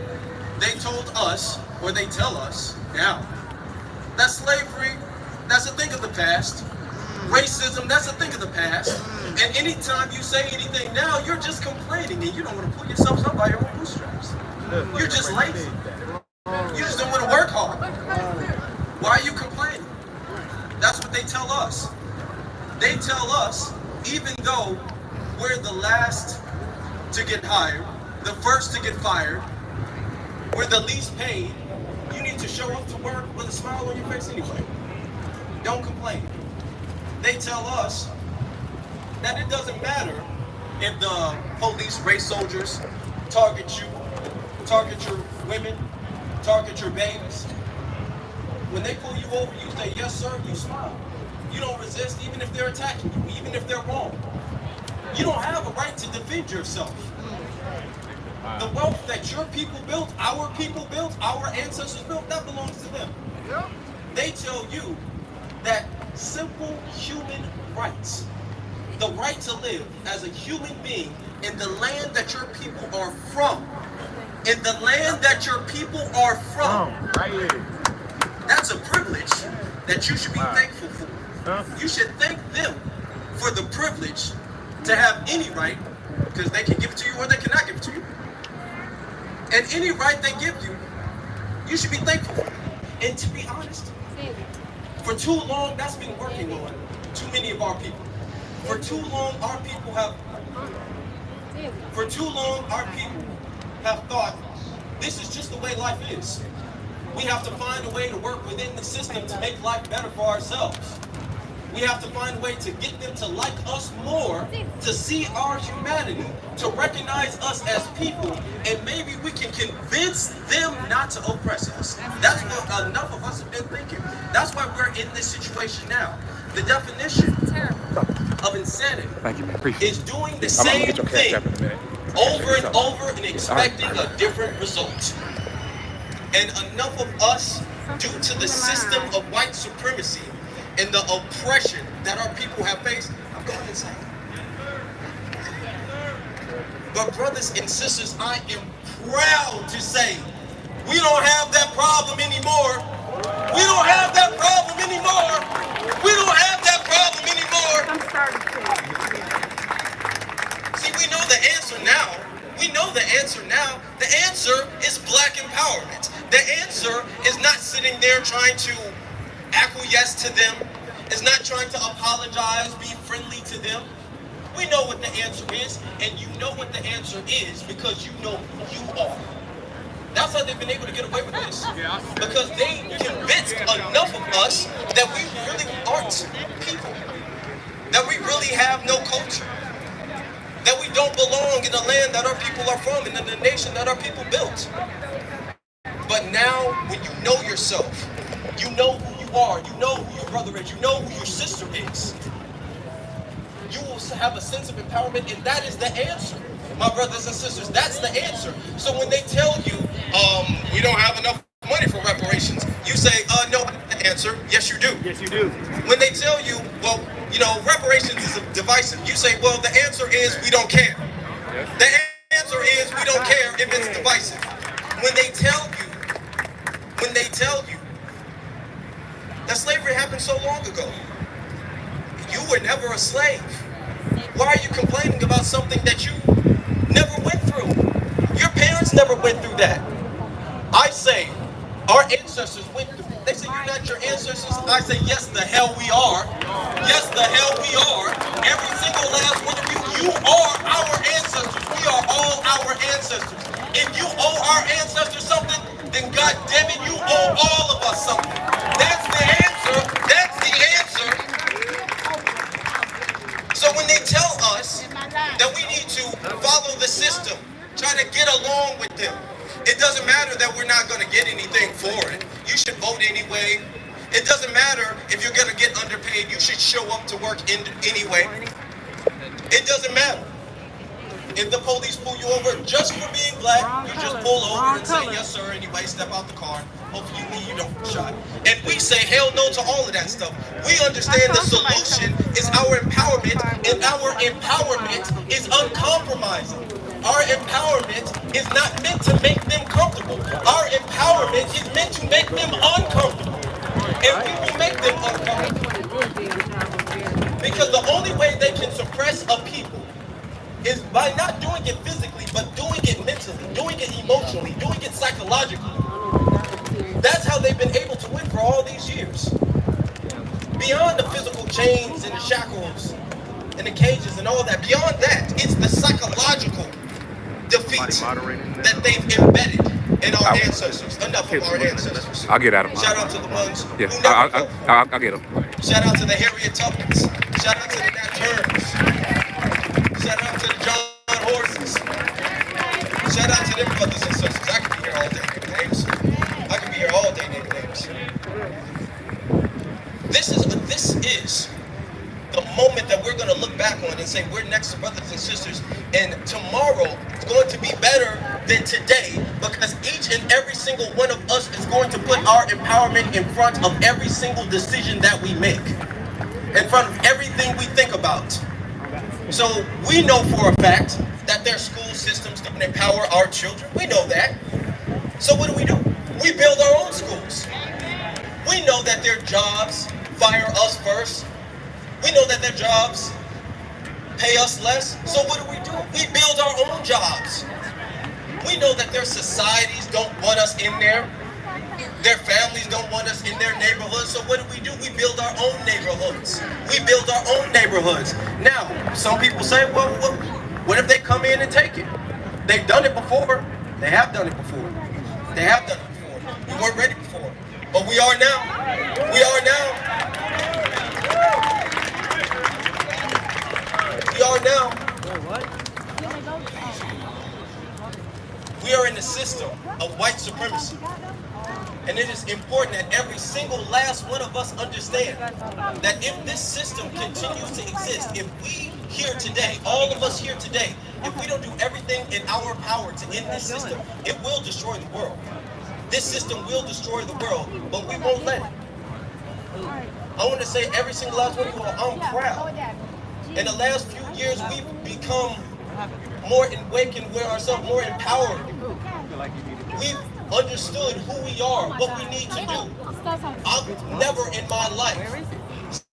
S9: they told us, or they tell us now, that slavery, that's a thing of the past. Racism, that's a thing of the past. And anytime you say anything now, you're just complaining and you don't want to pull yourself up by your own bootstraps. You're just lazy. You just don't want to work hard. Why are you complaining? That's what they tell us. They tell us, even though we're the last to get hired, the first to get fired, we're the least paid, you need to show up to work with a smile on your face anyway. Don't complain. They tell us that it doesn't matter if the police, race soldiers target you, target your women, target your babies. When they pull you over, you say, yes, sir, you smile. You don't resist, even if they're attacking you, even if they're wrong. You don't have a right to defend yourself. The wealth that your people built, our ancestors built, that belongs to them. They tell you that simple human rights, the right to live as a human being in the land that your people are from, in the land that your people are from, that's a privilege that you should be thankful for. You should thank them for the privilege to have any right, because they can give it to you or they cannot give it to you. And any right they give you, you should be thankful for. And to be honest, for too long, that's been working on too many of our people. For too long, our people have thought this is just the way life is. We have to find a way to work within the system to make life better for ourselves. We have to find a way to get them to like us more, to see our humanity, to recognize us as people, and maybe we can convince them not to oppress us. That's what enough of us have been thinking. That's why we're in this situation now. The definition of insanity is doing the same thing over and over and expecting a different result. And enough of us, due to the system of white supremacy and the oppression that our people have faced, I'm going insane. But brothers and sisters, I am proud to say we don't have that problem anymore. We don't have that problem anymore. We don't have that problem anymore. See, we know the answer now. We know the answer now. The answer is black empowerment. The answer is not sitting there trying to acquiesce to them, is not trying to apologize, be friendly to them. We know what the answer is, and you know what the answer is because you know who you are. That's how they've been able to get away with this. Because they convinced enough of us that we really aren't people. That we really have no culture. That we don't belong in the land that our people are from and in the nation that our people built. But now, when you know yourself, you know who you are, you know who your brother is, you know who your sister is, you will have a sense of empowerment, and that is the answer. My brothers and sisters, that's the answer. So when they tell you, we don't have enough money for reparations, you say, no, that's the answer. Yes, you do.
S8: Yes, you do.
S9: When they tell you, well, you know, reparations is divisive, you say, well, the answer is we don't care. Yes. The answer is we don't care if it's divisive. When they tell you that slavery happened so long ago, you were never a slave. Why are you complaining about something that you never went through? Your parents never went through that. I say, our ancestors went through it. They say, you're not your ancestors. I say, yes, the hell we are. Yes, the hell we are. Every single last one of you, you are our ancestors. We are all our ancestors. If you owe our ancestors something, then God damn it, you owe all of us something. That's the answer. That's the answer. So when they tell us that we need to follow the system, try to get along with them, it doesn't matter that we're not going to get anything for it. You should vote anyway. It doesn't matter if you're going to get underpaid. You should show up to work anyway. It doesn't matter. If the police pull you over just for being black, you just pull over and say, yes, sir, anyway, step out the car. Hopefully you don't get shot. And we say hell no to all of that stuff. We understand the solution is our empowerment, and our empowerment is uncompromising. Our empowerment is not meant to make them comfortable. Our empowerment is meant to make them uncomfortable. And we will make them uncomfortable. Because the only way they can suppress a people is by not doing it physically, but doing it mentally, doing it emotionally, doing it psychologically. That's how they've been able to win for all these years. Beyond the physical chains and the shackles and the cages and all that, beyond that, it's the psychological defeat that they've embedded in our ancestors. Enough of our ancestors.
S8: I'll get at him.
S9: Shout out to the ones who never
S8: I'll get him.
S9: Shout out to the Harriet Tubmans. Shout out to the Nat Turns. Shout out to the John Horses. Shout out to them brothers and sisters. I could be here all day naming names. I could be here all day naming names. This is the moment that we're going to look back on and say we're next to brothers and sisters, and tomorrow is going to be better than today, because each and every single one of us is going to put our empowerment in front of every single decision that we make, in front of everything we think about. So we know for a fact that their school systems don't empower our children. We know that. So what do? We build our own schools. We know that their jobs fire us first. We know that their jobs pay us less. So what do? We build our own jobs. We know that their societies don't want us in there. Their families don't want us in their neighborhoods. So what do? We build our own neighborhoods. We build our own neighborhoods. Now, some people say, well, what if they come in and take it? They've done it before. They have done it before. They have done it before. We weren't ready before. But we are now. We are now. We are now. We are in the system of white supremacy. And it is important that every single last one of us understand that if this system continues to exist, if we here today, all of us here today, if we don't do everything in our power to end this system, it will destroy the world. This system will destroy the world, but we won't let it. I want to say every single last one of you, I'm proud. In the last few years, we've become more awakened with ourselves, more empowered. We've understood who we are, what we need to do. I've never in my life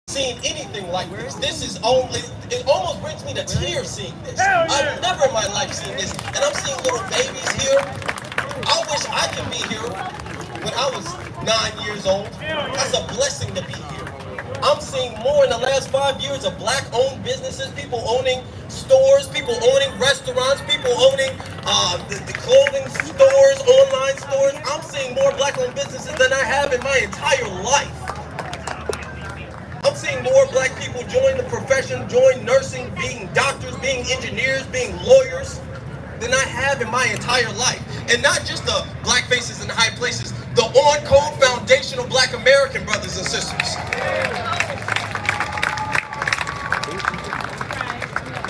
S9: seen anything like this. It almost brings me to tears seeing this. I've never in my life seen this. And I'm seeing little babies here. I wish I could be here when I was 9 years old. That's a blessing to be here. I'm seeing more in the last 5 years of black-owned businesses, people owning stores, people owning restaurants, people owning the clothing stores, online stores. I'm seeing more black-owned businesses than I have in my entire life. I'm seeing more black people join the profession, join nursing, being doctors, being engineers, being lawyers, than I have in my entire life. And not just the black faces in the high places, the on-code foundational black American brothers and sisters.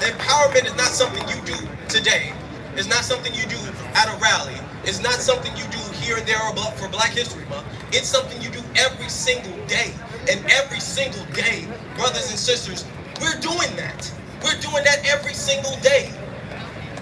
S9: Empowerment is not something you do today. It's not something you do at a rally. It's not something you do here and there for Black History Month. It's something you do every single day. And every single day, brothers and sisters, we're doing that. We're doing that every single day.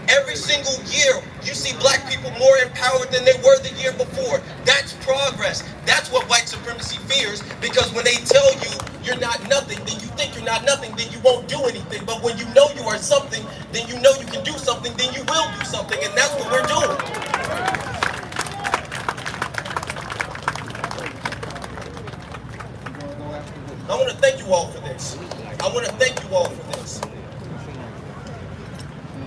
S9: Every single year, you see black people more empowered than they were the year before. That's progress. That's what white supremacy fears, because when they tell you you're not nothing, then you think you're not nothing, then you won't do anything. But when you know you are something, then you know you can do something, then you will do something, and that's what we're doing. I want to thank you all for this. I want to thank you all for this.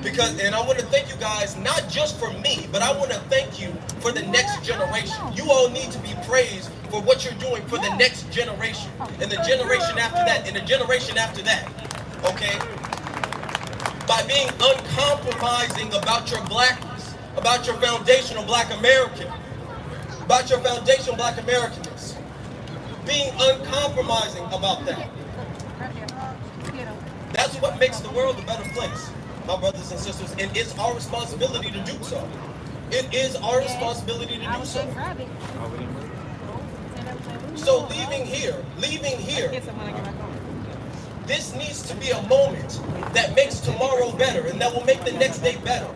S9: And I want to thank you guys, not just for me, but I want to thank you for the next generation. You all need to be praised for what you're doing for the next generation, and the generation after that, and the generation after that, okay? By being uncompromising about your blackness, about your foundational Black American, about your foundational Black Americanness, being uncompromising about that. That's what makes the world a better place, my brothers and sisters, and it's our responsibility to do so. It is our responsibility to do so. So leaving here, this needs to be a moment that makes tomorrow better and that will make the next day better.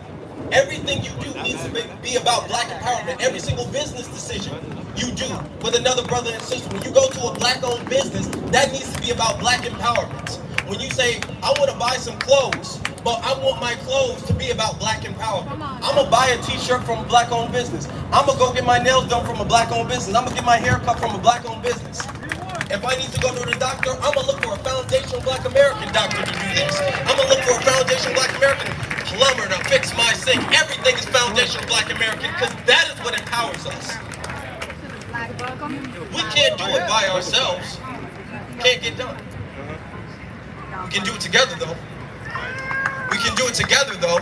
S9: Everything you do needs to be about Black empowerment. Every single business decision you do with another brother and sister, when you go to a Black-owned business, that needs to be about Black empowerment. When you say, I want to buy some clothes, but I want my clothes to be about Black empowerment. I'm going to buy a t-shirt from a Black-owned business. I'm going to go get my nails done from a Black-owned business. I'm going to get my hair cut from a Black-owned business. If I need to go to the doctor, I'm going to look for a foundational Black American doctor to do this. I'm going to look for a foundational Black American plumber to fix my sink. Everything is foundational Black American because that is what empowers us. We can't do it by ourselves. Can't get done. We can do it together though. We can do it together though.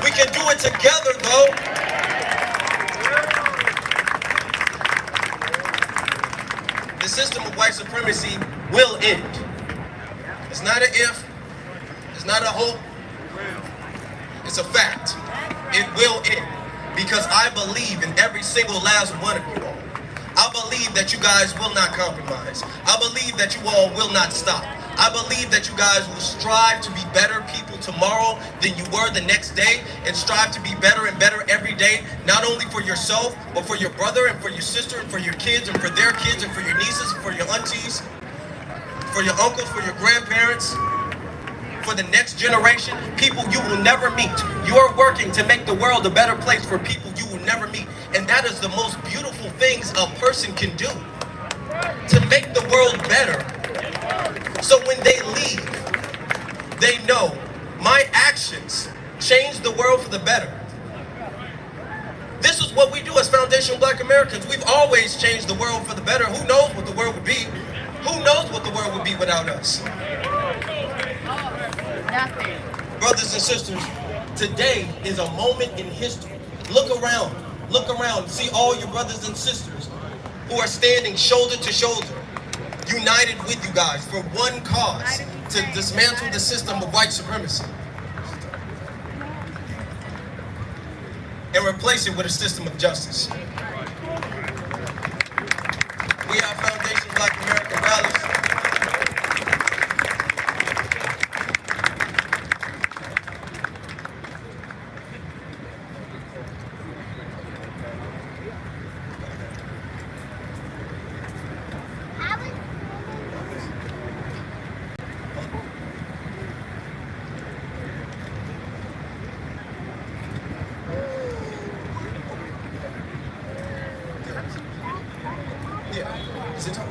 S9: We can do it together though. The system of white supremacy will end. It's not an if, it's not a hope, it's a fact. It will end because I believe in every single last one of you all. I believe that you guys will not compromise. I believe that you all will not stop. I believe that you guys will strive to be better people tomorrow than you were the next day and strive to be better and better every day, not only for yourself, but for your brother and for your sister and for your kids and for their kids and for your nieces and for your aunties, for your uncles, for your grandparents, for the next generation, people you will never meet. You are working to make the world a better place for people you will never meet. And that is the most beautiful things a person can do, to make the world better. So when they leave, they know my actions change the world for the better. This is what we do as foundational Black Americans. We've always changed the world for the better. Who knows what the world would be? Who knows what the world would be without us?
S10: Nothing.
S9: Brothers and sisters, today is a moment in history. Look around, see all your brothers and sisters who are standing shoulder to shoulder, united with you guys for one cause, to dismantle the system of white supremacy and replace it with a system of justice. We have Foundation Black American rallies.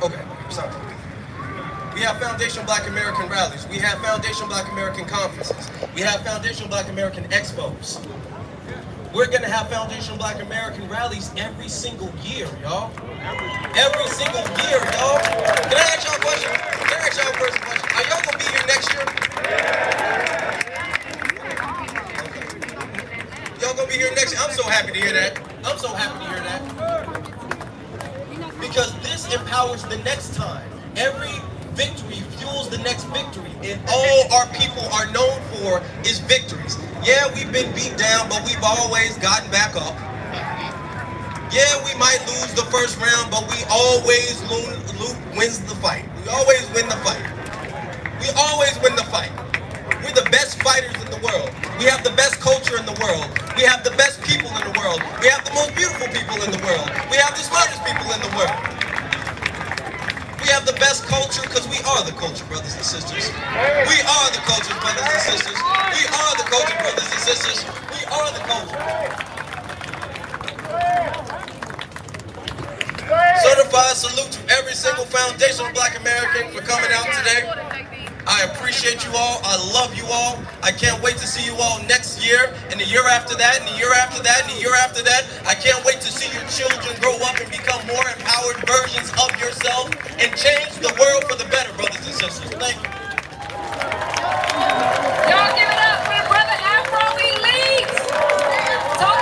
S9: Okay, sorry. We have Foundation Black American rallies. We have Foundation Black American conferences. We have Foundation Black American expos. We're gonna have Foundation Black American rallies every single year, y'all. Every single year, y'all. Can I ask y'all a question? Can I ask y'all a first question? Are y'all gonna be here next year? Okay. Y'all gonna be here next year? I'm so happy to hear that. I'm so happy to hear that. Because this empowers the next time. Every victory fuels the next victory. And all our people are known for is victories. Yeah, we've been beat down, but we've always gotten back up. Yeah, we might lose the first round, but we always wins the fight. We always win the fight. We always win the fight. We're the best fighters in the world. We have the best culture in the world. We have the best people in the world. We have the most beautiful people in the world. We have the smartest people in the world. We have the best culture because we are the culture, brothers and sisters. We are the culture, brothers and sisters. We are the culture, brothers and sisters. We are the culture. Certified salute to every single Foundation of Black American for coming out today. I appreciate you all. I love you all. I can't wait to see you all next year, and the year after that, and the year after that, and the year after that. I can't wait to see your children grow up and become more empowered versions of yourself and change the world for the better, brothers and sisters. Thank you.
S1: Y'all give it up for the brother Afro Elite. Talk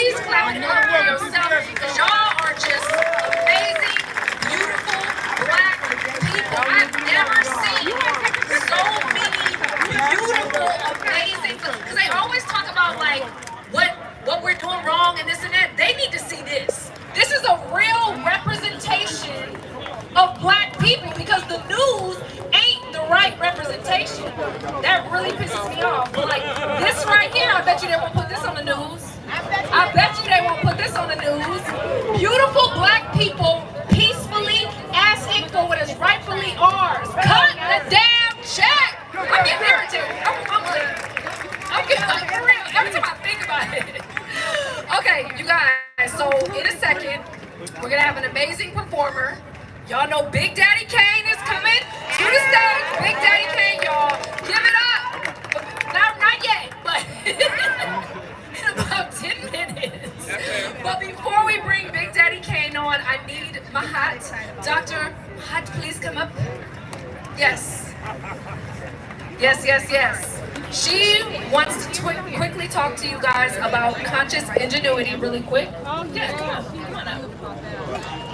S1: Please clap it up for yourselves because y'all are just amazing, beautiful black people. I've never seen so many beautiful, amazing, because they always talk about like what we're doing wrong and this and that. They need to see this. This is a real representation of black people because the news ain't the right representation. That really pisses me off. But like this right here, I bet you they won't put this on the news. I bet you they won't put this on the news. Beautiful black people peacefully asking for what is rightfully ours. Cut the damn check. I'm getting irritated. I'm getting like real every time I think about it. Okay, you guys, so in a second, we're gonna have an amazing performer. Y'all know Big Daddy Kane is coming to the stage. Big Daddy Kane, y'all. Give it up. Not yet, but in about 10 minutes. But before we bring Big Daddy Kane on, I need Mahat. Dr. Mahat, please come up. Yes. Yes. She wants to quickly talk to you guys about conscious ingenuity really quick. Yeah, come on up.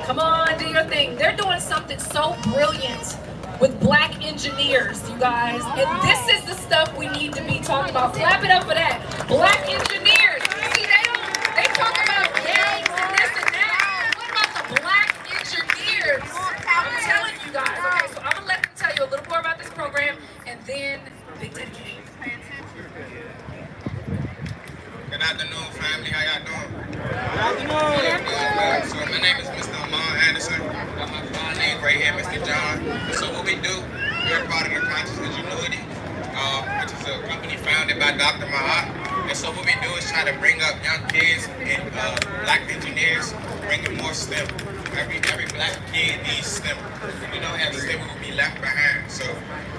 S1: Come on, do your thing. They're doing something so brilliant with black engineers, you guys. And this is the stuff we need to be talking about. Clap it up for that. Black engineers. See, they talk about gangs and this and that. What about the black engineers? I'm telling you guys. Okay, so I'm going to let them tell you a little more about this program and then Big Daddy Kane.
S11: Good afternoon, family. How y'all doing? Good afternoon. So my name is Mr. Amon Anderson. Got my fine name right here, Mr. John. So what we do, we're part of the Conscious Ingenuity, which is a company founded by Dr. Mahat. And so what we do is try to bring up young kids and black engineers, bring them more STEM. Every black kid needs STEM. If we don't have STEM, we will be left behind. So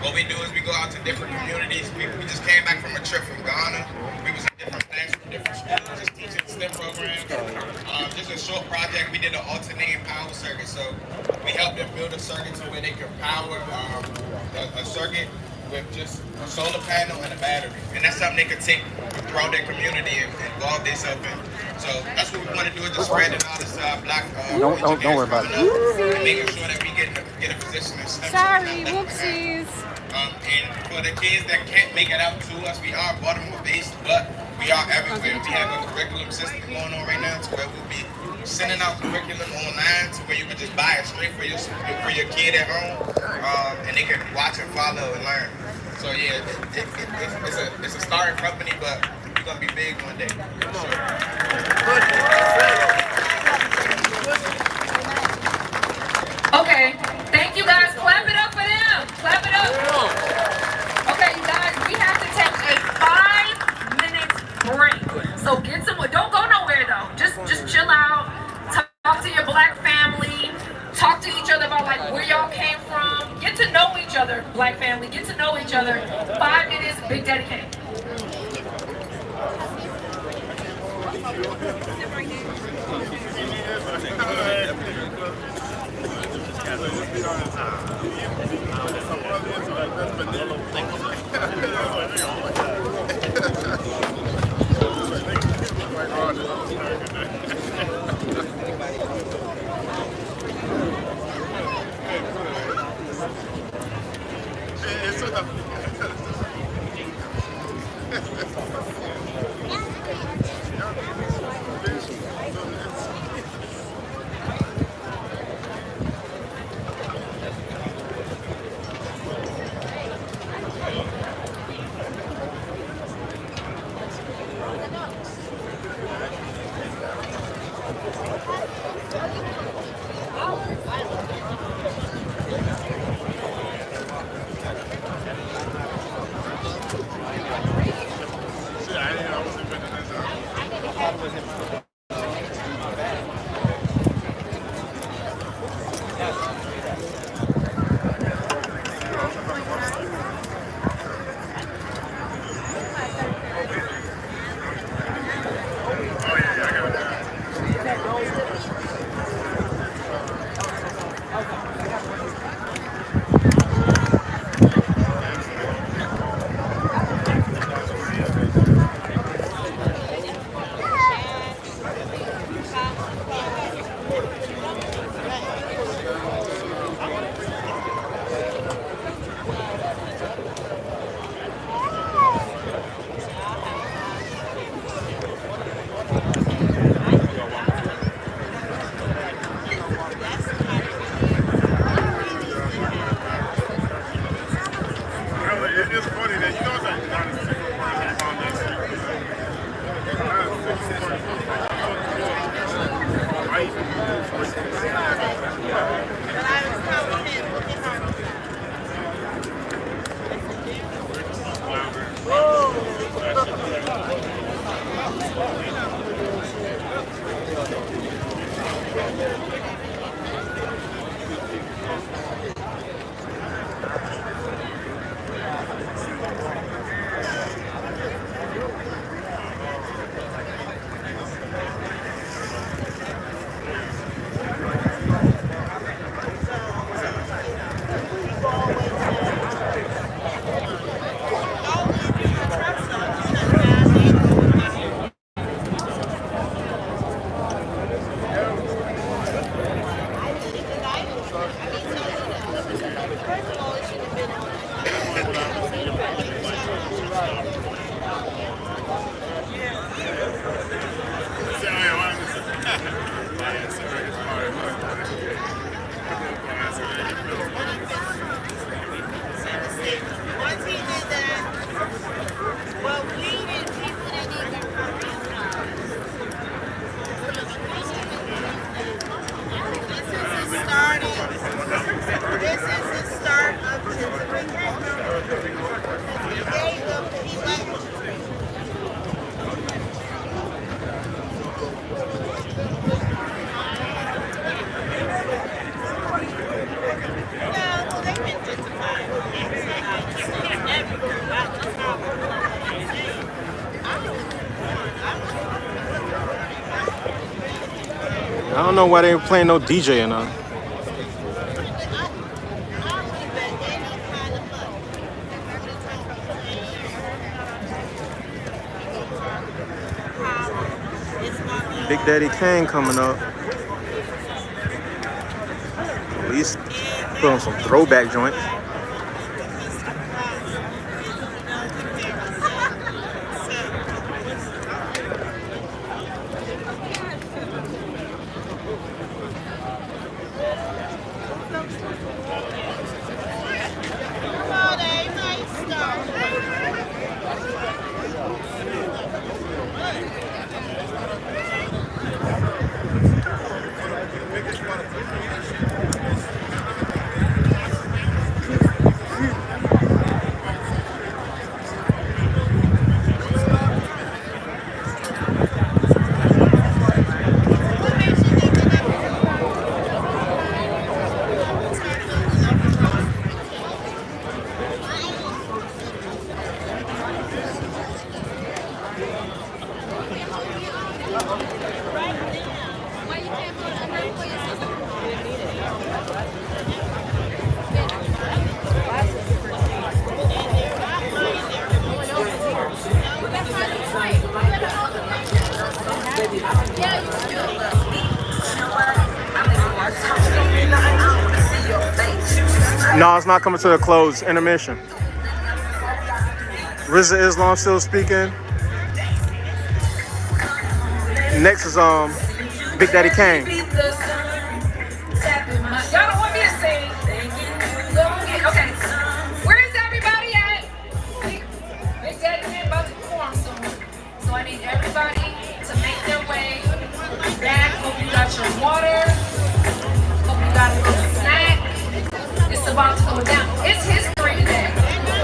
S11: what we do is we go out to different communities. We just came back from a trip from Ghana. We was in different classrooms, different schools, just teaching STEM programs. Just a short project. We did an alternating power circuit. So we helped them build a circuit to where they could power a circuit with just a solar panel and a battery. And that's something they could take throughout their community and involve themselves in. So that's what we want to do, is just spread it out as black
S8: don't worry about it.
S11: And making sure that we get a position in STEM.
S10: Sorry, whoopsies.
S11: And for the kids that can't make it out to us, we are Baltimore based, but we are everywhere. We have a curriculum system going on right now to where we'll be sending out curriculum online to where you can just buy it straight for your kid at home, and they can watch and follow and learn. So yeah, it's a starting company, but we're gonna be big one day. For sure.
S1: Okay, thank you guys. Clap it up for them. Clap it up. Okay, you guys, we have to take a 5-minute break. So get someone. Don't go nowhere though. Just chill out. Talk to your black family. Talk to each other about like where y'all came from. Get to know each other, black family. Get to know each other. 5 minutes. Big Daddy Kane.
S8: I don't know why they ain't playing no DJ or nothing. Big Daddy Kane coming up. At least put on some throwback joints. No, it's not coming to a close. Intermission. RZA Islam still speaking. Next is Big Daddy Kane.
S1: Y'all don't want me to sing. Okay. Where is everybody at? Big Daddy Kane about to perform soon. So I need everybody to make their way back. Hope you got your water. Hope you got a little snack. It's about to go down. It's history today.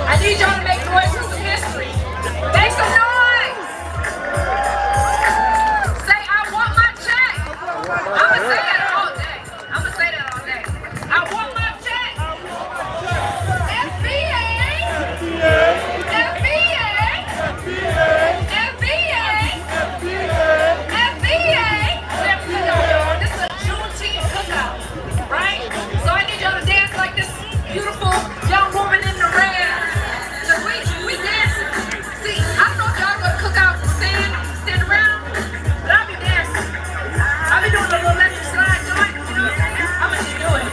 S1: I need y'all to make noise for some history. Make some noise! Say, I want my check. I'ma say that all day. I'ma say that all day. I want my check. FBA. FBA. FBA. FBA. This is a Juneteenth cookout, right? So I need y'all to dance like this beautiful young woman in the red. So we dancing. See, I don't know if y'all gonna cook out and stand around, but I'll be dancing. I'll be doing a little electric slide joint, you know what I'm saying? I'ma just do it.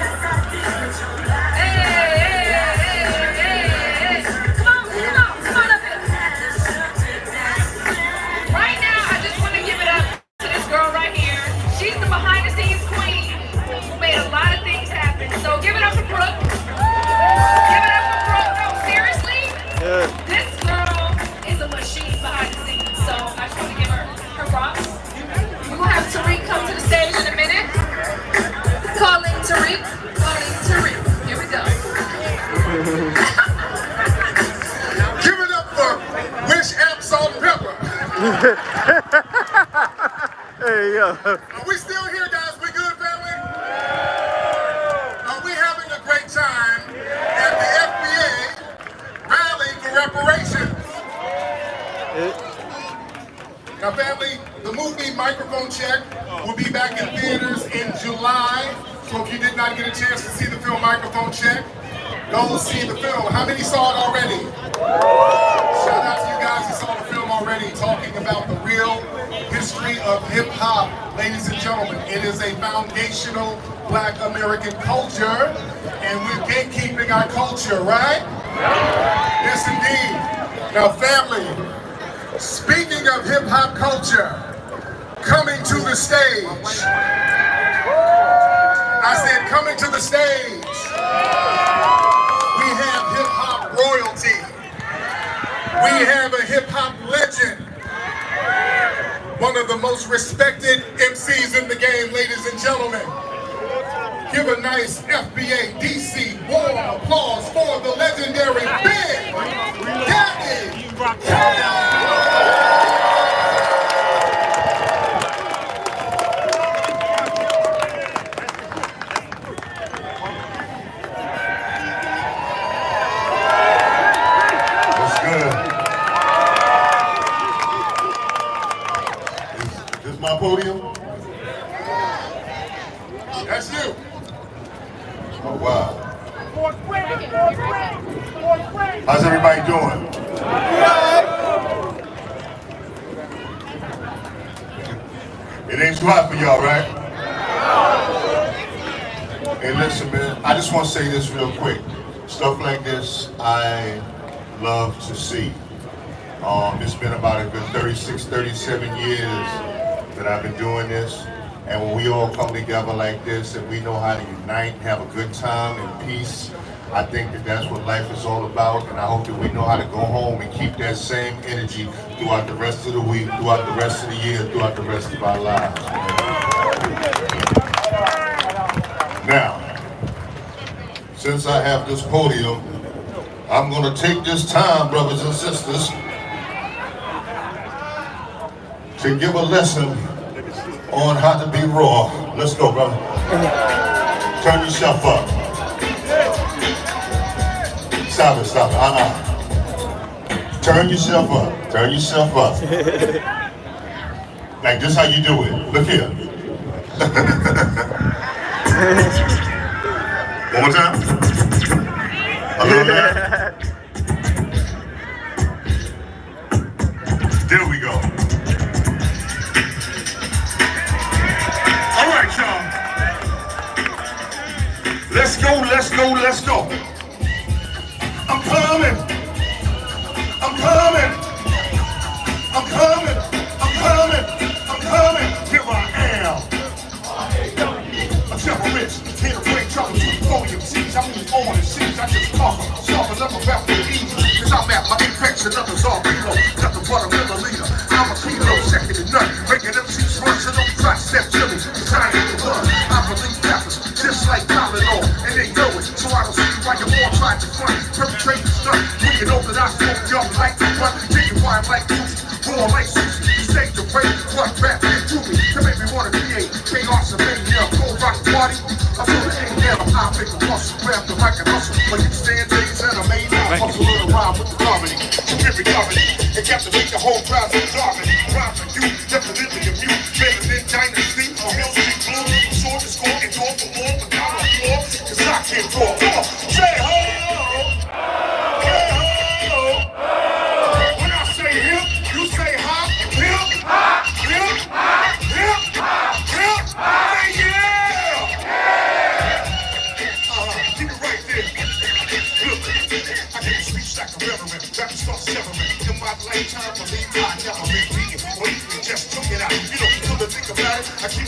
S1: Hey, hey, hey, hey, hey. Come on up here. Right now, I just want to give it up to this girl right here. She's the behind the scenes queen who made a lot of things happen. So give it up for Brooke. Give it up for Brooke. No, seriously?
S8: Yeah.
S1: This girl is a machine behind the scenes. So I just want to give her props. We're going to have Tariq come to the stage in a minute.
S8: Hey, yo.
S5: Are we still here, guys? We good, family? Are we having a great time at the FBA rally for reparations? Now, family, the movie Microphone Check will be back in theaters in July. So if you did not get a chance to see the film Microphone Check, go see the film. How many saw it already? Shout out to you guys who saw the film already, talking about the real history of hip-hop, ladies and gentlemen. It is a foundational Black American culture, and we're gatekeeping our culture, right? Yes, indeed. Now, family, speaking of hip-hop culture, coming to the stage. I said coming to the stage. We have hip-hop royalty. We have a hip-hop legend. One of the most respected MCs in the game, ladies and gentlemen. Give a nice FBA DC warm applause for the legendary Big Daddy Kane! My podium? That's you. Oh, wow. How's everybody doing? It ain't too hot for y'all, right? Hey, listen, man, I just want to say this real quick. Stuff like this, I love to see. It's been about a good 36, 37 years that I've been doing this, and when we all come together like this and we know how to unite, have a good time and peace, I think that that's what life is all about, and I hope that we know how to go home and keep that same energy throughout the rest of the week, throughout the rest of the year, throughout the rest of our lives. Now, since I have this podium, I'm going to take this time, brothers and sisters, to give a lesson on how to be raw. Let's go, brother. Turn yourself up. Stop it, stop it. Turn yourself up. Turn yourself up. Like this how you do it. Look here. One more time. A little louder. There we go. Let's go, let's go, let's go. I'm coming. I'm coming. I'm coming. I'm coming. I'm coming. Here I am. A temperament. Here to bring trouble to the podium. Seas, I move on and seas. I just conquer. Sharpen up about the ease. Cause I'm at my apex and others are below. Got the butter milliliter. I'm a kilo, second to none. Making them seas run, so don't try to step chilly. Cause I ain't the one. I believe rappers just like Tylenol, and they know it. So I don't see why you're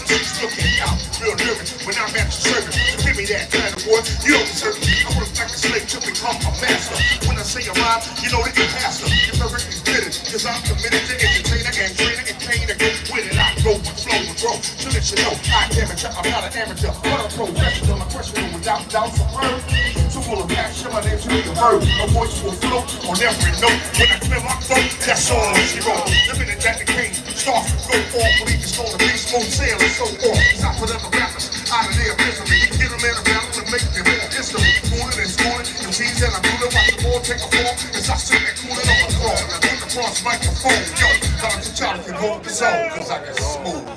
S5: Just looking out, real nervous when I'm at the service. So give me that kind of boy, you don't deserve it. I work like a slave to become a master. When I say a rhyme, you know they can pass them. If I really spit it, cause I'm committed to entertainer and trainer and pain to go with it. I go with flow and grow. So let you know, I'm not an amateur, but I'm professional. I'm professional without doubt for her. So full of passion, my name's really a verb. My voice will float on every note. When I clear my throat, that's all she wrote. The minute that the king starts to go off, believe it's gonna be smooth sailing, so on. Stop with other rappers out of their misery. Get them in a battle and make them more history. Schooling and schooling, the teams that I'm doing, watch the ball take a fall. As I sit there cooling on the floor, and I put the cross microphone. Yo, time to try to hold the zone, cause I can smooth.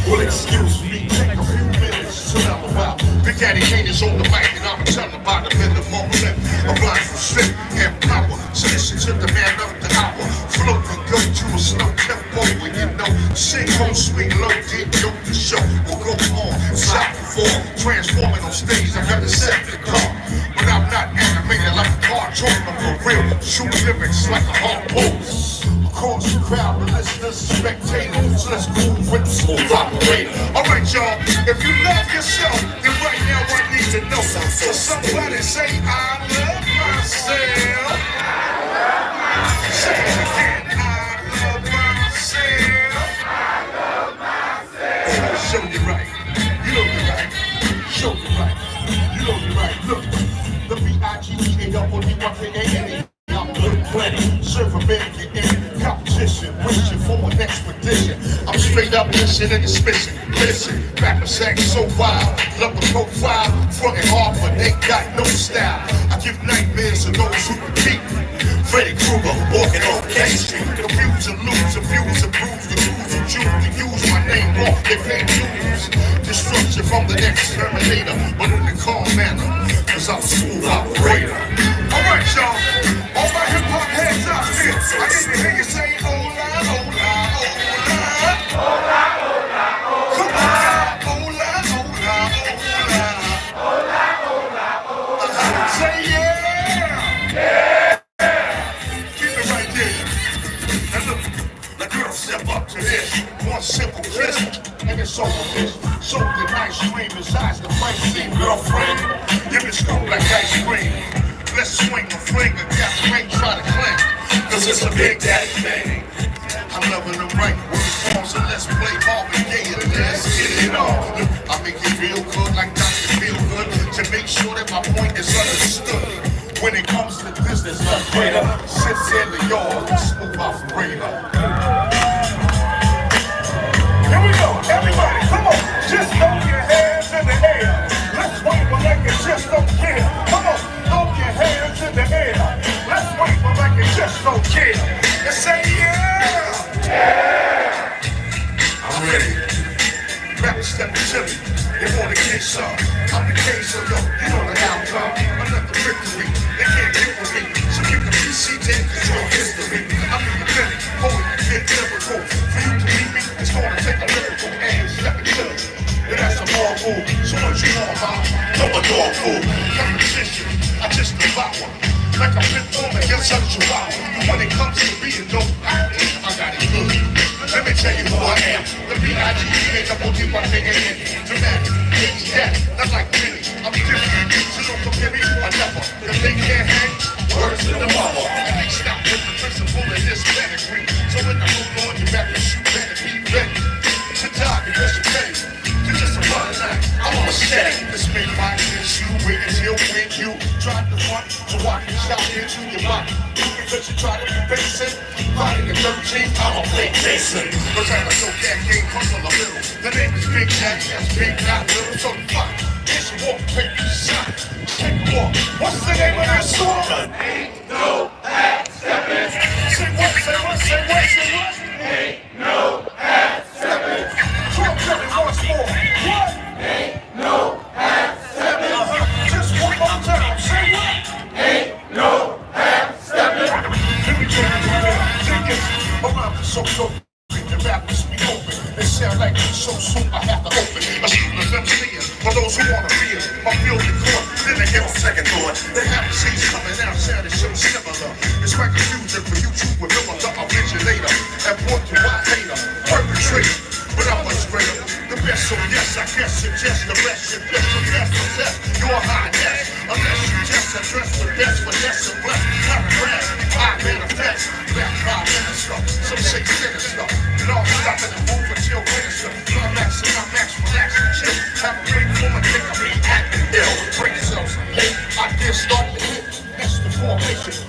S5: Well, excuse me, take a few minutes to tell about Big Daddy Kane is on the mic, and I'ma tell about the minimum limit of life for strip and power. So listen to the man of the hour. Float and go to a slow tempo when you know. Sing home sweet, low, deep, do the show. We'll go on, stop before transforming on stage. I got the set the car, but I'm not animated like a cartoon. I'm for real, shoot lyrics like a hard pose. Cause the crowd, the listeners, spectators. So let's move with the smooth operator. Alright, y'all, if you love yourself, then right now I need to know. So somebody say, I love myself. Say it again, I love myself. Show you right, you know you right. Show you right, you know you right. Look, the B-I-G-E-A-W-O-D-1-K-A-N-E. I'm good plenty, serve American in competition, wishing for an expedition. I'm straight up missing and dismissing. Listen, rappers act so wild, love the profile, frontin' hard, but they got no style. I give nightmares to those who repeat. Freddy Krueger, walking on K Street. Confuse and lose, abuse and bruise, the rules and choose to use my name wrong. They pay dues. Destruction from the exterminator, but in the calm manner, cause I'm a smooth operator. Alright, y'all. All my hip-hop heads up here. I need to hear you say, hola, hola, hola. Hola, hola, hola. Come on, hola, hola, hola. Hola, hola, hola. Say yeah. Yeah. Keep it right there. Now look, the girl step up to this. One simple kiss, and it's over this. So the ice cream is eyes, the price seem girlfriend. Give it scoop like ice cream. Let's swing a fling, a got the ring, try to cling. Cause it's a big daddy thing. I'm loving the right with the songs, so let's play Marvin Gaye and let's get it on. I make it real good like Dr. Feel Good to make sure that my point is understood. When it comes to business, operator sits in the yard, smooth operator. Here we go, everybody, come on. Just throw your hands in the air. Let's wave them like you just don't care. Come on. Hands in the air. Let's wait for like you just don't care. Let's say yeah. Yeah. I'm ready. Rappers stepping to me. They want to get some. I'm the case, so yo, you know the outcome. Another victory. They can't get with me. So you can be seated and control history. I'm independent, poet, and lyrical. For you to meet me, it's gonna take a lyrical and stepping to me. And that's a moral move. So what you want, huh? I'm a dog fool. Competition. I just devour, like I've been born against a chihuahua. When it comes to being dope, I got it good. Let me tell you who I am. The B-I-G-E-A-W-O-D-1-K-A-N. Dramatic, it's that, not like Benny. I'm different, so don't compare me to another. If they can't hang, words to the mother. And they stop with the principle of this pedigree. So when I move on your back, you better be ready to die because you're ready. You're just a runner night. I'm on a steady. This may find this you wait until when you try to front to walk and shot into your body. Because you try to be basic. Fighting the 13th, I'm a play Jason. But I know that game comes from the middle. The name is Big Jack, that's Big Not Little. So fuck, it's a walk, paper, shot. Take a walk. What's the name of that song? Ain't no half stepping. Say what, say what, say what, say what? Ain't no half stepping. Tell me once more. What? Ain't no half stepping. Just one more time. Say what? Ain't no half stepping. Let me tell you what. Take it. Around the so-so. The rappers be open. They sound like it's so soon I have to open. A student of MCing for those who wanna be it. My field in court, then they get on second thought. They have to see coming out.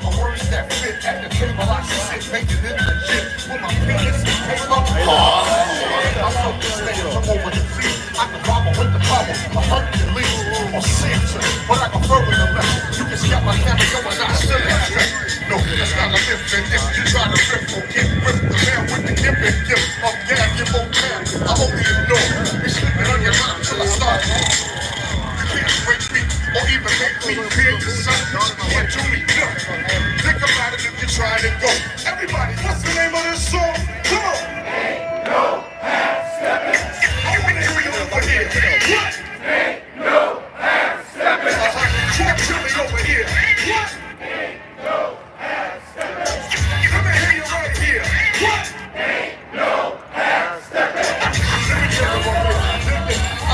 S5: A words that fit at the table I should sit, making it legit. With my penis and paper. I'm so dismayed from over the sea. I can robber with the power of Hercules or Santa, but I can further the left. You can see out my camera going, I still have strength. No, that's not a lift, and if you try to rip or get ripped, the man with the gift and gift of gag, give old man. I only ignore. It's slipping on your mouth till I start. You can't break me or even make me create yourself. You can't do me, no. Think about it if you try to go. Everybody, what's the name of this song? Come on. Ain't no half stepping. I wanna hear you over here. What? Ain't no half stepping. Talk to me over here. What? Ain't no half stepping. Let me hear you right here. What? Ain't no half stepping. Let me tell you what we're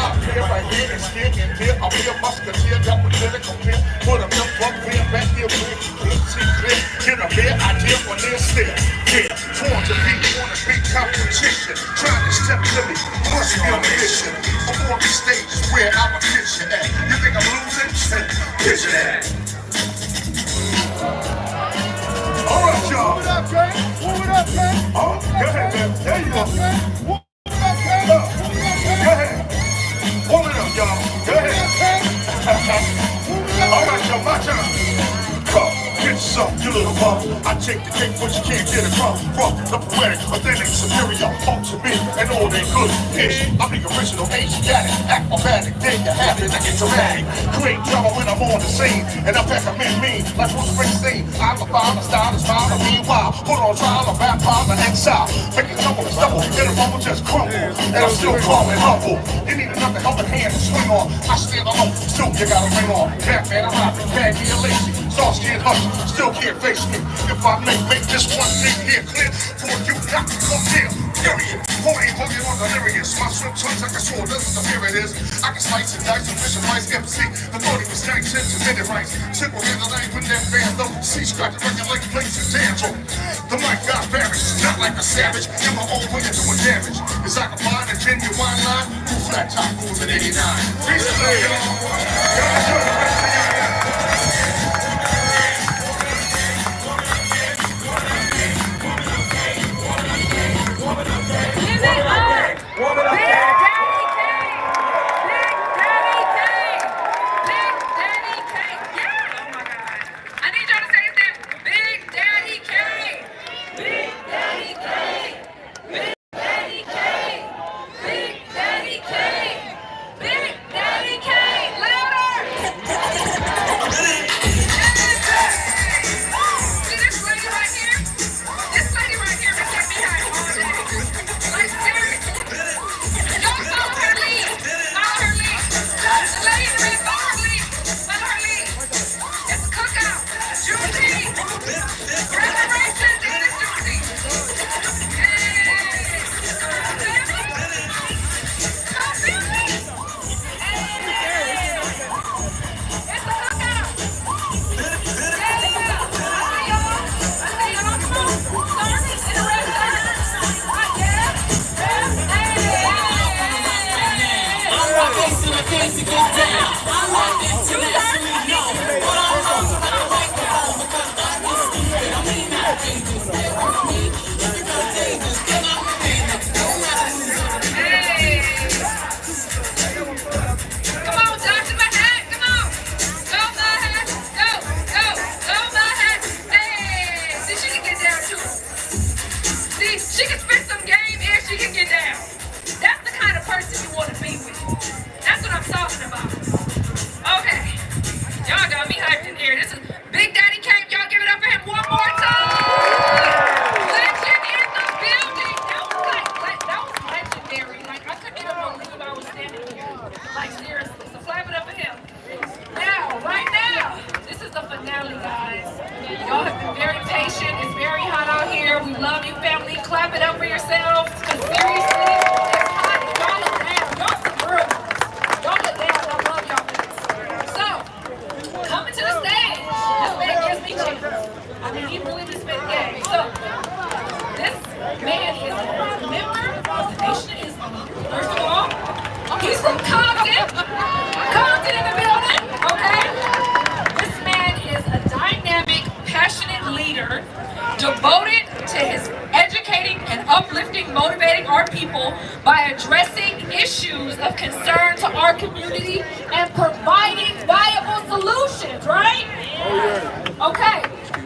S5: up here, right here, and stick and dip. I'll be a musketeer, got with lyrical pin. Put a milk up here, back here, clear, see clear. Get a beer, I deal for this still. Yeah, torn to beat, wanna beat competition. Trying to step to me, must be on a mission. I'm on the stage is where I'm a picture at. You think I'm losing? Picture that. All right, y'all. Warm it up, Jay. Warm it up, Jay. Oh, go ahead, man. There you go. Warm it up, Jay. Go ahead. Warm it up, y'all. Go ahead. All right, y'all. My turn. Come, get some, you little bum. I take the cake, but you can't get it from the poetic, authentic, superior, home to me, and all that good ish. I'm the original Asiatic, acrobatic, there you have it, I get dramatic. Create drama when I'm on the scene, and I pack a mean, like Bruce Springsteen. I'm a father, style, smile, meanwhile, put on trial, a baptize, an exile. Make it tumble and stumble, get a rumble, just crumble, and I'm still calm and humble. You need another helping hand to swing on. I stand alone, still you got a ring on. Batman, I'm rapping, baggy and lazy, sauce can't hush, still can't face me. If I make this one thing here clear, for you not to come here, period. Holding on delirious, my swim tongues like a sword, this is the fear it is. I can slice and dice and fish and rice, MC. The 40 was 9 cents and minute rice. Simple in the night when that band though. See, scratch the record like plates and tantrum. The mic got vanished, not like a savage. In my own way of doing damage. Is I can find a genuine line, who flat top rules in 89. Peace and love, y'all. Y'all enjoy the rest of y'all.
S1: She can spit some game and she can get down. That's the kind of person you want to be with. That's what I'm talking about. Okay. Y'all got me hyped in here. This is Big Daddy Kane. Y'all give it up for him one more time. Legend in the building. That was legendary. Like, I couldn't even believe I was standing here. Like, seriously. So clap it up for him. Now, right now, this is the finale, guys. Y'all have been very patient. It's very hot out here. We love you, family. Clap it up for yourselves. Because seriously, it's hot. Y'all are down. Y'all some real ones. Y'all are down. I love y'all for this. So, coming to the stage. This man gives me chills. I mean, he really just spit game. So, this man is a member of the Nation of Islam. First of all, he's from Compton. Compton in the building. Okay? This man is a dynamic, passionate leader devoted to his educating and uplifting, motivating our people by addressing issues of concern to our community and providing viable solutions, right? Okay.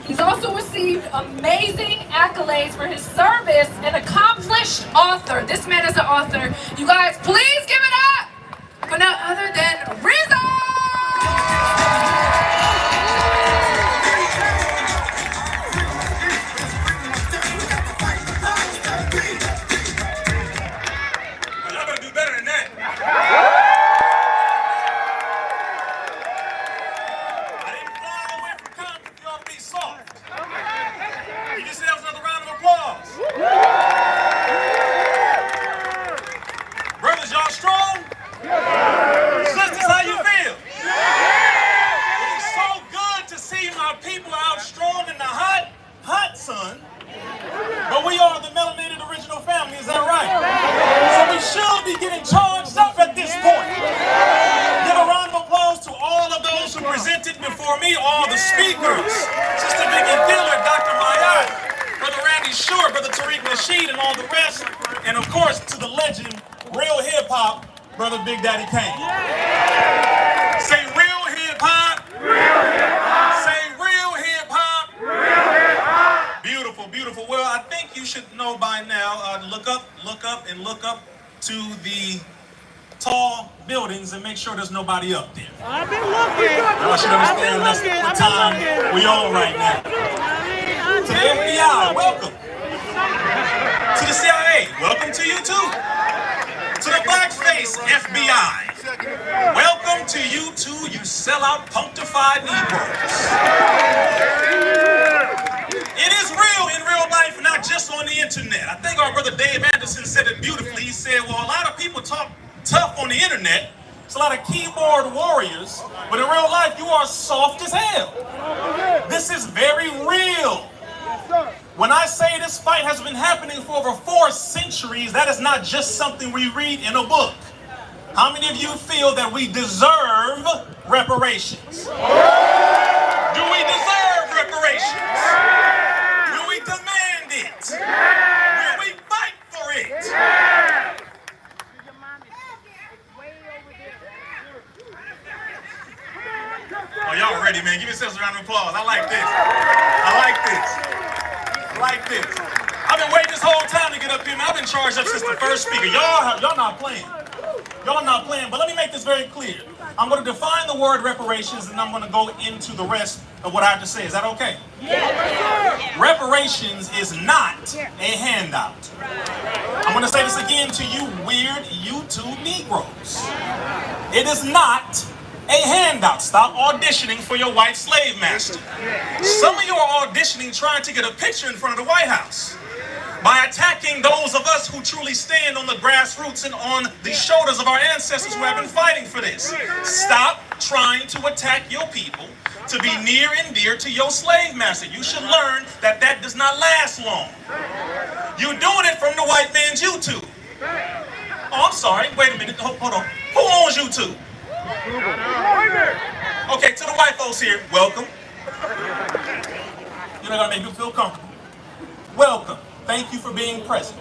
S1: He's also received amazing accolades for his service, an accomplished author. This man is an author. You guys, please give it up for none other than Rizzo!
S3: Y'all better do better than that. I didn't fly all the way from Compton for y'all to be soft. You just said that was another round of applause. Brothers, y'all strong? Sisters, how you feel? It's so good to see my people out strong in the hot, hot sun. But we are the melanated original family, is that right? So we should be getting charged up at this point. Give a round of applause to all of those who presented before me, all the speakers. Sister Vicky Dillard, Dr. Mayat, Brother Randy Short, Brother Tariq Nasheed, and all the rest. And of course, to the legend, real hip-hop, Brother Big Daddy Kane. Say real hip-hop. Real hip-hop. Say real hip-hop. Real hip-hop. Beautiful, beautiful. Well, I think you should know by now, look up to the tall buildings and make sure there's nobody up there.
S12: I've been looking.
S3: I should understand that's the time we on right now. To the FBI, welcome. To the CIA, welcome to you too. To the blackface FBI, welcome to you too, you sellout, punctified Negroes. It is real in real life, not just on the internet. I think our brother Dave Anderson said it beautifully. He said, well, a lot of people talk tough on the internet. It's a lot of keyboard warriors, but in real life, you are soft as hell. This is very real. When I say this fight has been happening for over 4 centuries, that is not just something we read in a book. How many of you feel that we deserve reparations? Do we deserve reparations? Do we demand it? Will we fight for it? Oh, y'all ready, man. Give yourselves a round of applause. I like this. I like this. I like this. I've been waiting this whole time to get up here, man. I've been charged up since the first speaker. Y'all not playing. Y'all not playing. But let me make this very clear. I'm going to define the word reparations, and I'm going to go into the rest of what I have to say. Is that okay? Yeah. Reparations is not a handout. I'm going to say this again to you weird YouTube Negroes. It is not a handout. Stop auditioning for your white slave master. Some of you are auditioning trying to get a picture in front of the White House by attacking those of us who truly stand on the grassroots and on the shoulders of our ancestors who have been fighting for this. Stop trying to attack your people to be near and dear to your slave master. You should learn that that does not last long. You're doing it from the white man's YouTube. Oh, I'm sorry. Wait a minute. Hold on. Who owns YouTube? Okay, to the white folks here, welcome. You're not gonna make me feel comfortable. Welcome. Thank you for being present.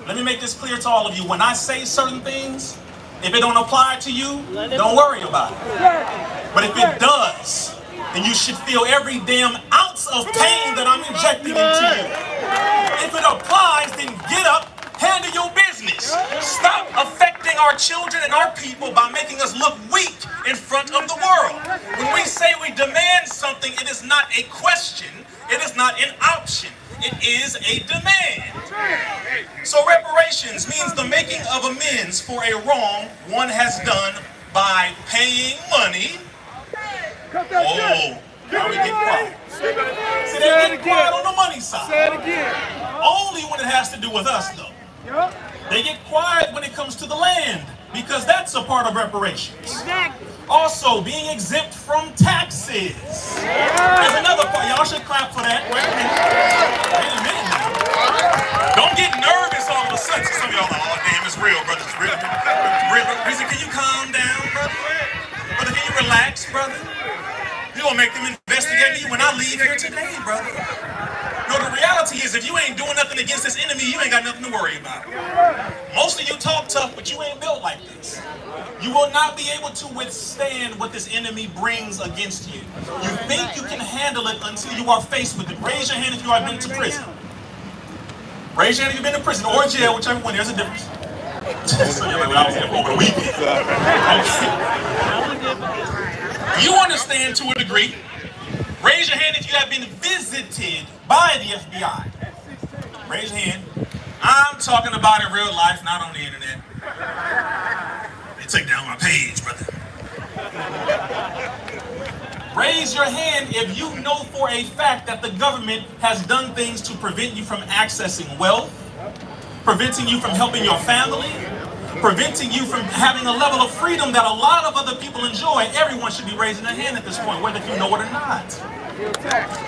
S3: Let me make this clear to all of you. When I say certain things, if it don't apply to you, don't worry about it. But if it does, then you should feel every damn ounce of pain that I'm injecting into you. If it applies, then get up, handle your business. Stop affecting our children and our people by making us look weak in front of the world. When we say we demand something, it is not a question. It is not an option. It is a demand. So reparations means the making of amends for a wrong one has done by paying money. Oh, now we get quiet. See, they get quiet on the money side.
S12: Say it again.
S3: Only when it has to do with us, though. They get quiet when it comes to the land, because that's a part of reparations.
S12: Exactly.
S3: Also, being exempt from taxes. There's another part. Y'all should clap for that. Wait a minute now. Don't get nervous all of a sudden. Some of y'all are like, oh, damn, it's real, brother. It's real. Rizzy, can you calm down, brother? Brother, can you relax, brother? You're going to make them investigate me when I leave here today, brother. reality is if you ain't doing nothing against this enemy, you ain't got nothing to worry about. Most of you talk tough, but you ain't built like this. You will not be able to withstand what this enemy brings against you. You think you can handle it until you are faced with it. Raise your hand if you have been to prison. Raise your hand if you've been to prison or jail, whichever one. There's a difference. So you're like, well, I was there for over a weekend. Okay. You understand to a degree. Raise your hand if you have been visited by the FBI. Raise your hand. I'm talking about in real life, not on the internet. They took down my page, brother. Raise your hand if you know for a fact that the government has done things to prevent you from accessing wealth, preventing you from helping your family, preventing you from having a level of freedom that a lot of other people enjoy. Everyone should be raising their hand at this point, whether you know it or not.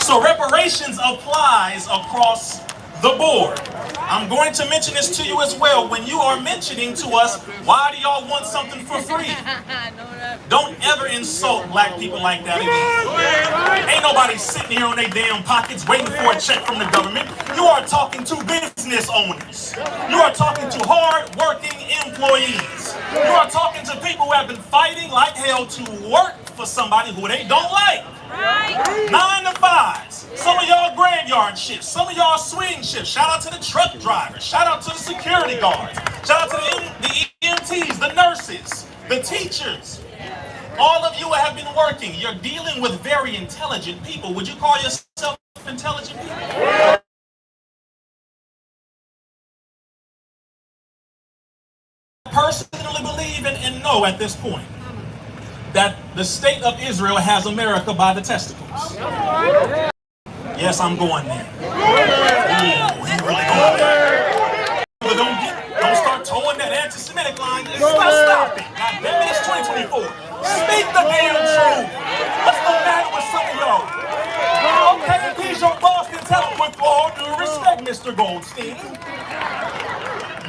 S3: So reparations applies across the board. I'm going to mention this to you as well. When you are mentioning to us, why do y'all want something for free? Don't ever insult black people like that again. Ain't nobody sitting here on their damn pockets waiting for a check from the government. You are talking to business owners. You are talking to hard-working employees. You are talking to people who have been fighting like hell to work for somebody who they don't like. 9 to 5s. Some of y'all graveyard shifts. Some of y'all swing shifts. Shout out to the truck drivers. Shout out to the security guards. Shout out to the EMTs, the nurses, the teachers. All of you have been working. You're dealing with very intelligent people. Would you call yourself intelligent people? I personally believe and know at this point that the state of Israel has America by the testicles. Yes, I'm going there. Ooh, he really going there. But don't start towing that anti-Semitic line. Stop it. God damn it, it's 2024. Speak the damn truth. What's the matter with some of y'all? Okay, if he's your boss, then tell him with all due respect, Mr. Goldstein.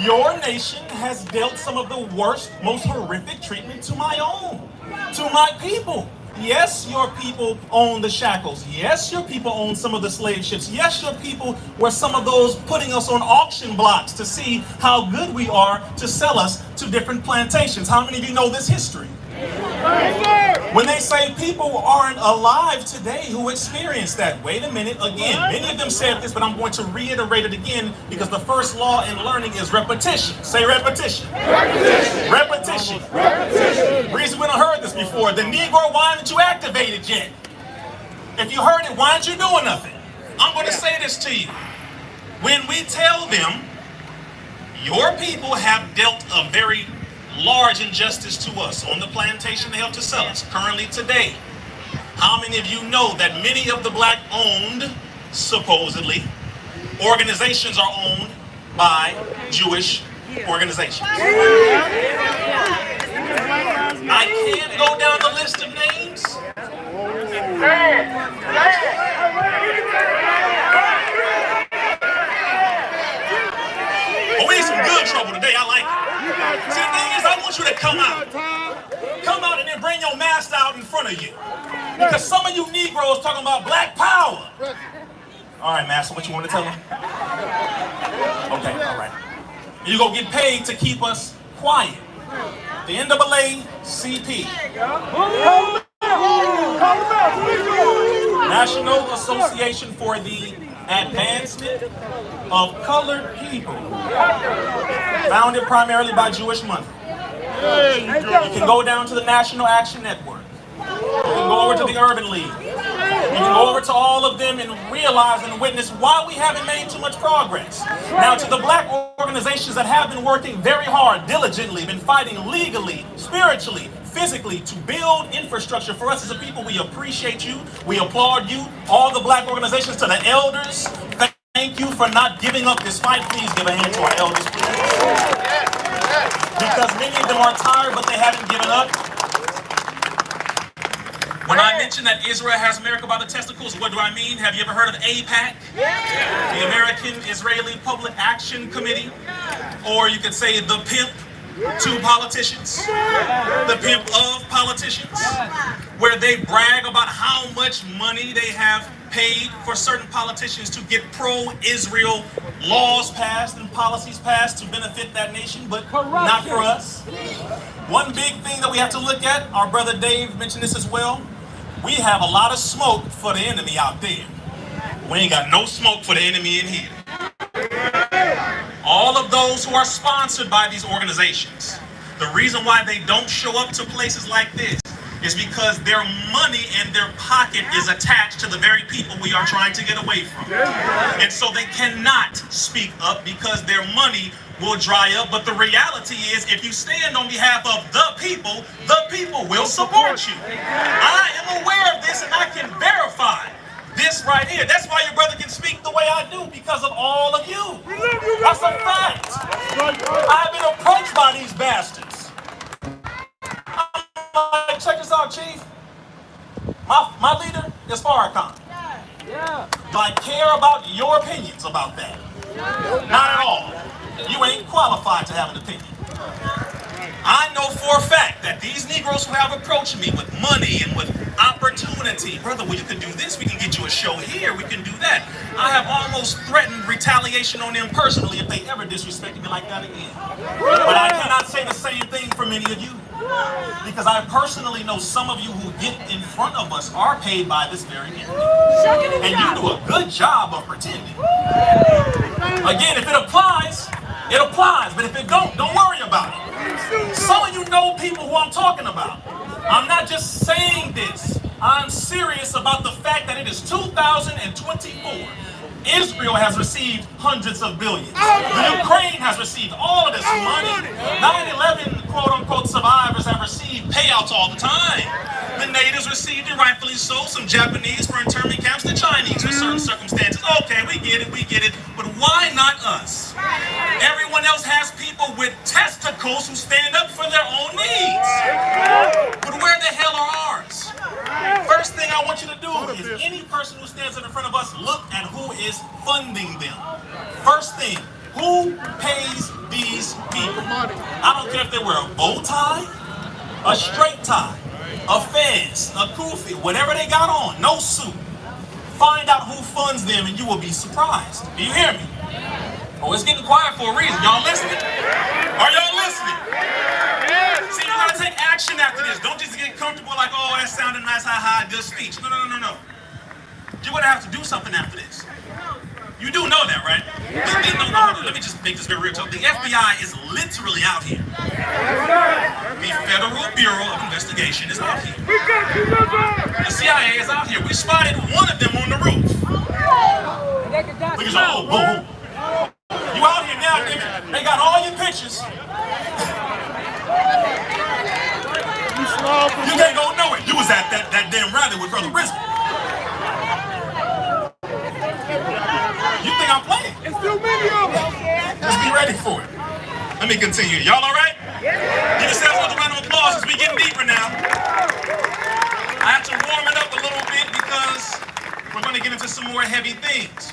S3: Your nation has dealt some of the worst, most horrific treatment to my people. Yes, your people own the shackles. Yes, your people own some of the slave ships. Yes, your people were some of those putting us on auction blocks to see how good we are to sell us to different plantations. How many of you know this history? When they say people aren't alive today who experienced that, wait a minute, again, many of them said this, but I'm going to reiterate it again because the first law in learning is repetition. Say repetition. Repetition. Repetition. Repetition. Reason we don't heard this before, the Negro, why didn't you activate it yet? If you heard it, why aren't you doing nothing? I'm going to say this to you. When we tell them, your people have dealt a very large injustice to us on the plantation they helped to sell us currently today. How many of you know that many of the black owned, supposedly, organizations are owned by Jewish organizations? I can't go down the list of names. Oh, we need some good trouble today. I like it. See, the thing is, I want you to come out and then bring your mask out in front of you. Because some of you Negroes talking about black power. All right, Master, what you want to tell them? Okay, all right. You're going to get paid to keep us quiet. The NAACP, National Association for the Advancement of Colored People, founded primarily by Jewish money. You can go down to the National Action Network. You can go over to the Urban League. You can go over to all of them and realize and witness why we haven't made too much progress. Now, to the black organizations that have been working very hard, diligently, been fighting legally, spiritually, physically to build infrastructure for us as a people, we appreciate you. We applaud you. All the black organizations, to the elders, thank you for not giving up this fight. Please give a hand to our elders, please. Because many of them are tired, but they haven't given up. When I mention that Israel has America by the testicles, what do I mean? Have you ever heard of AIPAC? The American Israeli Public Action Committee? Or you could say the pimp to politicians, the pimp of politicians, where they brag about how much money they have paid for certain politicians to get pro-Israel laws passed and policies passed to benefit that nation, but not for us. One big thing that we have to look at, our brother Dave mentioned this as well, we have a lot of smoke for the enemy out there. We ain't got no smoke for the enemy in here. All of those who are sponsored by these organizations, the reason why they don't show up to places like this is because their money and their pocket is attached to the very people we are trying to get away from. And so they cannot speak up because their money will dry up. But the reality is, if you stand on behalf of the people will support you. I am aware of this and I can verify this right here. That's why your brother can speak the way I do, because of all of you. That's a fact. I've been approached by these bastards. I'm like, check this out, Chief. My leader is Farrakhan. Do I care about your opinions about that? Not at all. You ain't qualified to have an opinion. I know for a fact that these Negroes who have approached me with money and with opportunity, brother, well, you can do this, we can get you a show here, we can do that. I have almost threatened retaliation on them personally if they ever disrespected me like that again. But I cannot say the same thing for many of you, because I personally know some of you who get in front of us are paid by this very enemy. And you do a good job of pretending. Again, if it applies, it applies, but if it don't worry about it. Some of you know people who I'm talking about. I'm not just saying this. I'm serious about the fact that it is 2024. Israel has received hundreds of billions. The Ukraine has received all of this money. 9/11 quote-unquote survivors have received payouts all the time. The natives received it, rightfully so. Some Japanese for internment camps, the Chinese for certain circumstances. Okay, we get it. But why not us? Everyone else has people with testicles who stand up for their own needs. But where the hell are ours? First thing I want you to do is any person who stands in front of us, look at who is funding them. First thing, who pays these people? I don't care if they wear a bow tie, a straight tie, a fez, a kufi, whatever they got on, no suit. Find out who funds them and you will be surprised. Do you hear me? Oh, it's getting quiet for a reason. Y'all listening? Are y'all listening? See, you gotta take action after this. Don't just get comfortable like, oh, that sounded nice, ha, good speech. No. You're gonna have to do something after this. You do know that, right? No. Let me just make this very real talk. The FBI is literally out here. The Federal Bureau of Investigation is out here. The CIA is out here. We spotted one of them on the roof. Look at y'all. Oh. You out here now, nigga. They got all your pictures. You can't go nowhere. You was at that damn rally with Brother Rizzo. You think I'm playing? It's too many of them. Just be ready for it. Let me continue. Y'all all right? Give yourselves a round of applause as we getting deeper now. I have to warm it up a little bit because we're going to get into some more heavy things.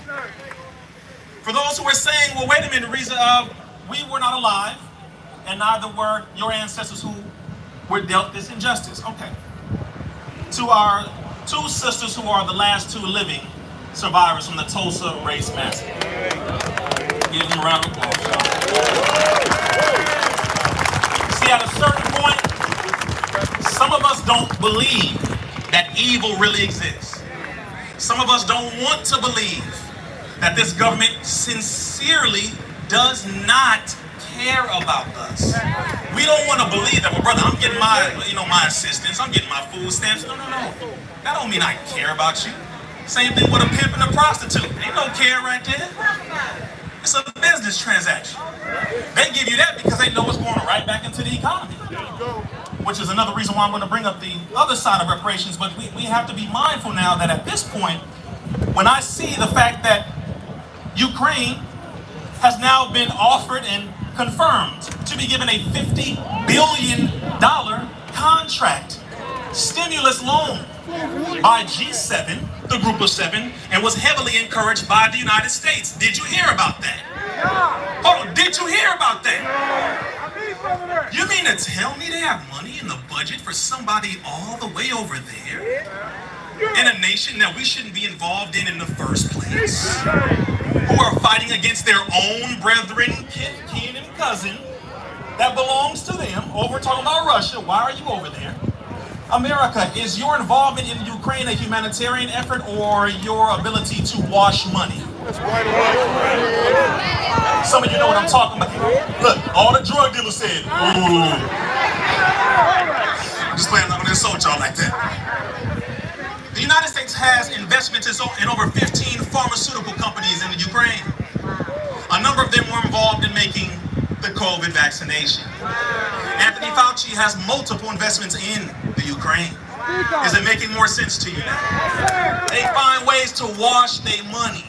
S3: For those who are saying, well, wait a minute, Reza, we were not alive, and neither were your ancestors who were dealt this injustice. Okay. To our two sisters who are the last two living survivors from the Tulsa race massacre. Give them a round of applause. See, at a certain point, some of us don't believe that evil really exists. Some of us don't want to believe that this government sincerely does not care about us. We don't want to believe that, well, brother, I'm getting my assistance, I'm getting my food stamps. No. That don't mean I care about you. Same thing with a pimp and a prostitute. Ain't no care right there. It's a business transaction. They give you that because they know it's going right back into the economy. Which is another reason why I'm going to bring up the other side of reparations. But we have to be mindful now that at this point, when I see the fact that Ukraine has now been offered and confirmed to be given a $50 billion contract stimulus loan by G7, the group of seven, and was heavily encouraged by the United States. Did you hear about that? Hold on, did you hear about that? You mean to tell me they have money in the budget for somebody all the way over there? in a nation that we shouldn't be involved in the first place, who are fighting against their own brethren, kin, and cousin that belongs to them. Over talking about Russia. Why are you over there? America, is your involvement in Ukraine a humanitarian effort or your ability to wash money? Some of you know what I'm talking about. Look, all the drug dealers said, ooh. I'm just playing, I'm gonna insult y'all like that. The United States has investments in over 15 pharmaceutical companies in the Ukraine. A number of them were involved in making the COVID vaccination. Anthony Fauci has multiple investments in the Ukraine. Is it making more sense to you now? They find ways to wash their money,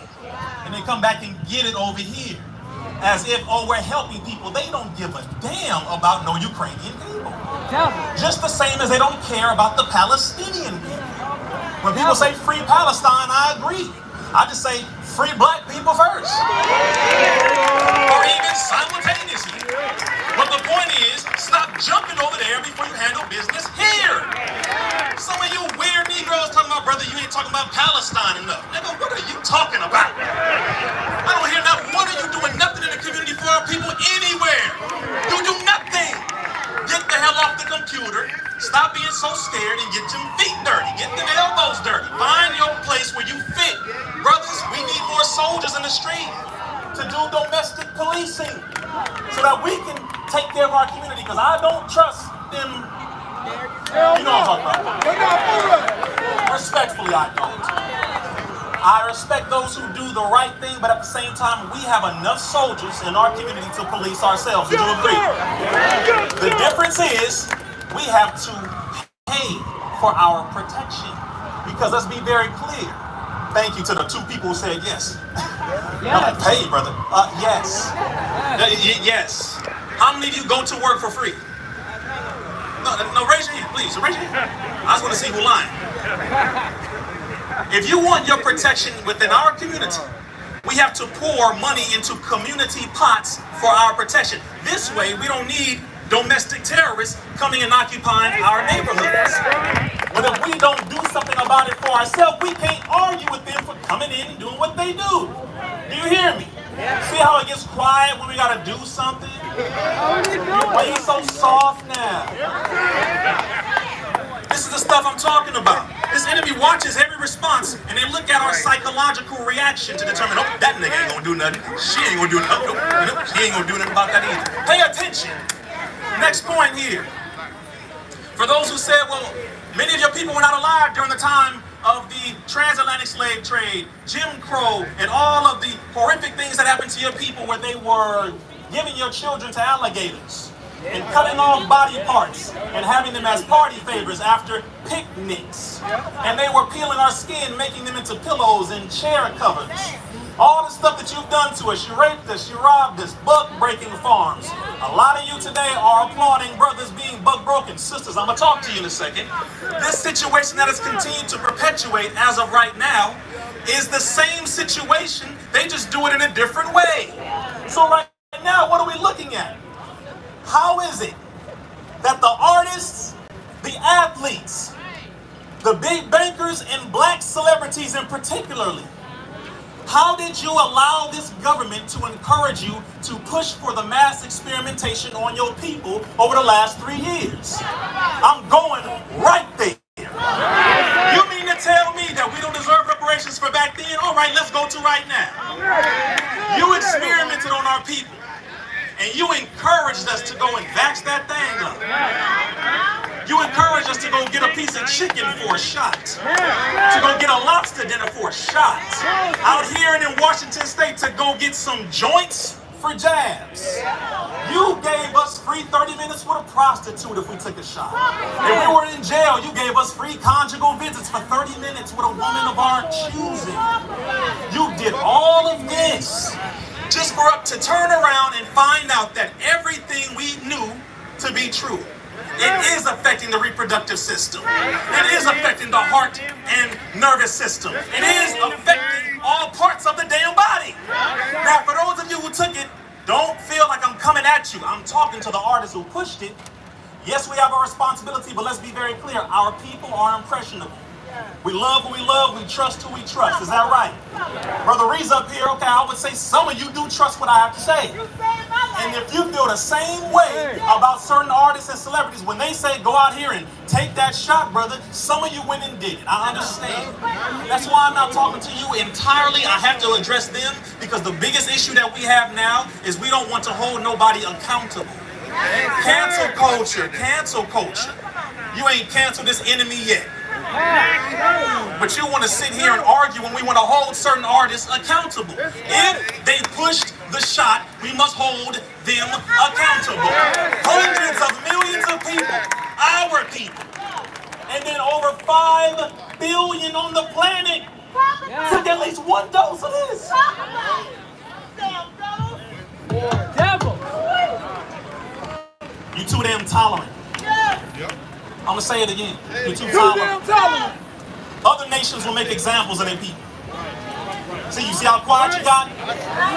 S3: and they come back and get it over here. As if, oh, we're helping people. They don't give a damn about no Ukrainian people. Just the same as they don't care about the Palestinian people. When people say free Palestine, I agree. I just say free black people first. Or even simultaneously. But the point is, stop jumping over there before you handle business here. Some of you weird Negroes talking about, brother, you ain't talking about Palestine enough. Nigga, what are you talking about? I don't hear not one of you doing nothing in the community for our people anywhere. You do nothing. Get the hell off the computer. Stop being so scared and get your feet dirty. Get them elbows dirty. Find your place where you fit. Brothers, we need more soldiers in the street to do domestic policing so that we can take care of our community, because I don't trust them. You know what I'm talking about. Respectfully, I don't. I respect those who do the right thing, but at the same time, we have enough soldiers in our community to police ourselves. Would you agree? The difference is we have to pay for our protection. Because let's be very clear. Thank you to the two people who said yes. No, pay, brother. Yes. Yes. How many of you go to work for free? No, raise your hand, please. Raise your hand. I just want to see who's lying. If you want your protection within our community, we have to pour money into community pots for our protection. This way, we don't need domestic terrorists coming and occupying our neighborhoods. But if we don't do something about it for ourselves, we can't argue with them for coming in and doing what they do. Do you hear me? See how it gets quiet when we gotta do something? Why are you so soft now? This is the stuff I'm talking about. This enemy watches every response, and they look at our psychological reaction to determine, oh, that nigga ain't gonna do nothing. She ain't gonna do nothing. Nope, she ain't gonna do nothing about that either. Pay attention. Next point here. For those who said, well, many of your people were not alive during the time of the transatlantic slave trade, Jim Crow, and all of the horrific things that happened to your people where they were giving your children to alligators and cutting off body parts and having them as party favors after picnics. And they were peeling our skin, making them into pillows and chair covers. All the stuff that you've done to us, you raped us, you robbed us, buck-breaking farms. A lot of you today are applauding brothers being buck-broken. Sisters, I'm going to talk to you in a second. This situation that has continued to perpetuate as of right now is the same situation. They just do it in a different way. So right now, what are we looking at? How is it that the artists, the athletes, the big bankers, and black celebrities in particularly, how did you allow this government to encourage you to push for the mass experimentation on your people over the last 3 years? I'm going right there. You mean to tell me that we don't deserve reparations for back then? All right, let's go to right now. You experimented on our people, and you encouraged us to go and vax that thing up. You encouraged us to go get a piece of chicken for a shot. To go get a lobster dinner for a shot. Out here in Washington State to go get some joints for jabs. You gave us free 30 minutes with a prostitute if we took a shot. If we were in jail, you gave us free conjugal visits for 30 minutes with a woman of our choosing. You did all of this just for us to turn around and find out that everything we knew to be true. It is affecting the reproductive system. It is affecting the heart and nervous system. It is affecting all parts of the damn body. Now, for those of you who took it, don't feel like I'm coming at you. I'm talking to the artists who pushed it. Yes, we have a responsibility, but let's be very clear. Our people are impressionable. We love who we love, we trust who we trust. Is that right? Brother Ree's up here, okay, I would say some of you do trust what I have to say. And if you feel the same way about certain artists and celebrities, when they say go out here and take that shot, brother, some of you went and did it. I understand. That's why I'm not talking to you entirely. I have to address them because the biggest issue that we have now is we don't want to hold nobody accountable. Cancel culture, cancel culture. You ain't canceled this enemy yet. But you want to sit here and argue when we want to hold certain artists accountable. If they pushed the shot, we must hold them accountable. Hundreds of millions of people, our people, and then over 5 billion on the planet took at least one dose of this.
S7: Devil.
S3: You too damn tolerant. I'm gonna say it again. You're too tolerant. Other nations will make examples of their people. See, you see how quiet you got?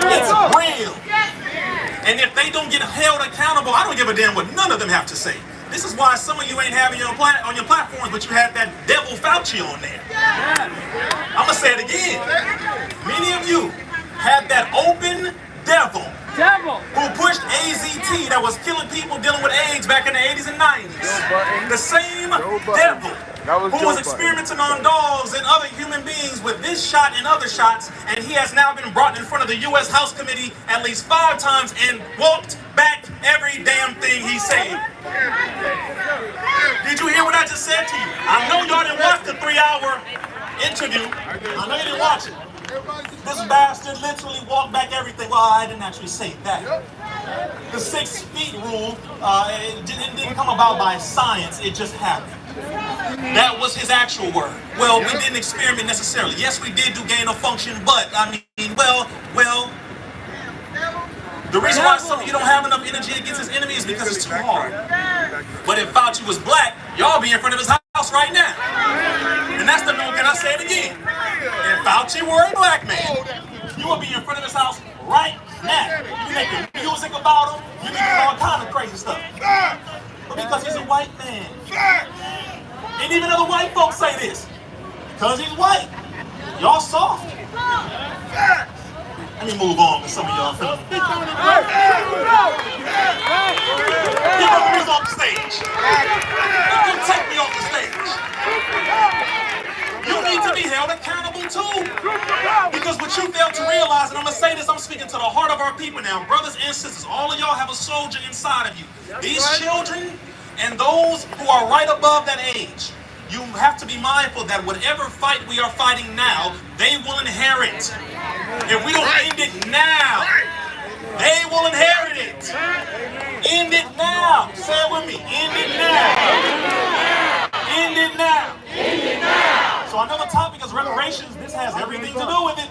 S3: It's real. And if they don't get held accountable, I don't give a damn what none of them have to say. This is why some of you ain't having on your platforms, but you have that devil Fauci on there. I'm gonna say it again. Many of you had that open devil who pushed AZT that was killing people dealing with AIDS back in the 80s and 90s. The same devil who was experimenting on dogs and other human beings with this shot and other shots, and he has now been brought in front of the U.S. House Committee at least 5 times and walked back every damn thing he said. Did you hear what I just said to you? I know y'all didn't watch the 3-hour interview. I know you didn't watch it. This bastard literally walked back everything. Well, I didn't actually say that. The 6 feet rule, it didn't come about by science, it just happened. That was his actual word. Well, we didn't experiment necessarily. Yes, we did do gain of function, but, I mean, well, the reason why some of you don't have enough energy against his enemy is because it's too hard. But if Fauci was black, y'all be in front of his house right now. And that's the no, can I say it again? If Fauci were a black man, you would be in front of his house right now. You making music about him, you doing all kind of crazy stuff. But because he's a white man. And even other white folks say this. Because he's white. Y'all soft. Let me move on with some of y'all. Get off the stage. Don't take me off the stage. You need to be held accountable too. Because what you fail to realize, and I'm going to say this, I'm speaking to the heart of our people now. Brothers and sisters, all of y'all have a soldier inside of you. These children and those who are right above that age, you have to be mindful that whatever fight we are fighting now, they will inherit. If we don't end it now, they will inherit it. End it now. Say it with me. End it now. End it now. End it now. So another topic is reparations. This has everything to do with it.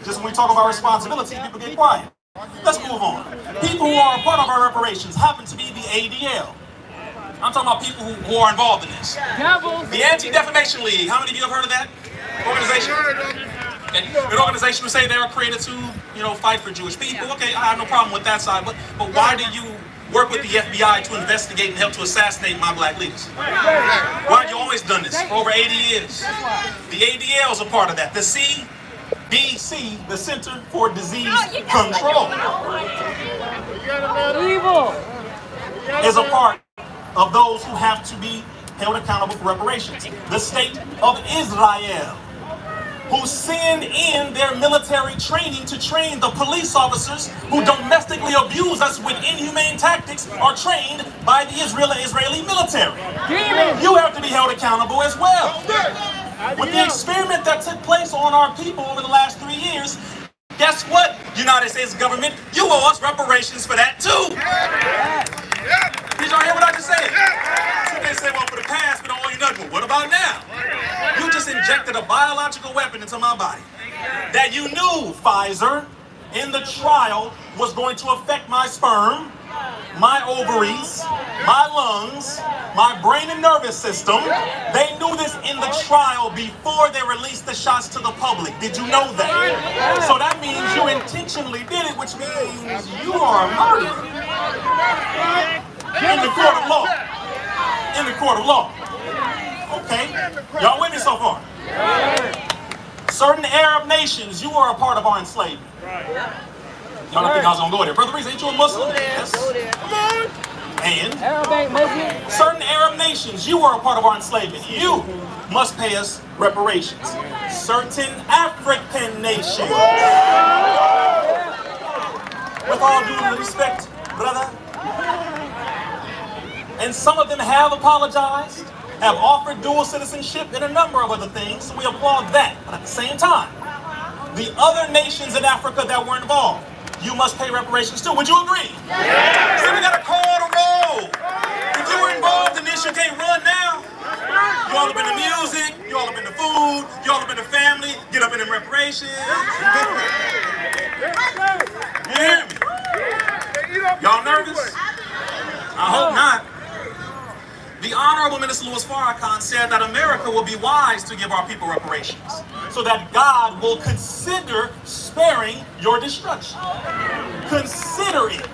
S3: Just when we talk about responsibility, people get quiet. Let's move on. People who are a part of our reparations happen to be the ADL. I'm talking about people who are involved in this. The Anti-Defamation League. How many of you have heard of that organization? An organization who say they are created to, fight for Jewish people. Okay, I have no problem with that side. But why do you work with the FBI to investigate and help to assassinate my black leaders? Why have you always done this for over 80 years? The ADL is a part of that. The CDC, the Center for Disease Control, is a part of those who have to be held accountable for reparations. The state of Israel, who send in their military training to train the police officers who domestically abuse us with inhumane tactics, are trained by the Israeli military. You have to be held accountable as well. With the experiment that took place on our people over the last 3 years, guess what, United States government? You owe us reparations for that too. Did y'all hear what I just said? So they say, well, for the past, we don't owe you nothing. But what about now? You just injected a biological weapon into my body that you knew, Pfizer, in the trial was going to affect my sperm, my ovaries, my lungs, my brain and nervous system. They knew this in the trial before they released the shots to the public. Did you know that? So that means you intentionally did it, which means you are a murderer. In the court of law. In the court of law.
S12: Okay, y'all with me so far? Certain Arab nations, you were a part of our enslavement. Y'all don't think I was gonna go there. Brother Reese, ain't you a Muslim? Yes. Come on. And certain Arab nations, you were a part of our enslavement. You must pay us reparations. Certain African nations. With all due respect, brother. And some of them have apologized, have offered dual citizenship, and a number of other things. So we applaud that. But at the same time, the other nations in Africa that were involved, you must pay reparations too. Would you agree? Yeah. So we got a call to roll. If you were involved in this, you can't run now. You all up in the music, you all up in the food, you all up in the family, get up in the reparations. You hear me? Y'all nervous? I hope not. The Honorable Minister Louis Farrakhan said that America will be wise to give our people reparations so that God will consider sparing your destruction. Consider it.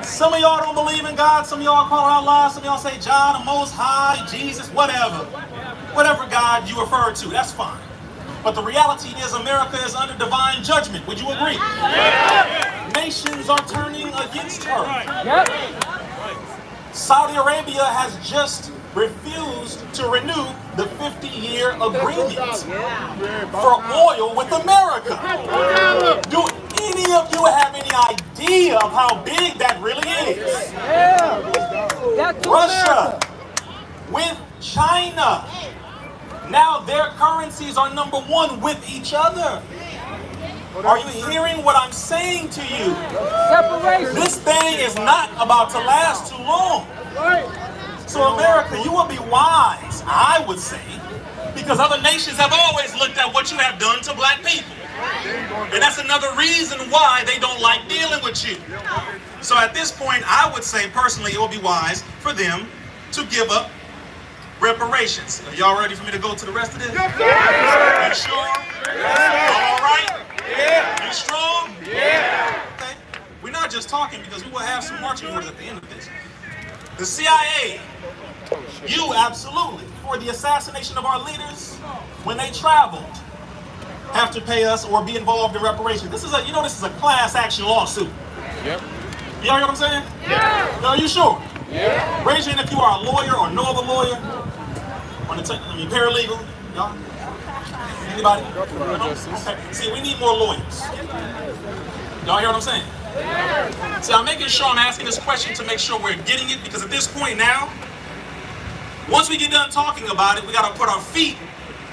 S12: Some of y'all don't believe in God, some of y'all call out loud, some of y'all say John, the Most High, Jesus, whatever. Whatever God you refer to, that's fine. But the reality is America is under divine judgment. Would you agree? Nations are turning against her. Saudi Arabia has just refused to renew the 50-year agreement for oil with America. Do any of you have any idea of how big that really is? Russia with China. Now their currencies are #1 with each other. Are you hearing what I'm saying to you? This thing is not about to last too long. So America, you will be wise, I would say, because other nations have always looked at what you have done to black people. And that's another reason why they don't like dealing with you. So at this point, I would say personally, it will be wise for them to give up reparations. Are y'all ready for me to go to the rest of this? You sure? All right? You strong? Okay. We're not just talking because we will have some marching orders at the end of this. The CIA, you absolutely, for the assassination of our leaders, when they traveled, have to pay us or be involved in reparations. This is a, this is a class action lawsuit. Yep. Y'all hear what I'm saying? Yeah. Are you sure? Yeah. Raise your hand if you are a lawyer or know of a lawyer. Paralegal. Y'all? Anybody? Okay. See, we need more lawyers. Y'all hear what I'm saying? Yeah. See, I'm making sure I'm asking this question to make sure we're getting it, because at this point now, once we get done talking about it, we got to put our feet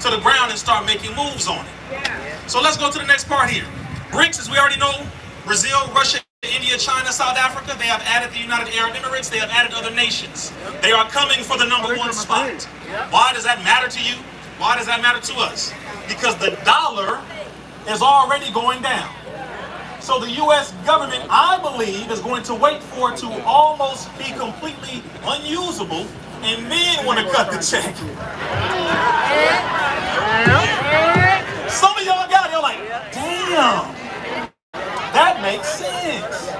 S12: to the ground and start making moves on it. Yeah. So let's go to the next part here. BRICS, as we already know, Brazil, Russia, India, China, South Africa, they have added the United Arab Emirates, they have added other nations. They are coming for the #1 spot. Why does that matter to you? Why does that matter to us? Because the dollar is already going down. So the U.S. government, I believe, is going to wait for it to almost be completely unusable and then want to cut the check. Some of y'all got it, you're like, damn, that makes sense.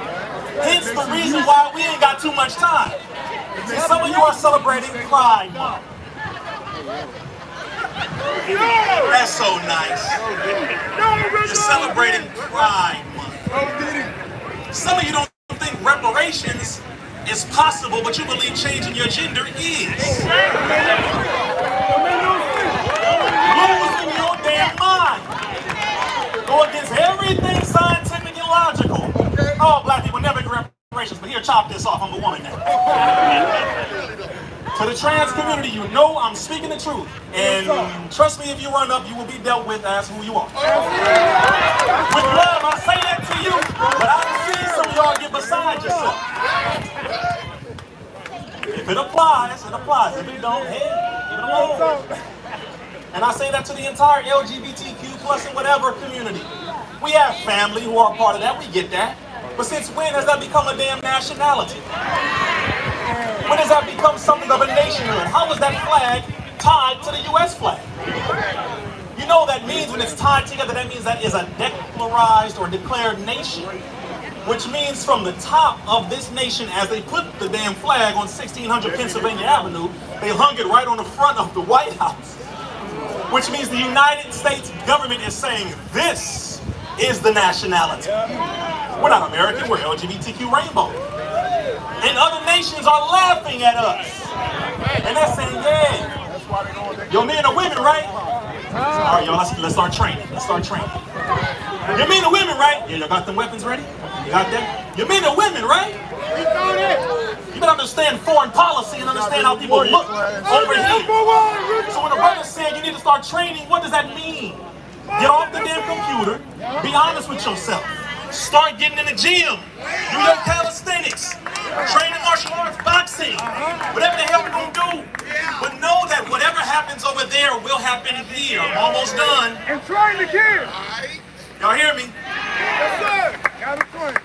S12: Hence the reason why we ain't got too much time. See, some of you are celebrating Pride Month. That's so nice. You're celebrating Pride Month. Some of you don't think reparations is possible, but you believe changing your gender is. Losing your damn mind. Go against everything scientific and logical. Oh, black people never get reparations, but here, chop this off. I'm a woman now. To the trans community, you know I'm speaking the truth. And trust me, if you run up, you will be dealt with as who you are. With love, I say that to you, but I've seen some of y'all get beside yourself. If it applies, it applies. If it don't, hey, leave it alone. And I say that to the entire LGBTQ plus and whatever community. We have family who are part of that, we get that. But since when has that become a damn nationality? When does that become something of a nationhood? How is that flag tied to the U.S. flag? You know that means when it's tied together, that means that is a declarized or declared nation. Which means from the top of this nation, as they put the damn flag on 1600 Pennsylvania Avenue, They hung it right on the front of the White House, which means the United States government is saying this is the nationality. We're not American, we're LGBTQ rainbow. And other nations are laughing at us. And they're saying, yeah, your men and women, right? All right, y'all, let's start training. Let's start training. Your men and women, right? Yeah, y'all got them weapons ready? You got that? Your men and women, right? You better understand foreign policy and understand how people look over here. So when the brother's saying you need to start training, what does that mean? Get off the damn computer. Be honest with yourself. Start getting in the gym. Do your calisthenics. Train in martial arts, boxing. Whatever the hell we're going to do. But know that whatever happens over there will happen here. I'm almost done.
S13: And train the kids.
S12: Y'all hear me?
S13: Yes, sir. Got it trained.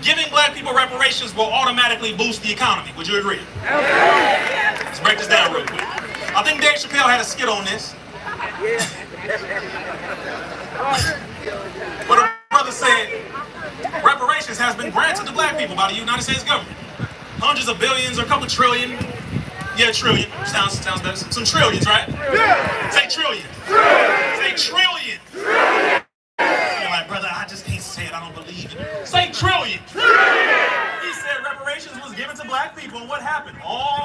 S12: Giving black people reparations will automatically boost the economy. Would you agree?
S13: Absolutely.
S12: Let's break this down real quick. I think Dave Chappelle had a skit on this. But a brother said, reparations has been granted to black people by the United States government. Hundreds of billions or a couple trillion. Yeah, trillion. Sounds better. Some trillions, right?
S13: Yeah.
S12: Say trillion. Say trillion. You're like, brother, I just can't say it. I don't believe it. Say trillion. He said reparations was given to black people, and what happened? All